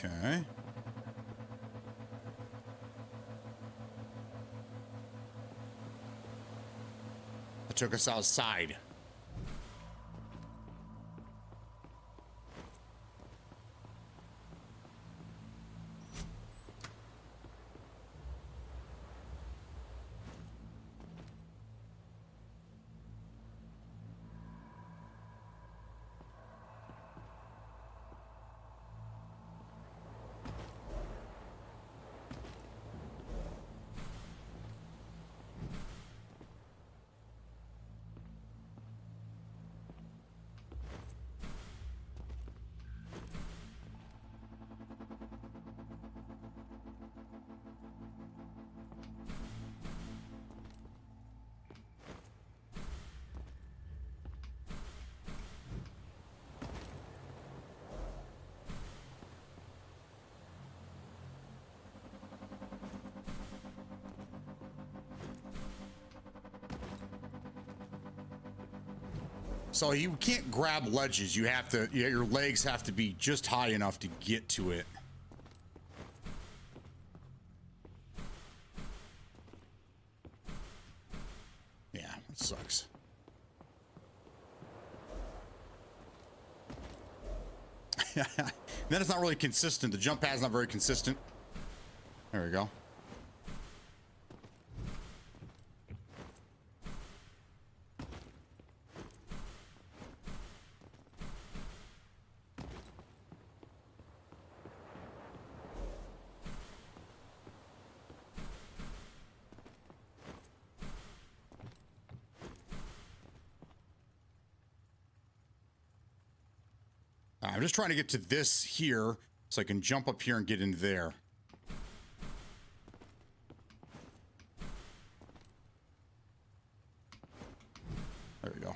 Okay. took us outside. So you can't grab ledges. You have to, yeah, your legs have to be just high enough to get to it. Yeah, that sucks. Then it's not really consistent. The jump pad's not very consistent. There we go. I'm just trying to get to this here so I can jump up here and get in there. There we go.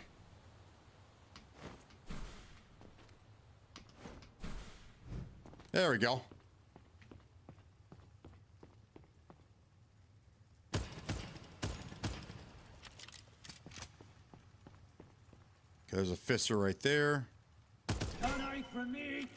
There we go. Okay, there's a fissure right there. For me.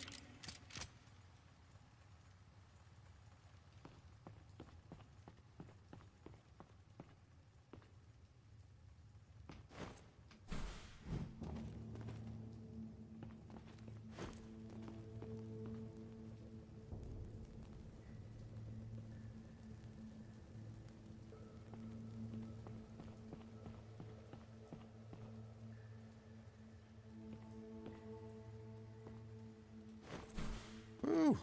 Ooh.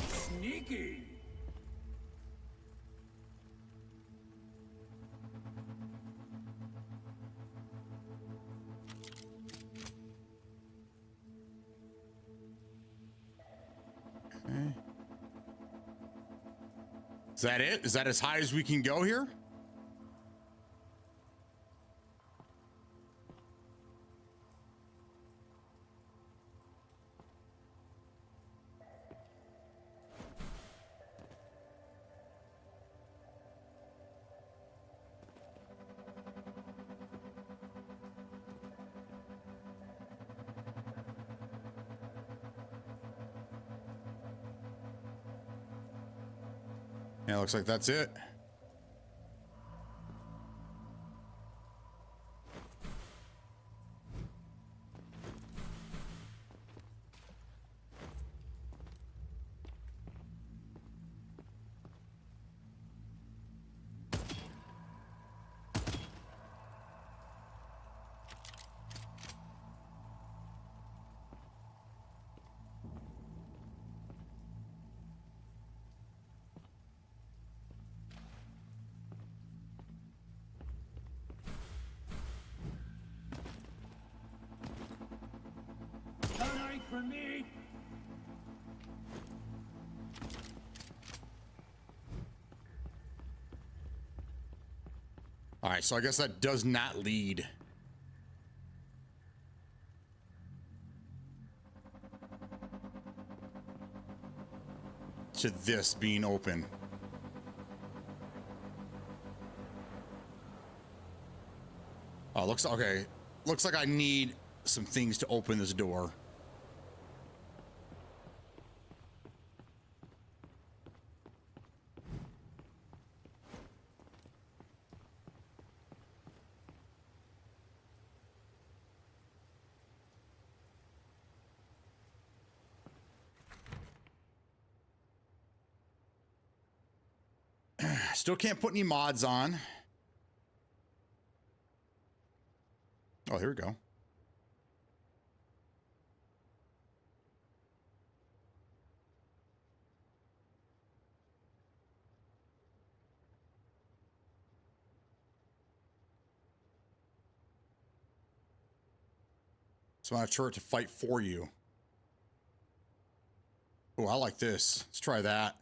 Sneaky. Okay. Is that it? Is that as high as we can go here? Yeah, looks like that's it. For me. All right, so I guess that does not lead. To this being open. Oh, looks okay. Looks like I need some things to open this door. Still can't put any mods on. Oh, here we go. So I want a turret to fight for you. Oh, I like this. Let's try that.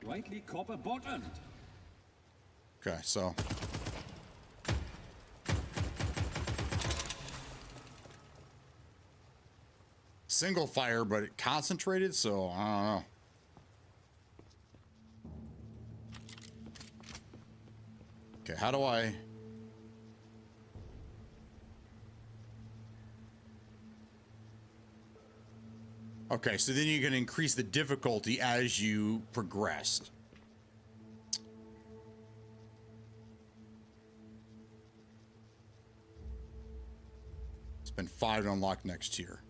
Rightly copper bottomed. Okay, so. Single fire, but it concentrated, so I don't know. Okay, how do I... Okay, so then you can increase the difficulty as you progress. Spend 5 to unlock next tier.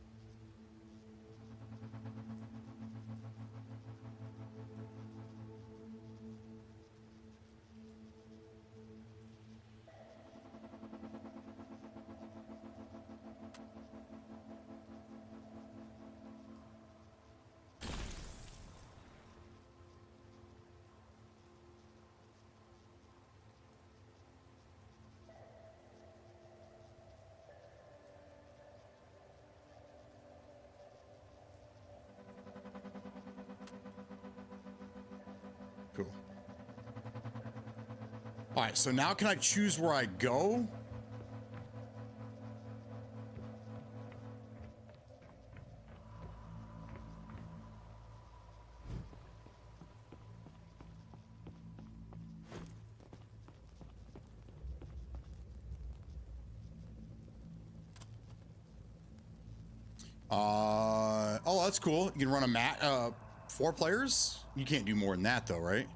Cool. All right, so now can I choose where I go? Oh, that's cool. You can run a mat, 4 players? You can't do more than that though, right?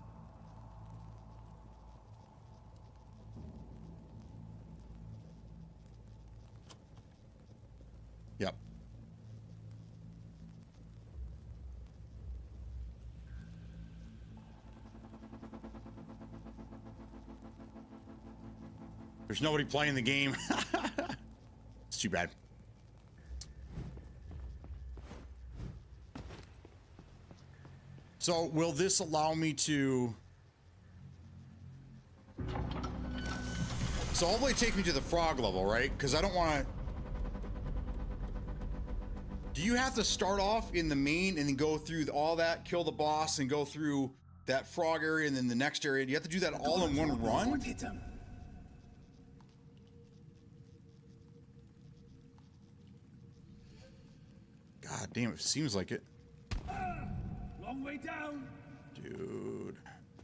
Yep. There's nobody playing the game. It's too bad. So will this allow me to... So hopefully take me to the frog level, right? Because I don't want to... Do you have to start off in the main and then go through all that, kill the boss, and go through that frog area and then the next area? Do you have to do that all in one run? God damn, it seems like it. Long way down. Dude,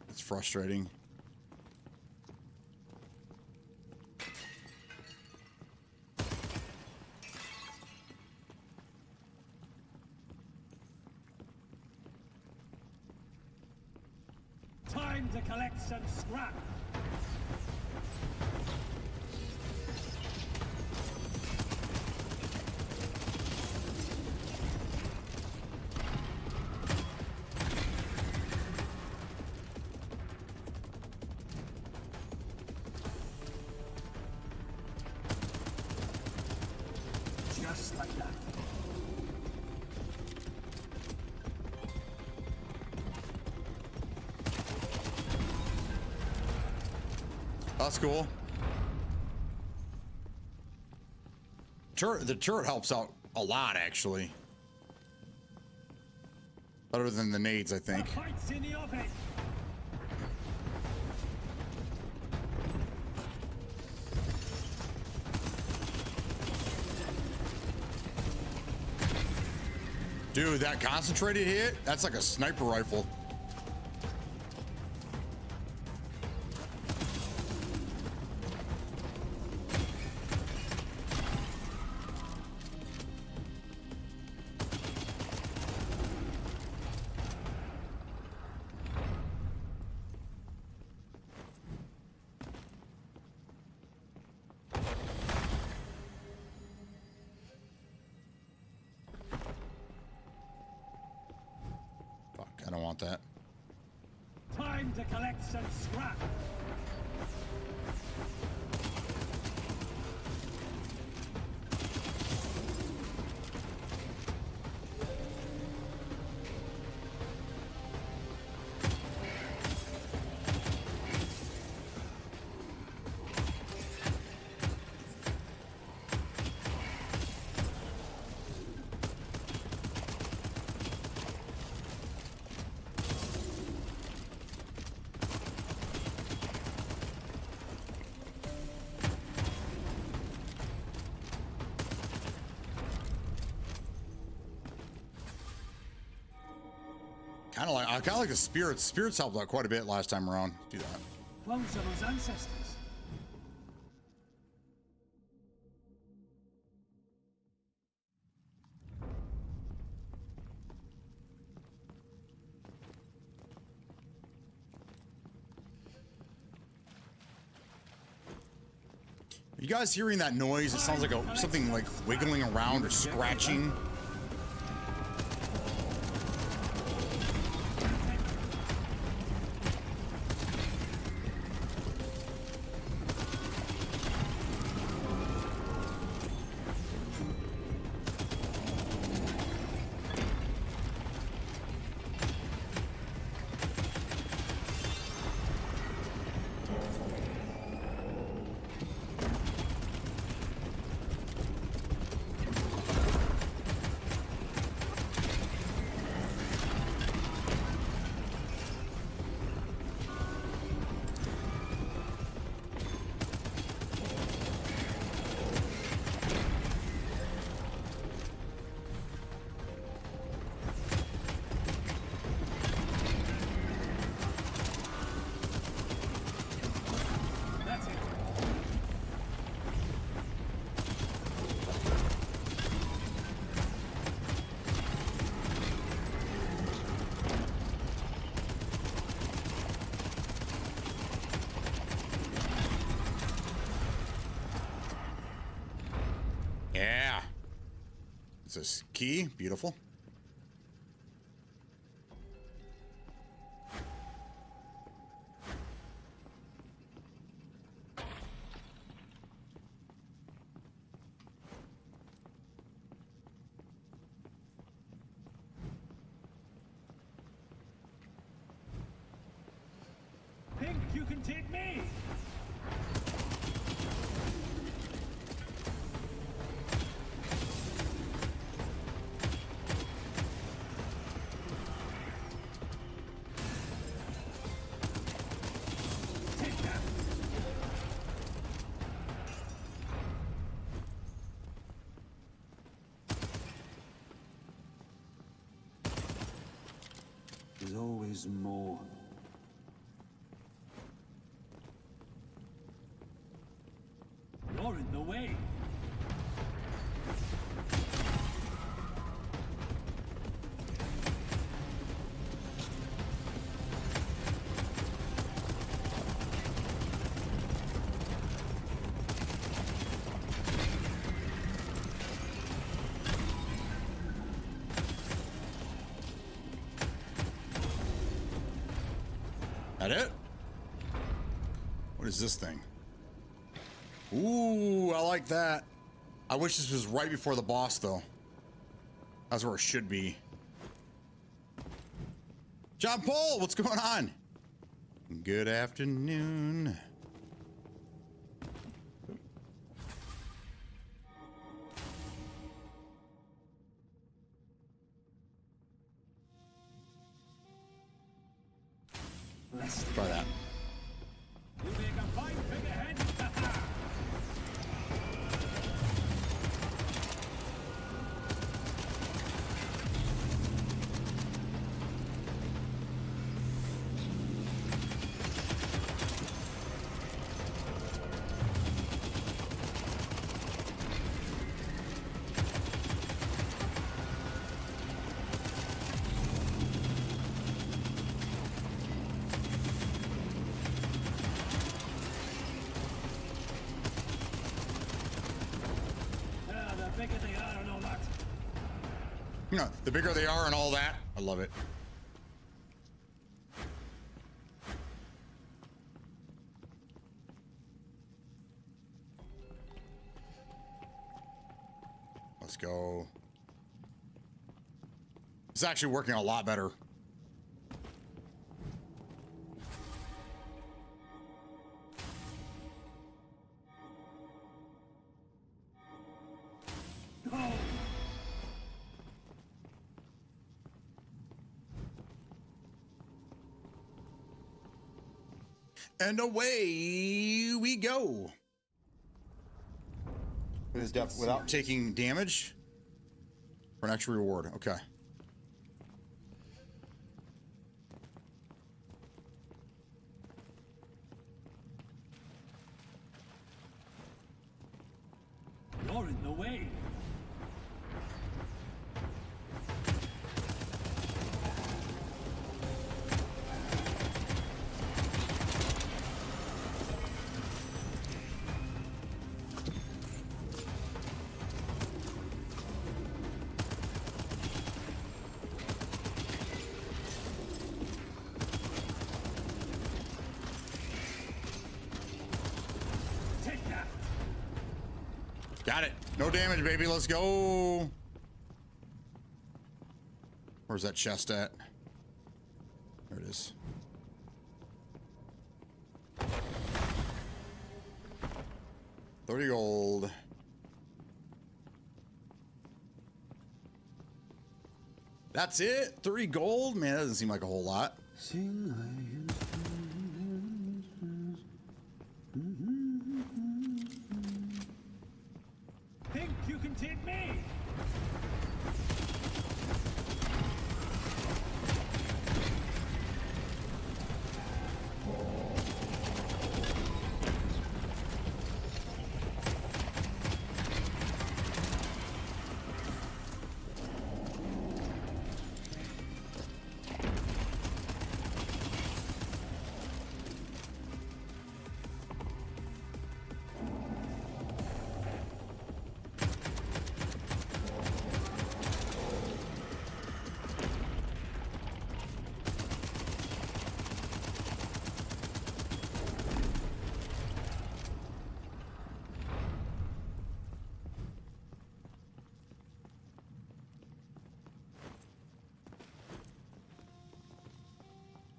it's frustrating. Time to collect some scrap. Just like that. That's cool. The turret helps out a lot, actually. Better than the nades, I think. Fights in the offing. Dude, that concentrated hit, that's like a sniper rifle. want that. Time to collect some scrap. I kind of like the spirits. Spirits helped out quite a bit last time around. Let's do that. Found someone's ancestors. You guys hearing that noise? It sounds like something like wiggling around or scratching. Yeah. It's this key. Beautiful. Think you can take me? There's always more. You're in the way. That it? What is this thing? Ooh, I like that. I wish this was right before the boss, though. That's where it should be. John Paul, what's going on? Good afternoon. Let's Try that. You make a fine figurehead. The bigger they are and all that. You know, the bigger they are and all that. I love it. Let's go. It's actually working a lot better. And away we go. Without taking damage for an extra reward. Okay. You're in the way. Got it. No damage, baby. Let's go. Where's that chest at? There it is. $30 gold. That's it? 30 gold? Man, that doesn't seem like a whole lot. Think you can take me?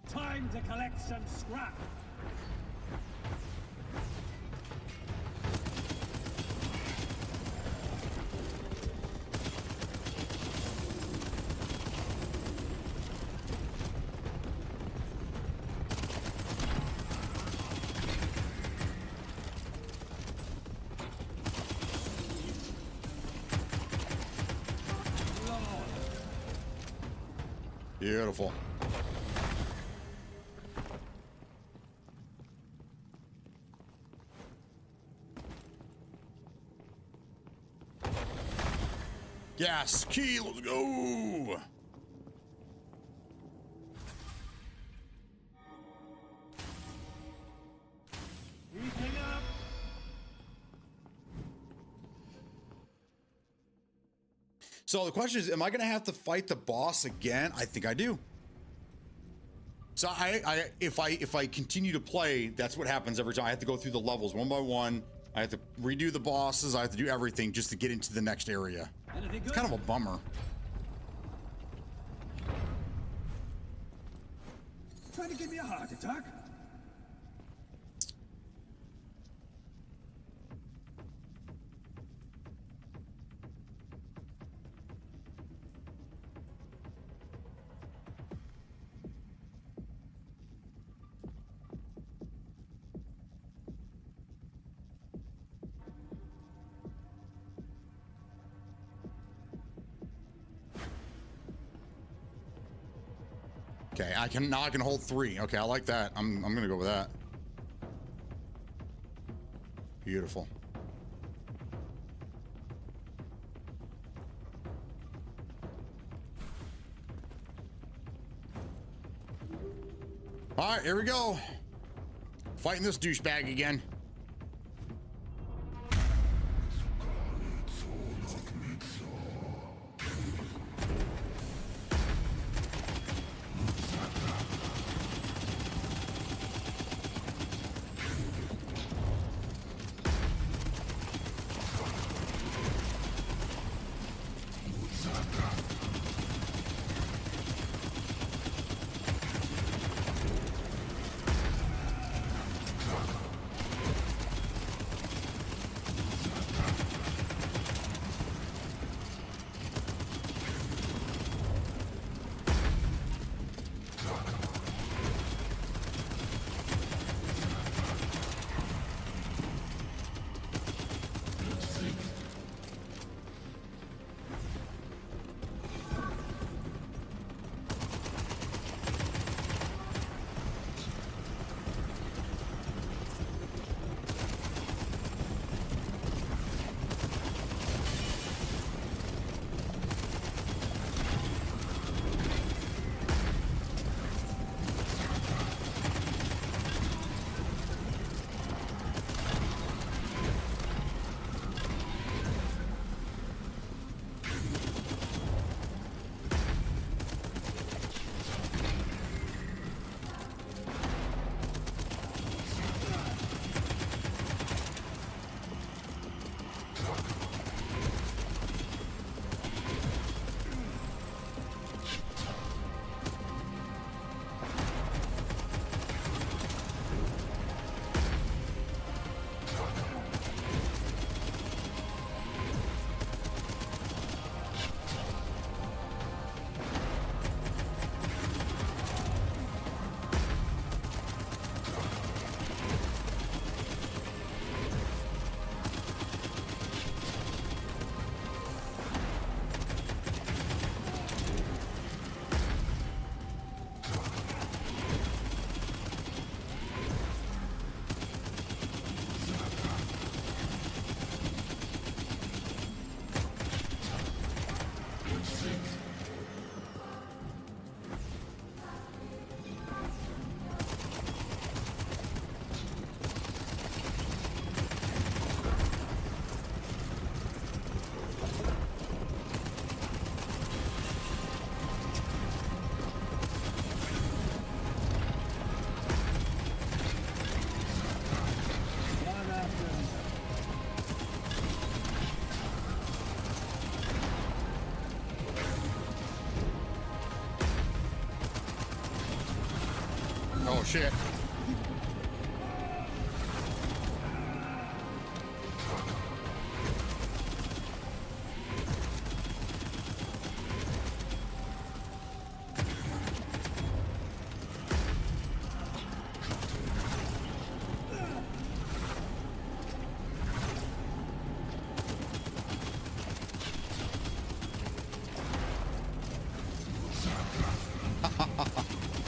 Time to collect some scrap. Beautiful. Yes, key, let's go. Eating up. So the question is, am I going to have to fight the boss again? I think I do. So if I continue to play, that's what happens every time. I have to go through the levels one by one. I have to redo the bosses. I have to do everything just to get into the next area. It's kind of a bummer. Trying to give me a heart attack? Okay, I can hold 3. Okay, I like that. I'm gonna go with that. Beautiful. All right, here we go. Fighting this douchebag again. Oh shit.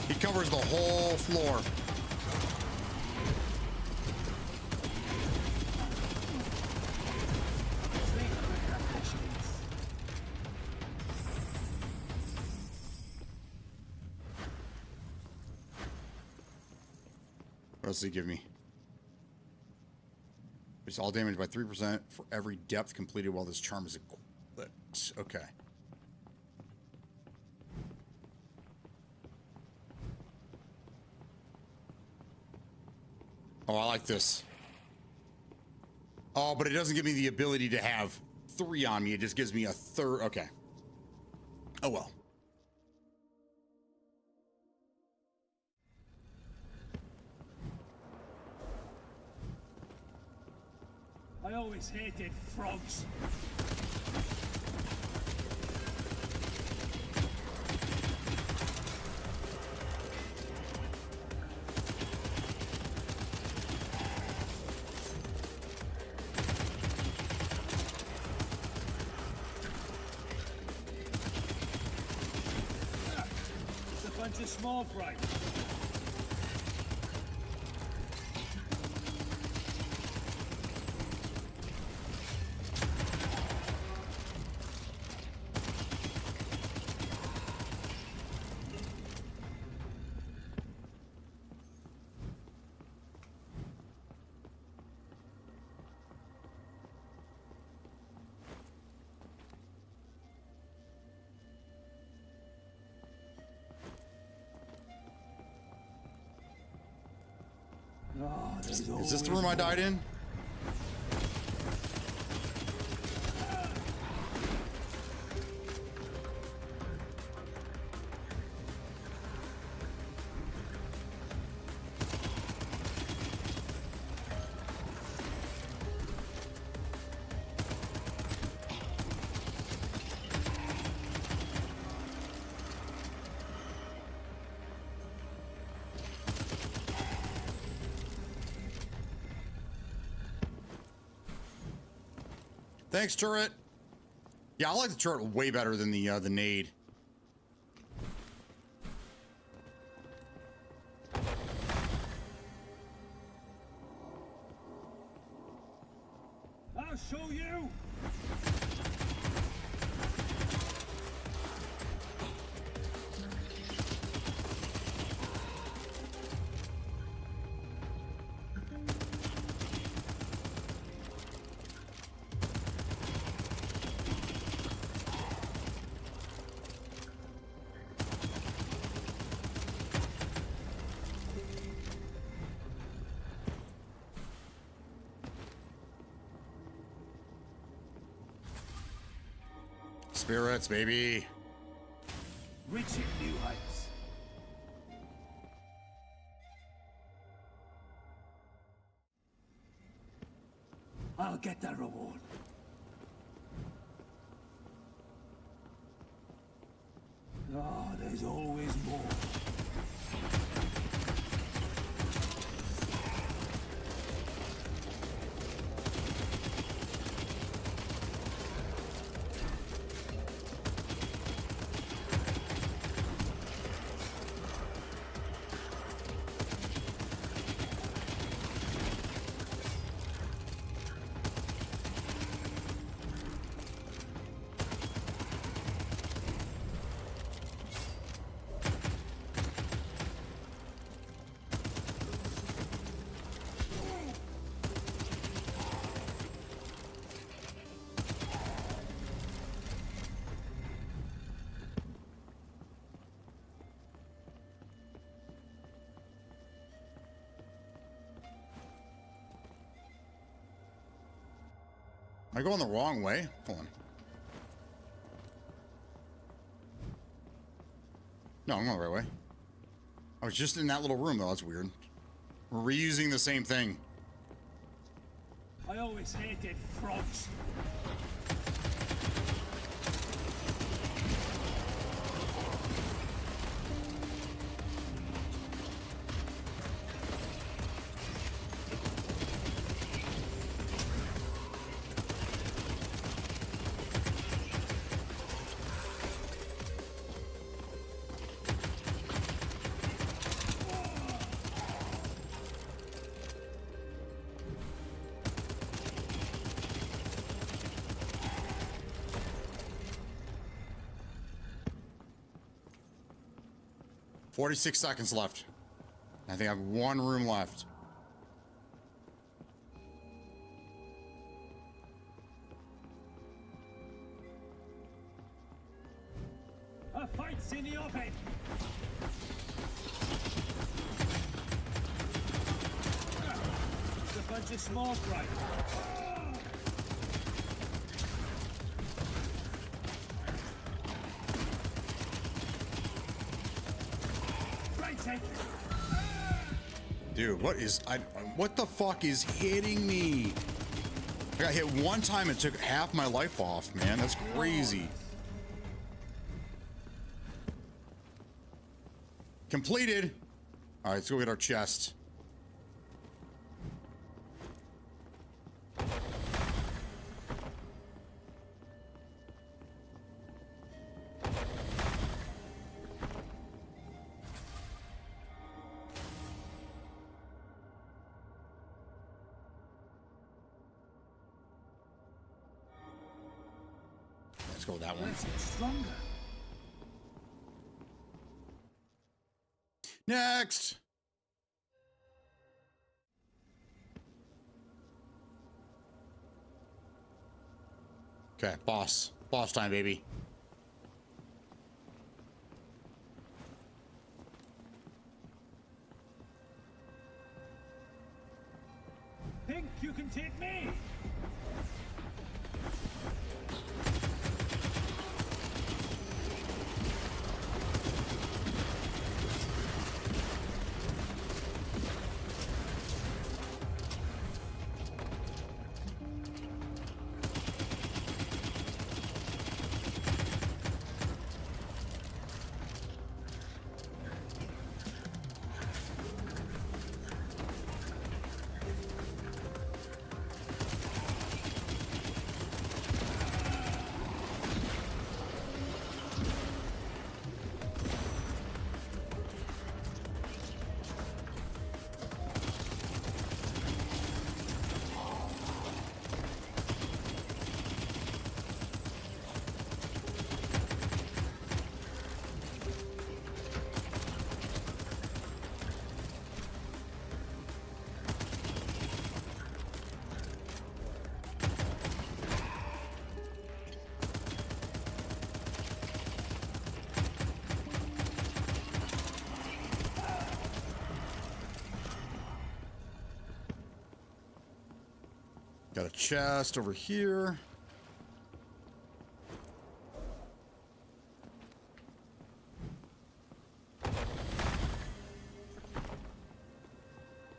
He covers the whole floor. What else did he give me? It's all damaged by 3% for every depth completed while this charm is equipped. Okay. Oh, I like this. Oh, but it doesn't give me the ability to have 3 on me. It just gives me a third. Okay. Oh, well. I always hated frogs. It's a bunch of small fry. Is this the room I died in? Thanks, turret. Yeah, I like the turret way better than the nade. I'll show you. Spirits, baby. Reaching new heights. I'll get that reward. Oh, there's always more. Am I going the wrong way? Hold on. No, I'm going the right way. I was just in that little room, though. That's weird. We're reusing the same thing. I always hated frogs. "46 seconds left. I think I have one room left." A fight's in the oven. It's a bunch of small fry. Dude, what the fuck is hitting me? I got hit one time and took half my life off, man. That's crazy. Completed. All right, let's go get our chest. Let's go with that one. Let's get stronger. Next. Okay, boss. Boss time, baby. Think you can take me? Got a chest over here.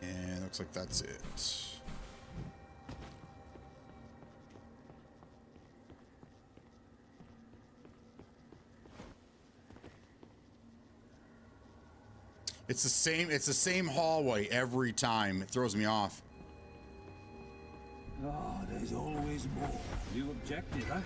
And looks like that's it. It's the same hallway every time. It throws me off. Oh, there's always more. You objected, huh?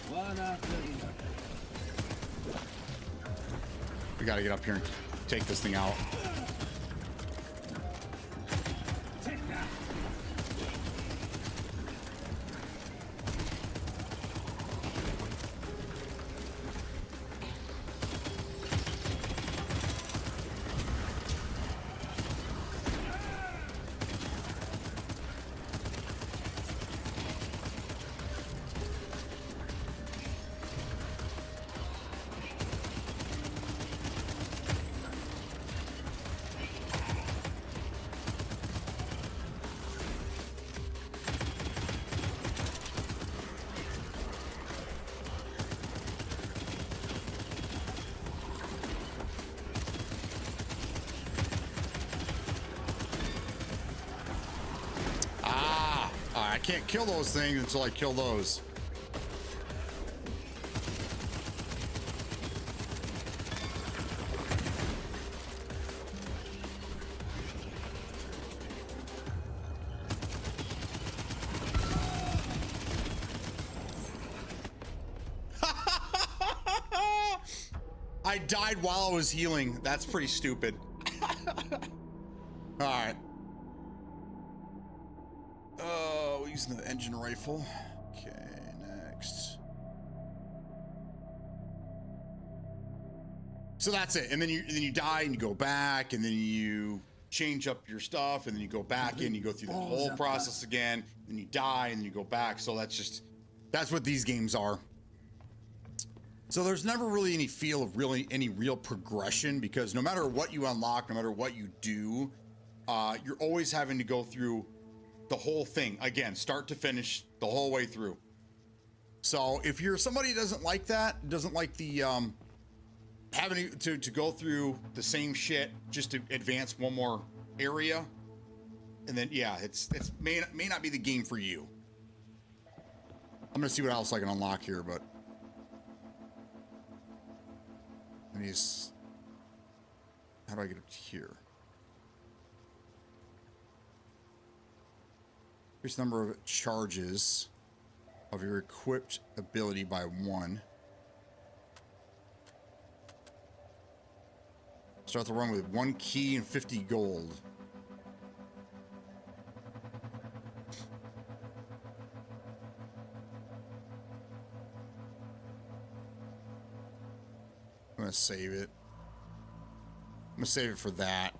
One after the other. We gotta get up here and take this thing out. Take that. can't kill those things until I kill those. I died while I was healing. That's pretty stupid. All right. Oh, using the engine rifle. Okay, next. So that's it. And then you die and you go back and then you change up your stuff and then you go back in, you go through the whole process again, then you die and you go back. So that's what these games are. So there's never really any feel of any real progression, because no matter what you unlock, no matter what you do, you're always having to go through the whole thing again, start to finish, the whole way through. So if you're somebody who doesn't like that, doesn't like the having to go through the same shit just to advance one more area, and then yeah, it's may not be the game for you. I'm gonna see what else I can unlock here, but. How do I get up to here? Increase the number of charges of your equipped ability by 1. Start the run with 1 key and 50 gold. I'm gonna save it. I'm gonna save it for that.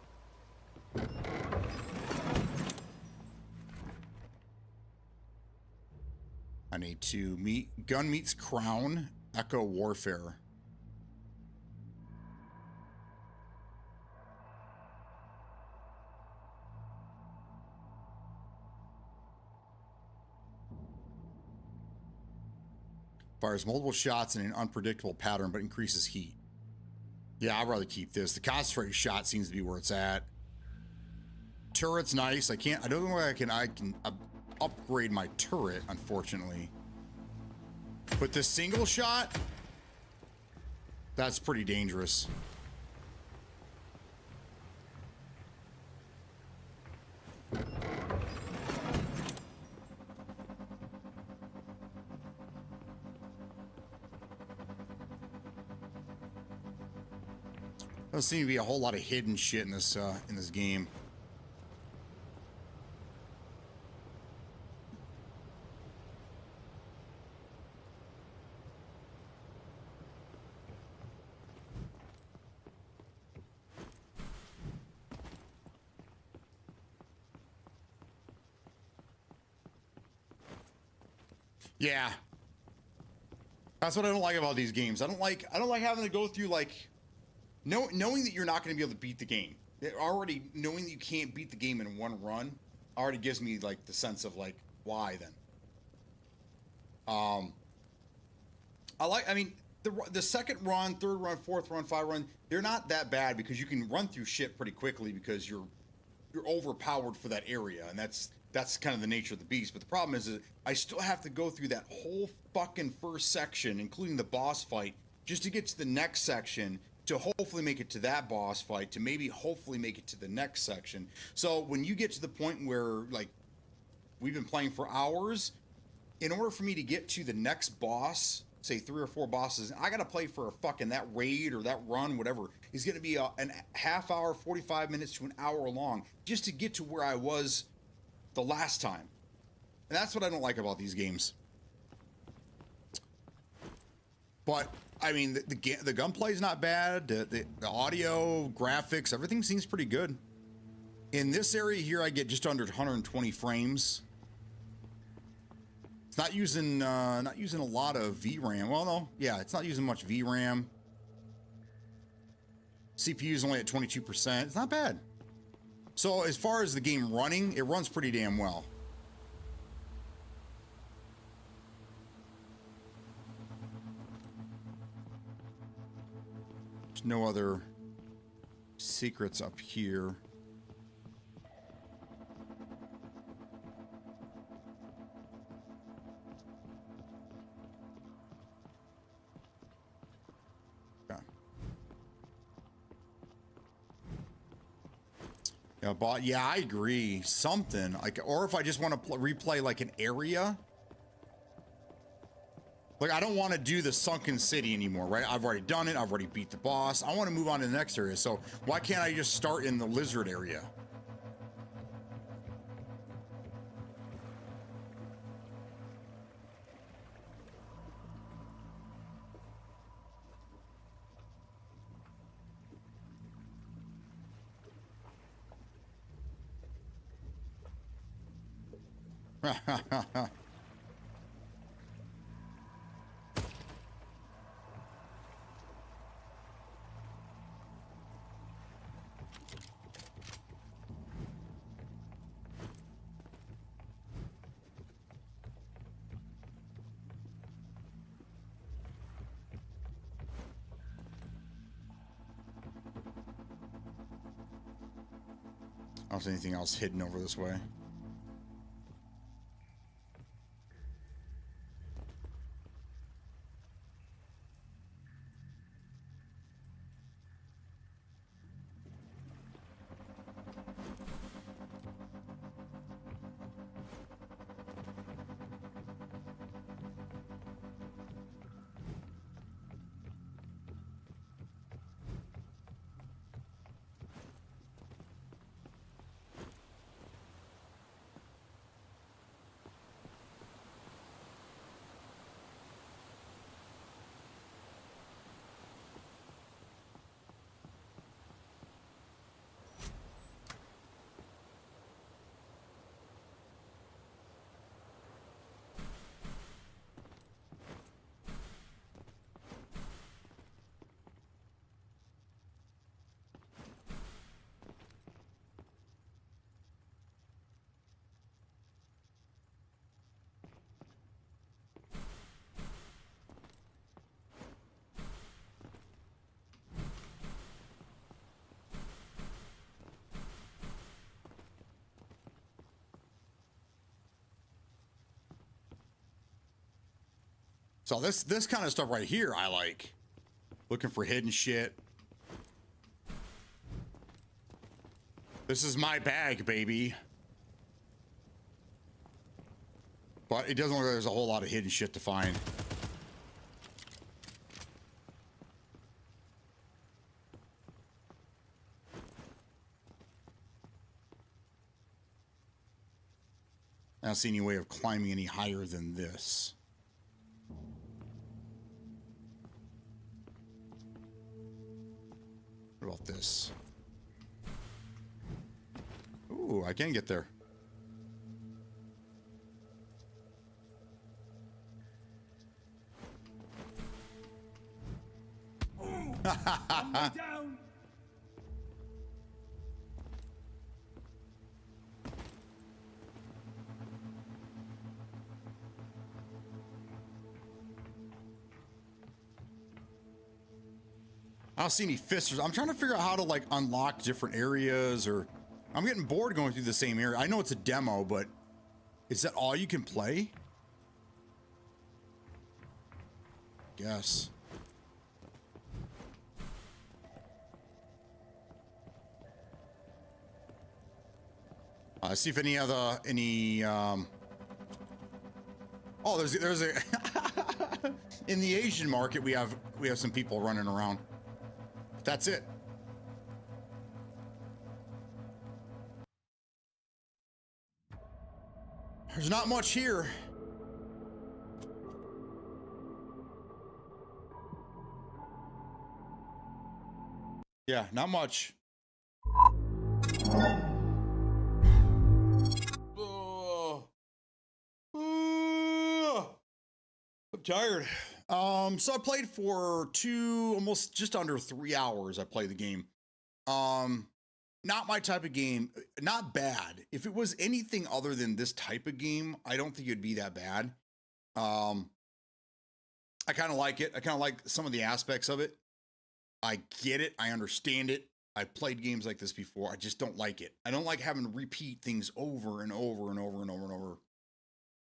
I need to gun meets crown, echo warfare. Fires multiple shots in an unpredictable pattern, but increases heat. Yeah, I'd rather keep this. The concentrated shot seems to be where it's at. Turret's nice. I don't know why I can upgrade my turret, unfortunately. But the single shot, that's pretty dangerous. Doesn't seem to be a whole lot of hidden shit in this game. Yeah. That's what I don't like about these games. I don't like having to go through like knowing that you're not going to be able to beat the game. Already knowing that you can't beat the game in one run already gives me like the sense of like, why then? I mean the second run, third run, fourth run, 5 run, they're not that bad because you can run through shit pretty quickly because you're overpowered for that area, and that's kind of the nature of the beast. But the problem is that I still have to go through that whole fucking first section, including the boss fight, just to get to the next section, to hopefully make it to that boss fight, to maybe hopefully make it to the next section. So when you get to the point where, like, we've been playing for hours, in order for me to get to the next boss, say 3 or 4 bosses, I gotta play for a fucking, that raid or that run, whatever, is gonna be a half hour, 45 minutes to an hour long, just to get to where I was the last time. And that's what I don't like about these games. But I mean, the gunplay is not bad. The audio, graphics, everything seems pretty good. In this area here, I get just under 120 frames. It's not using a lot of VRAM. Well, no, yeah, it's not using much VRAM. CPU is only at 22%. It's not bad. So as far as the game running, it runs pretty damn well. There's no other secrets up here. Yeah, but yeah, I agree. Something like, or if I just want to replay like an area. Like, I don't want to do the sunken city anymore, right? I've already done it. I've already beat the boss. I want to move on to the next area. So why can't I just start in the lizard area? I don't see anything else hidden over this way. So this kind of stuff right here, I like. Looking for hidden shit. This is my bag, baby. But it doesn't look like there's a whole lot of hidden shit to find. I don't see any way of climbing any higher than this. What about this? Ooh, I can get there. Down. I don't see any fisters. I'm trying to figure out how to like unlock different areas, or I'm getting bored going through the same area. I know it's a demo, but is that all you can play? Guess. See if any other oh, there's a in the Asian market we have some people running around. That's it. There's not much here. Yeah, not much. I'm tired. So I played for almost just under 3 hours. I played the game. Not my type of game. Not bad. If it was anything other than this type of game, I don't think it'd be that bad. I kind of like it. I kind of like some of the aspects of it. I get it. I understand it. I played games like this before. I just don't like it. I don't like having to repeat things over and over and over and over and over.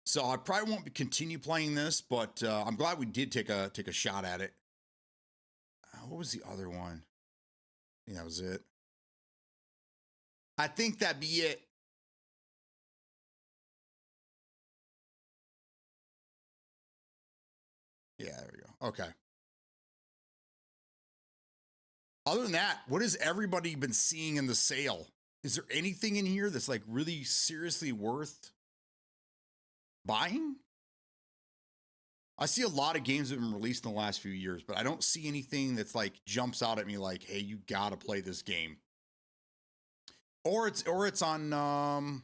So I probably won't continue playing this, but I'm glad we did take a shot at it. What was the other one? I think that was it. I think that'd be it. Yeah, there we go. Okay. Other than that, what has everybody been seeing in the sale? Is there anything in here that's like really seriously worth buying? I see a lot of games that have been released in the last few years, but I don't see anything that's like jumps out at me like, hey, you gotta play this game. Or it's on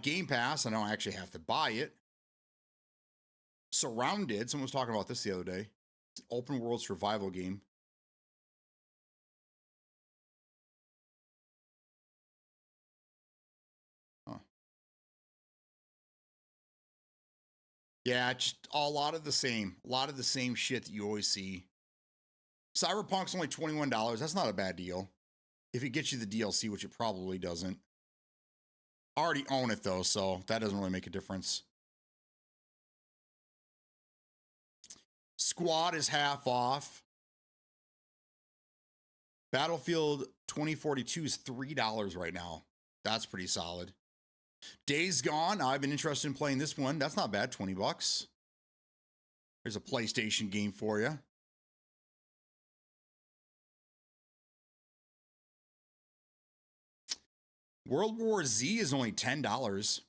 Game Pass. I don't actually have to buy it. Surrounded, someone was talking about this the other day. It's an open world survival game. Huh. Yeah, just a lot of the same. A lot of the same shit that you always see. Cyberpunk's only $21. That's not a bad deal. If it gets you the DLC, which it probably doesn't. I already own it though, so that doesn't really make a difference. Squad is half off. Battlefield 2042 is $3 right now. That's pretty solid. Days Gone, I've been interested in playing this one. That's not bad, 20 bucks. There's a PlayStation game for you. World War Z is only $10.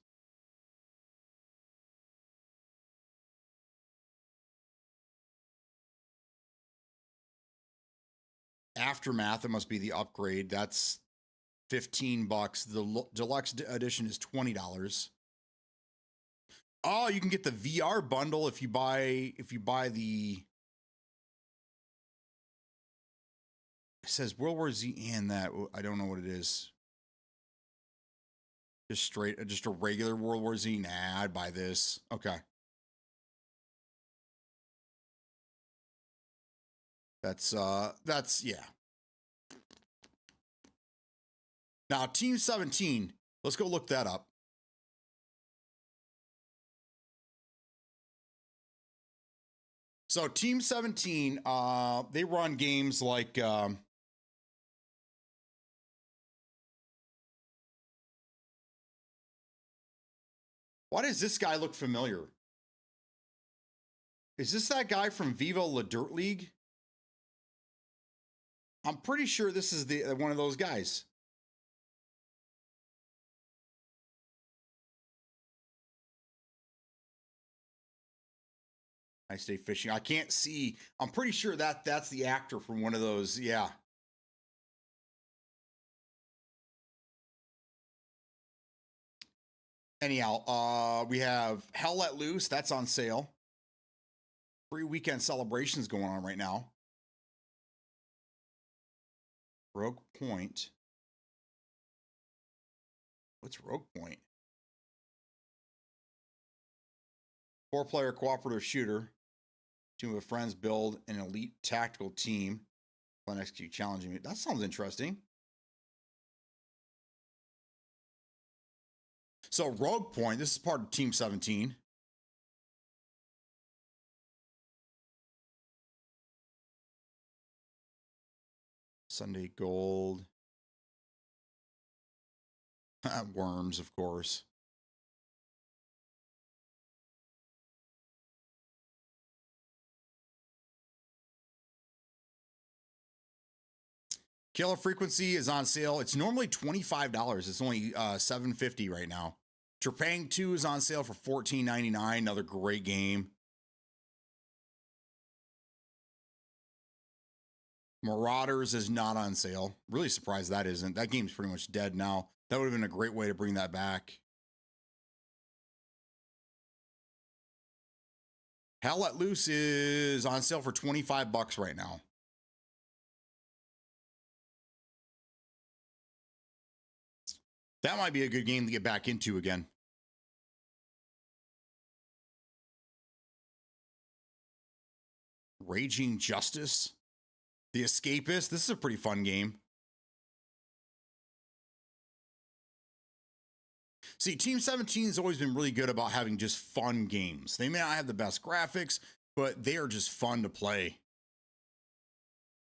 Aftermath, it must be the upgrade. That's 15 bucks. The deluxe edition is $20. Oh, you can get the VR bundle if you buy the, it says World War Z and that. I don't know what it is. Just a regular World War Z. Nah, I'd buy this. Okay. That's yeah. Now, Team 17, let's go look that up. So Team 17, they run games like why does this guy look familiar? Is this that guy from Viva La Dirt League? I'm pretty sure this is the one of those guys. I stay fishing. I can't see. I'm pretty sure that's the actor from one of those. Yeah. Anyhow, we have Hell Let Loose. That's on sale. Free weekend celebrations going on right now. Rogue Point. What's Rogue Point? 4-player cooperative shooter. Team of friends build an elite tactical team. Plan execute challenging. That sounds interesting. So Rogue Point, this is part of Team 17. Sunday Gold. Worms, of course. Killer Frequency is on sale. It's normally $25. It's only $7.50 right now. Trepang 2 is on sale for $14.99. Another great game. Marauders is not on sale. Really surprised that isn't. That game's pretty much dead now. That would have been a great way to bring that back. Hell Let Loose is on sale for 25 bucks right now. That might be a good game to get back into again. Raging Justice. The Escapist. This is a pretty fun game. See, Team 17 has always been really good about having just fun games. They may not have the best graphics, but they are just fun to play.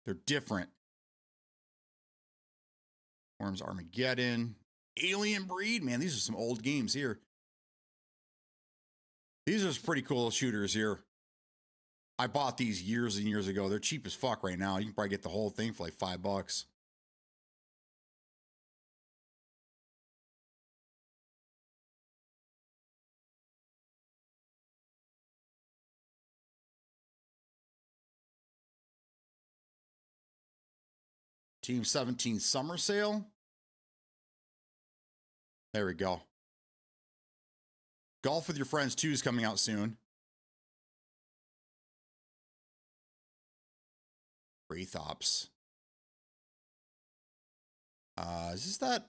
They're different. Worms Armageddon. Alien Breed. Man, these are some old games here. These are some pretty cool shooters here. I bought these years and years ago. They're cheap as fuck right now. You can probably get the whole thing for like $5. Team 17 summer sale. There we go. Golf with Your Friends 2 is coming out soon. Wraith Ops. Is this that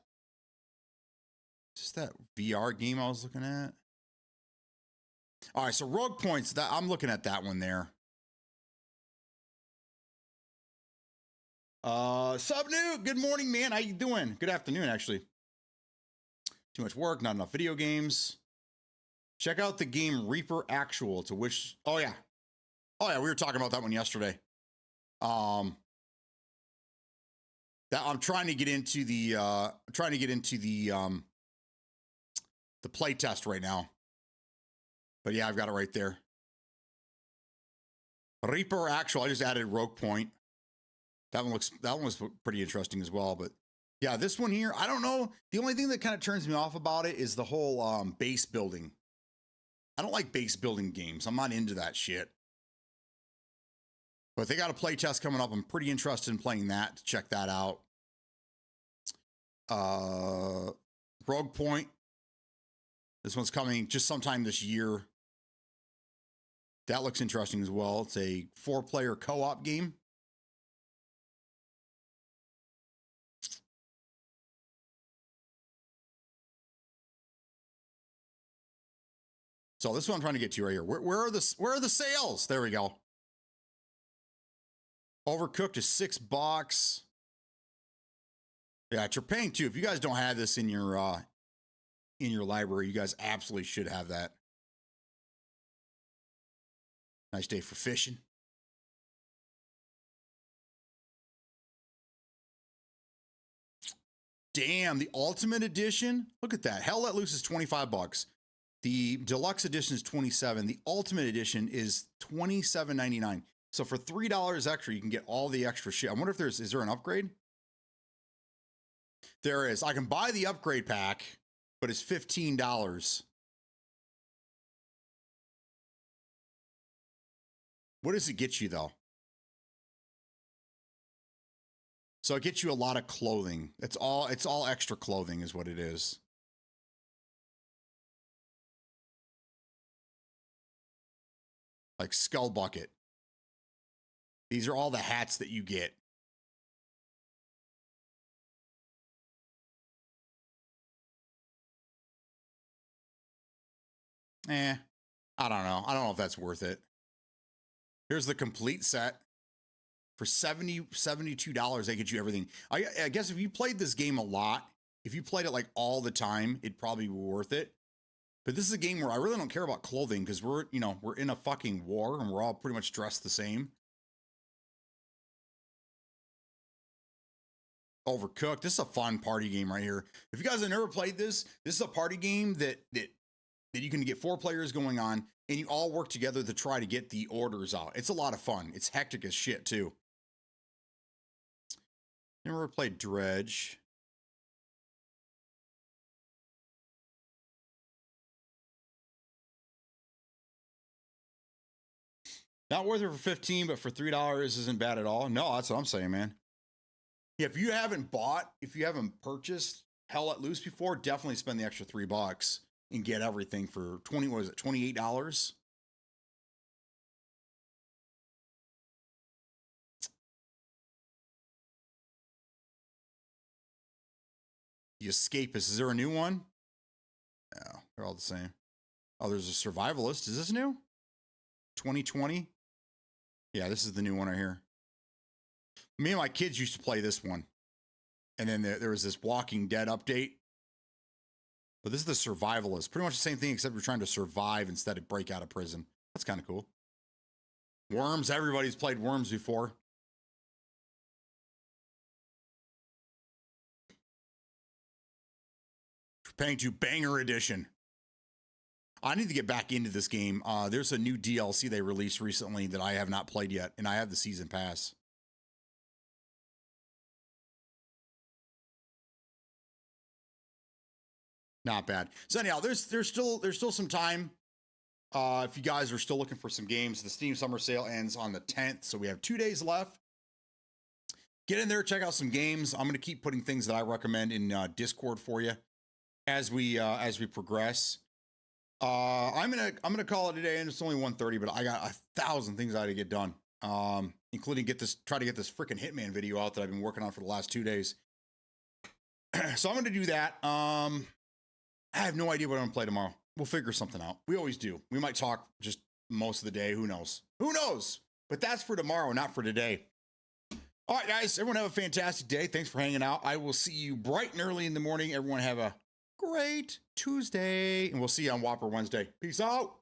VR game I was looking at? All right, so Rogue Points, that I'm looking at that one there. Subnu, good morning, man. How you doing? Good afternoon, actually. Too much work, not enough video games. Check out the game Reaper Actual, to which, oh yeah, we were talking about that one yesterday. That I'm trying to get into the play test right now. But yeah, I've got it right there. Reaper Actual. I just added Rogue Point. That one was pretty interesting as well. But yeah, this one here, I don't know. The only thing that kind of turns me off about it is the whole base building. I don't like base building games. I'm not into that shit. But they got a play test coming up. I'm pretty interested in playing that, to check that out. Rogue Point. This one's coming just sometime this year. That looks interesting as well. It's a 4-player co-op game. So this is what I'm trying to get to right here. Where are the sales? There we go. Overcooked is $6. Yeah, Trepang too. If you guys don't have this in your library, you guys absolutely should have that. Nice day for fishing. Damn, the Ultimate Edition. Look at that. Hell Let Loose is $25. The Deluxe Edition is $27. The Ultimate Edition is $27.99. So for $3 extra, you can get all the extra shit. I wonder if is there an upgrade? There is. I can buy the upgrade pack, but it's $15. What does it get you though? So it gets you a lot of clothing. It's all extra clothing is what it is. Like Skull Bucket. These are all the hats that you get. I don't know. I don't know if that's worth it. Here's the complete set. For $72, they get you everything. I guess if you played this game a lot, if you played it like all the time, it'd probably be worth it. But this is a game where I really don't care about clothing because we're in a fucking war and we're all pretty much dressed the same. Overcooked. This is a fun party game right here. If you guys have never played this is a party game that you can get 4 players going on and you all work together to try to get the orders out. It's a lot of fun. It's hectic as shit too. Never played Dredge. Not worth it for 15, but for $3 isn't bad at all. No, that's what I'm saying, man. Yeah, if you haven't purchased Hell Let Loose before, definitely spend the extra $3 and get everything for $28? The Escapist. Is there a new one? No, they're all the same. Oh, there's a Survivalist. Is this new? 2020? Yeah, this is the new one right here. Me and my kids used to play this one. And then there was this Walking Dead update. But this is the Survivalist. Pretty much the same thing, except you're trying to survive instead of break out of prison. That's kind of cool. Worms. Everybody's played Worms before. Paying to Banger Edition. I need to get back into this game. There's a new DLC they released recently that I have not played yet, and I have the season pass. Not bad. So anyhow, there's still some time. If you guys are still looking for some games, the Steam Summer Sale ends on the 10th, so we have 2 days left. Get in there, check out some games. I'm gonna keep putting things that I recommend in Discord for you as we progress. I'm gonna call it a day, and it's only 1:30, but I got 1,000 things I had to get done, including try to get this freaking Hitman video out that I've been working on for the last 2 days. So I'm gonna do that. I have no idea what I'm gonna play tomorrow. We'll figure something out. We always do. We might talk just most of the day. Who knows? Who knows? But that's for tomorrow, not for today. All right, guys. Everyone have a fantastic day. Thanks for hanging out. I will see you bright and early in the morning. Everyone have a great Tuesday, and we'll see you on Whopper Wednesday. Peace out.